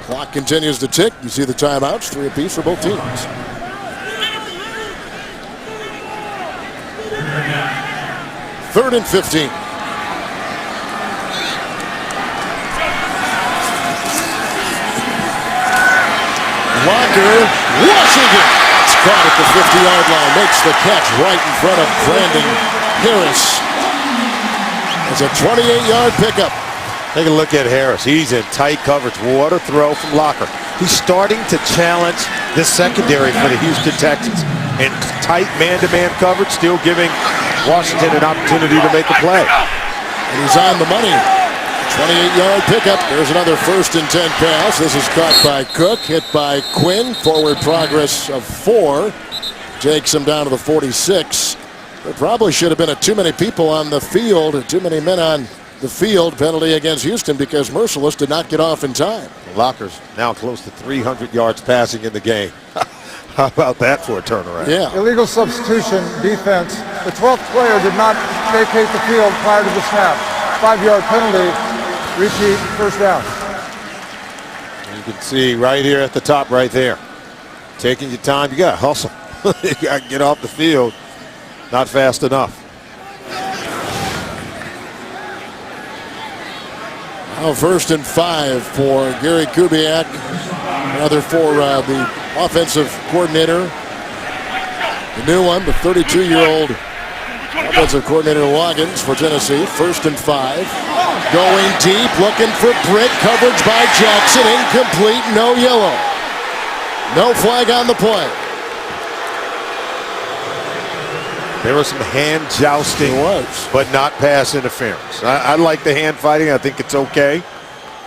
Clock continues to tick. You see the timeouts, 3 apiece for both teams. Third and 15. Locker, Washington. It's caught at the 50-yard line. Makes the catch right in front of Brandon Harris. It's a 28-yard pickup. Take a look at Harris. He's in tight coverage. What a throw from Locker. He's starting to challenge this secondary for the Houston Texans. In tight man-to-man coverage, still giving Washington an opportunity to make a play. And he's on the money. 28-yard pickup. There's another 1st and 10 pass. This is caught by Cook, hit by Quinn. Forward progress of 4. Takes him down to the 46. There probably should have been too many people on the field, too many men on the field penalty against Houston because Merciless did not get off in time. Locker's now close to 300 yards passing in the game. How about that for a turnaround? Yeah. Illegal substitution defense. The 12th player did not vacate the field prior to the snap. 5-yard penalty. Repeat, first down. You can see right here at the top right there. Taking your time. You got to hustle. You got to get off the field. Not fast enough. Now 1st and 5 for Gary Kubiak. Another for the offensive coordinator. The new one, the 32-year-old offensive coordinator Loggins for Tennessee. 1st and 5. Going deep, looking for Britt. Coverage by Jackson. Incomplete, no yellow. No flag on the play. There was some hand jousting, but not pass interference. I like the hand fighting. I think it's okay.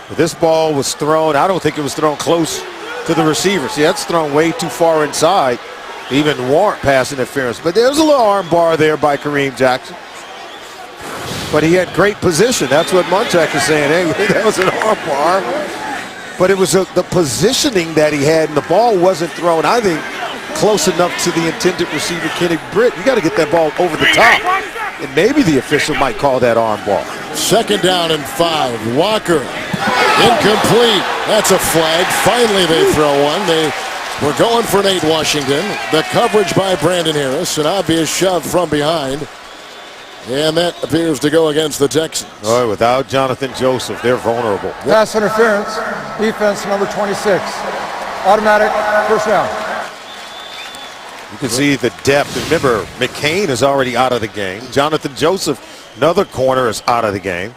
But this ball was thrown. I don't think it was thrown close to the receiver. See, that's thrown way too far inside to even warrant pass interference. But there's a little arm bar there by Kareem Jackson. But he had great position. That's what Munchak is saying. Hey, that was an arm bar. But it was the positioning that he had, and the ball wasn't thrown, I think, close enough to the intended receiver, Kenny Britt. You got to get that ball over the top. And maybe the official might call that arm ball. 2nd down and 5. Walker, incomplete. That's a flag. Finally they throw one. They were going for Nate Washington. The coverage by Brandon Harris. An obvious shove from behind. And that appears to go against the Texans. Boy, without Jonathan Joseph, they're vulnerable. Pass interference, defense number 26. Automatic first down. You can see the depth. Remember, McCain is already out of the game. Jonathan Joseph, another corner, is out of the game.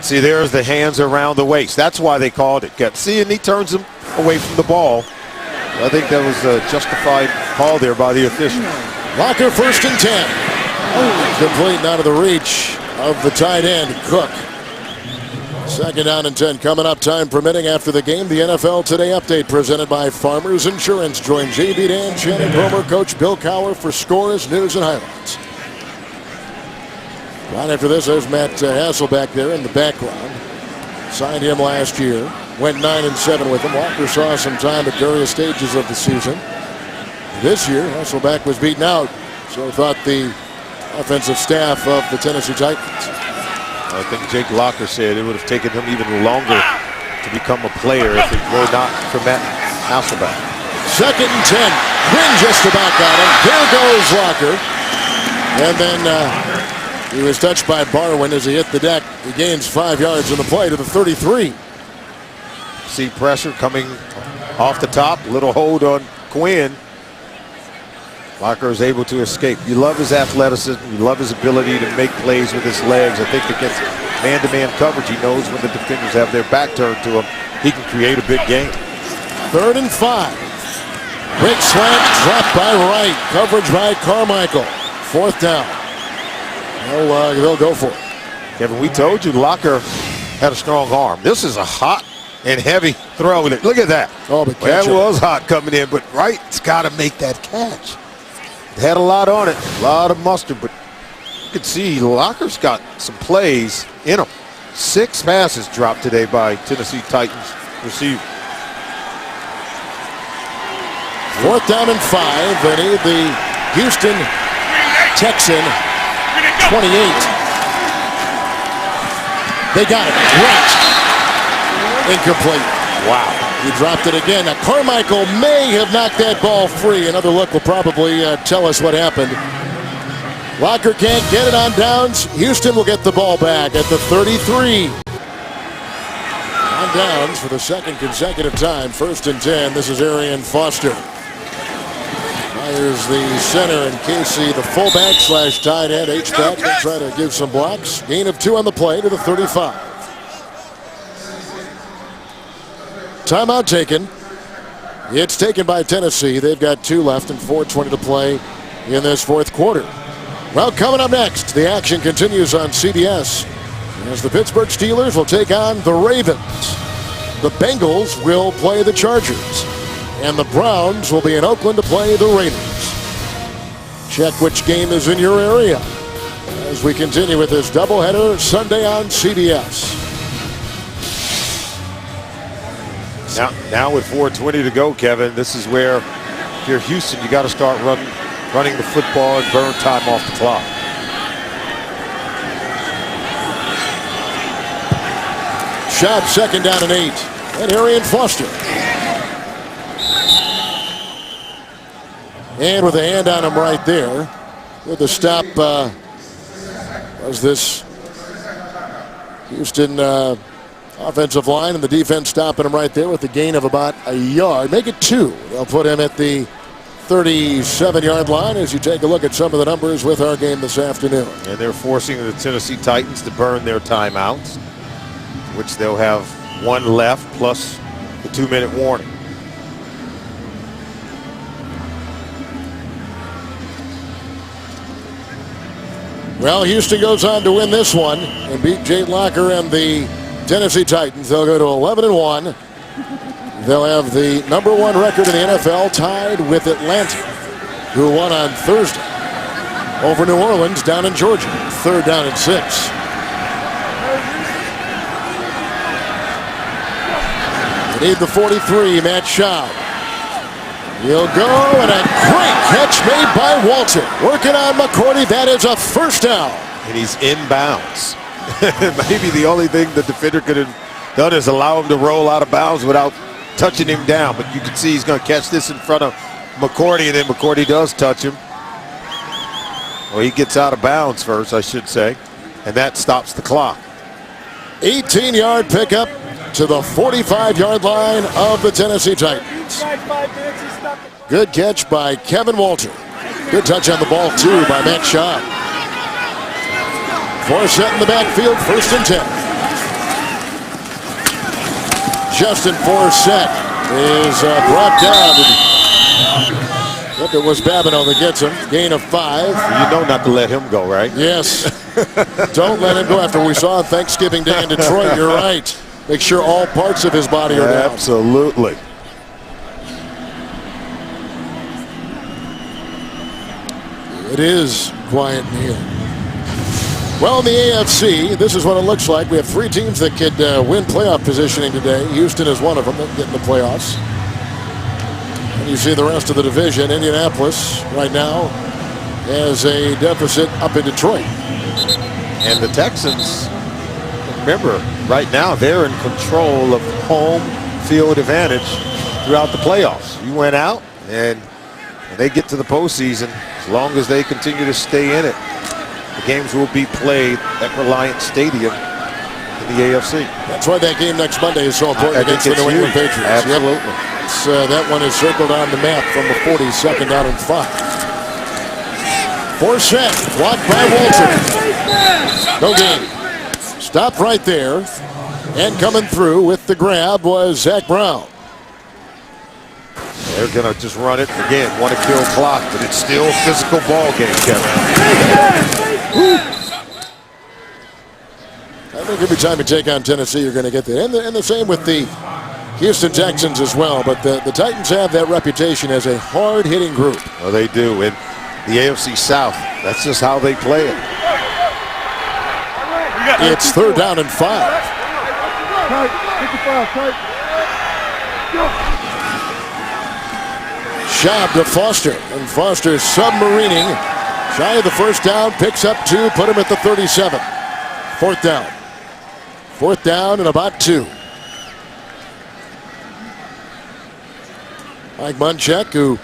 See, there's the hands around the waist. That's why they called it. See, and he turns him away from the ball. I think that was a justified call there by the official. Walker 1st and 10. Complete and out of the reach of the tight end, Cook. 2nd down and 10 coming up, time permitting after the game. The NFL Today update presented by Farmers Insurance. Join J.B. Dan, Shannon Bromer, Coach Bill Cowher for scores, news, and highlights. Right after this, there's Matt Hasselbeck there in the background. Signed him last year. Went 9-7 with him. Walker saw some time at various stages of the season. This year, Hasselbeck was beaten out. So thought the offensive staff of the Tennessee Titans. I think Jake Locker said it would have taken him even longer to become a player if it were not for Matt Hasselbeck. 2nd and 10. Quinn just about got him. There goes Locker. And then he was touched by Barwin as he hit the deck. He gains 5 yards in the play to the 33. See pressure coming off the top. Little hold on Quinn. Locker is able to escape. You love his athleticism. You love his ability to make plays with his legs. I think against man-to-man coverage, he knows when the defenders have their back turned to him, he can create a big game. 3rd and 5. Quick slant, dropped by Wright. Coverage by Carmichael. 4th down. They'll go for it. Kevin, we told you Locker had a strong arm. This is a hot and heavy throw. Look at that. Oh, but that was hot coming in, but Wright's got to make that catch. Had a lot on it, a lot of mustard, but you can see Locker's got some plays in him. 6 passes dropped today by Tennessee Titans receiver. 4th down and 5. They need the Houston Texan 28. They got it. Right. Incomplete. Wow. He dropped it again. Now Carmichael may have knocked that ball free. Another look will probably tell us what happened. Locker can't get it on downs. Houston will get the ball back at the 33. On downs for the 2nd consecutive time. 1st and 10. This is Arian Foster. Myers the center, and Casey the fullback / tight end. H-back will try to give some blocks. Gain of 2 on the play to the 35. Timeout taken. It's taken by Tennessee. They've got 2 left and 4:20 to play in this 4th quarter. Well, coming up next, the action continues on CBS as the Pittsburgh Steelers will take on the Ravens. The Bengals will play the Chargers, and the Browns will be in Oakland to play the Raiders. Check which game is in your area as we continue with this doubleheader Sunday on CBS. Now with 4:20 to go, Kevin, this is where if you're Houston, you got to start running the football and burn time off the clock. Shot 2nd down and 8. And Arian Foster. And with a hand on him right there. With the stop was this Houston Offensive line and the defense stopping him right there with the gain of about a yard. Make it 2. They'll put him at the 37-yard line as you take a look at some of the numbers with our game this afternoon. And they're forcing the Tennessee Titans to burn their timeouts, which they'll have 1 left plus the 2-minute warning. Well, Houston goes on to win this one and beat Jay Locker and the Tennessee Titans. They'll go to 11-1. They'll have the #1 record in the NFL, tied with Atlanta, who won on Thursday over New Orleans down in Georgia. 3rd down and 6. They need the 43, Matt Schaub. He'll go, and a great catch made by Walter. Working on McCourty. That is a 1st down. And he's inbounds. Maybe the only thing the defender could have done is allow him to roll out of bounds without touching him down. But you can see he's going to catch this in front of McCourty, and then McCourty does touch him. Well, he gets out of bounds first, I should say, and that stops the clock. 18-yard pickup to the 45-yard line of the Tennessee Titans. Good catch by Kevin Walter. Good touch on the ball, too, by Matt Schaub. Forsett in the backfield, 1st and 10. Justin Forsett is brought down. Yep, it was Babineau that gets him. Gain of 5. You know not to let him go, right? Yes. Don't let him go after we saw Thanksgiving Day in Detroit. You're right. Make sure all parts of his body are down. Absolutely. It is quiet in here. Well, in the AFC, this is what it looks like. We have 3 teams that could win playoff positioning today. Houston is one of them that get in the playoffs. And you see the rest of the division. Indianapolis right now has a deficit up in Detroit. And the Texans, remember, right now they're in control of home field advantage throughout the playoffs. You went out, and when they get to the postseason, as long as they continue to stay in it, the games will be played at Reliant Stadium in the AFC. That's why that game next Monday is so important against the New England Patriots. Absolutely. Yep. That one is circled on the map from the 40, 2nd down and 5. Forsett, blocked by Walter. No gain. Stopped right there. And coming through with the grab was Zach Brown. They're going to just run it again. Want to kill clock, but it's still a physical ball game, Kevin. I think every time you take on Tennessee, you're going to get that. And the same with the Houston Texans as well. But the Titans have that reputation as a hard-hitting group. Well, they do. In the AFC South, that's just how they play it. It's 3rd down and 5. Schaub to Foster, and Foster submarining. Shy of the 1st down, picks up 2, put him at the 37. 4th down. 4th down and about 2. Mike Munchak, who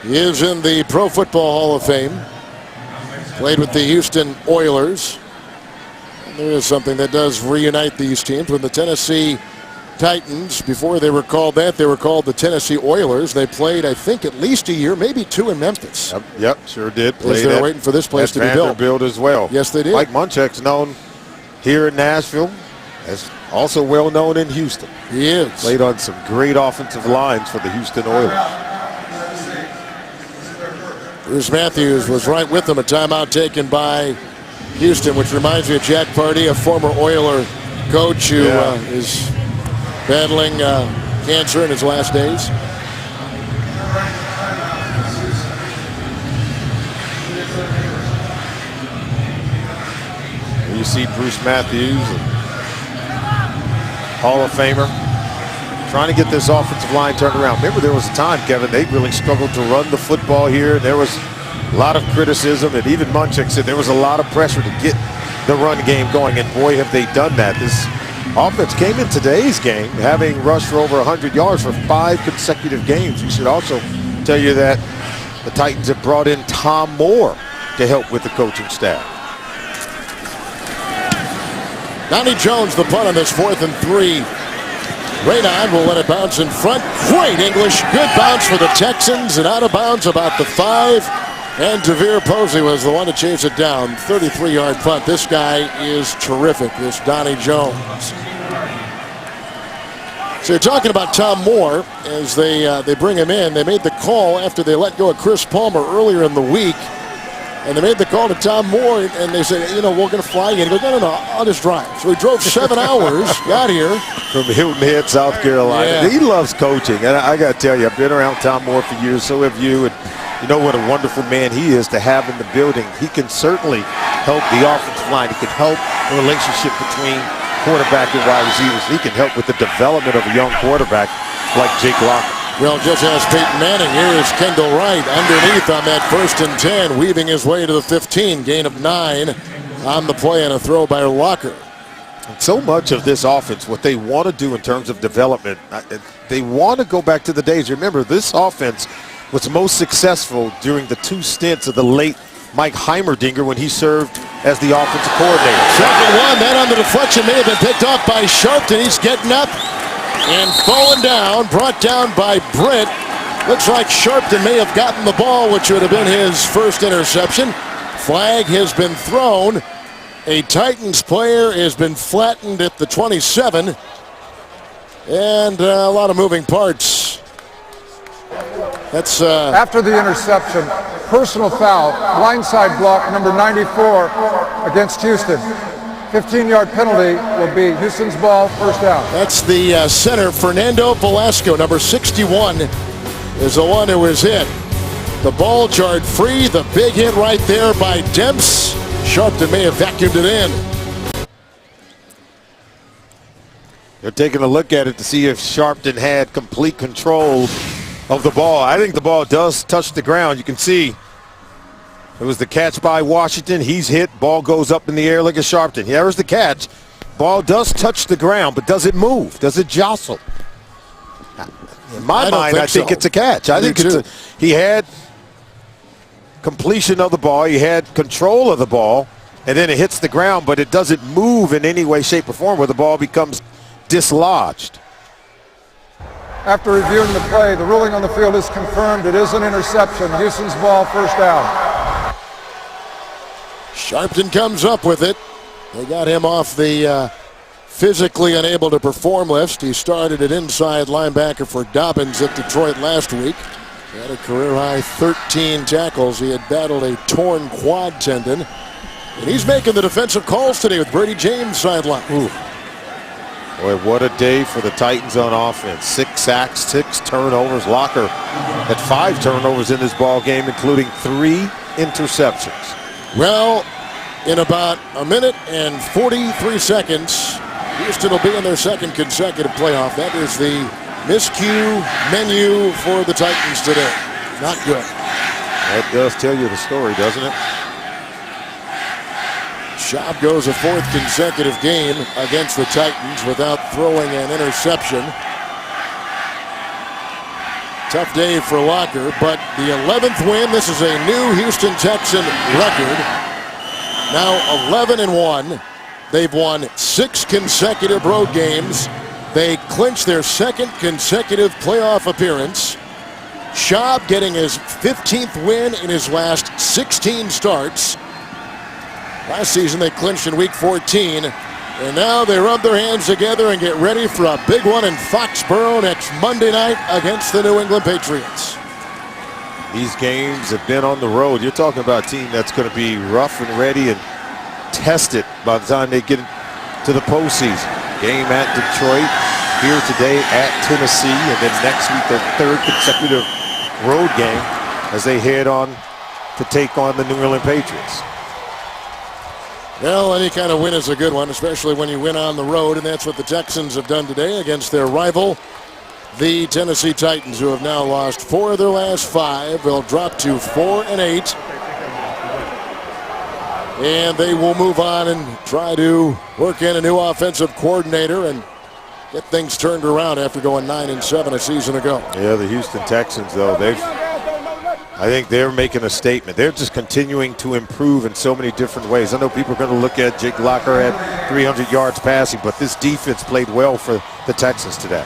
is in the Pro Football Hall of Fame, played with the Houston Oilers. And there is something that does reunite these teams. When the Tennessee Titans, before they were called that, they were called the Tennessee Oilers. They played, I think, at least a year, maybe 2 in Memphis. Yep, sure did. As they're waiting for this place to be built. As well. Yes, they did. Mike Munchak's known here in Nashville, as also well known in Houston. He is. Played on some great offensive lines for the Houston Oilers. Bruce Matthews was right with them. A timeout taken by Houston, which reminds me of Jack Pardee, a former Oiler coach who is battling cancer in his last days. You see Bruce Matthews, Hall of Famer, trying to get this offensive line turned around. Remember, there was a time, Kevin, they really struggled to run the football here. There was a lot of criticism, and even Munchak said there was a lot of pressure to get the run game going, and boy, have they done that. This offense came in today's game having rushed for over 100 yards for 5 consecutive games. We should also tell you that the Titans have brought in Tom Moore to help with the coaching staff. Donnie Jones, the punt on this 4th and 3. Raynard will let it bounce in front. Great English. Good bounce for the Texans, and out of bounds about the 5. And Devere Posey was the one to chase it down. 33-yard punt. This guy is terrific, this Donnie Jones. So you're talking about Tom Moore as they bring him in. They made the call after they let go of Chris Palmer earlier in the week. And they made the call to Tom Moore, and they said, you know, we're going to fly you. And he goes, no, I'll just drive. So he drove 7 hours, got here. From Hilton Head, South Carolina. Yeah. He loves coaching. And I got to tell you, I've been around Tom Moore for years, so have you. And you know what a wonderful man he is to have in the building. He can certainly help the offensive line. He can help the relationship between quarterback and wide receivers. He can help with the development of a young quarterback like Jake Locker. Well, just as Peyton Manning, here is Kendall Wright underneath on that 1st and 10, weaving his way to the 15. Gain of 9 on the play and a throw by Locker. So much of this offense, what they want to do in terms of development, they want to go back to the days. Remember, this offense was most successful during the 2 stints of the late Mike Heimerdinger when he served as the offensive coordinator. 2nd one, that on the deflection may have been picked off by Sharpton. He's getting up and falling down, brought down by Britt. Looks like Sharpton may have gotten the ball, which would have been his first interception. Flag has been thrown. A Titans player has been flattened at the 27. And a lot of moving parts. That's After the interception, personal foul, blindside block, number 94 against Houston. 15-yard penalty will be Houston's ball, 1st down. That's the center, Fernando Velasco, number 61, is the one who was hit. The ball jarred free, the big hit right there by Demps. Sharpton may have vacuumed it in. They're taking a look at it to see if Sharpton had complete control of the ball. I think the ball does touch the ground. You can see it was the catch by Washington. He's hit. Ball goes up in the air. Look at Sharpton. There's the catch. Ball does touch the ground, but does it move? Does it jostle? In my mind, I think it's a catch. I think he had completion of the ball. He had control of the ball, and then it hits the ground, but it doesn't move in any way, shape, or form where the ball becomes dislodged. After reviewing the play, the ruling on the field is confirmed. It is an interception. Houston's ball, 1st down. Sharpton comes up with it. They got him off the physically unable to perform list. He started at inside linebacker for Dobbins at Detroit last week. He had a career-high 13 tackles. He had battled a torn quad tendon. And he's making the defensive calls today with Brady James sideline. Boy, what a day for the Titans on offense. 6 sacks, 6 turnovers. Locker had 5 turnovers in this ball game, including 3 interceptions. Well, in about a minute and 43 seconds, Houston will be in their 2nd consecutive playoff. That is the miscue menu for the Titans today. Not good. That does tell you the story, doesn't it? Schaub goes a 4th consecutive game against the Titans without throwing an interception. Tough day for Locker, but the 11th win. This is a new Houston Texan record. Now 11-1. They've won 6 consecutive road games. They clinched their 2nd consecutive playoff appearance. Schaub getting his 15th win in his last 16 starts. Last season they clinched in week 14. And now they rub their hands together and get ready for a big one in Foxborough next Monday night against the New England Patriots. These games have been on the road. You're talking about a team that's going to be rough and ready and tested by the time they get to the postseason. Game at Detroit, here today at Tennessee, and then next week their 3rd consecutive road game as they head on to take on the New England Patriots. Well, any kind of win is a good one, especially when you win on the road, and that's what the Texans have done today against their rival, the Tennessee Titans, who have now lost 4 of their last 5. They'll drop to 4-8. And they will move on and try to work in a new offensive coordinator and get things turned around after going 9-7 a season ago. Yeah, the Houston Texans, though, they've I think they're making a statement. They're just continuing to improve in so many different ways. I know people are going to look at Jake Locker at 300 yards passing, but this defense played well for the Texans today.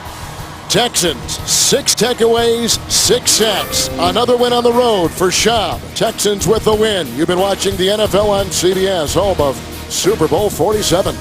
Texans, 6 takeaways, 6 sacks. Another win on the road for Schaub. Texans with the win. You've been watching the NFL on CBS, home of Super Bowl 47.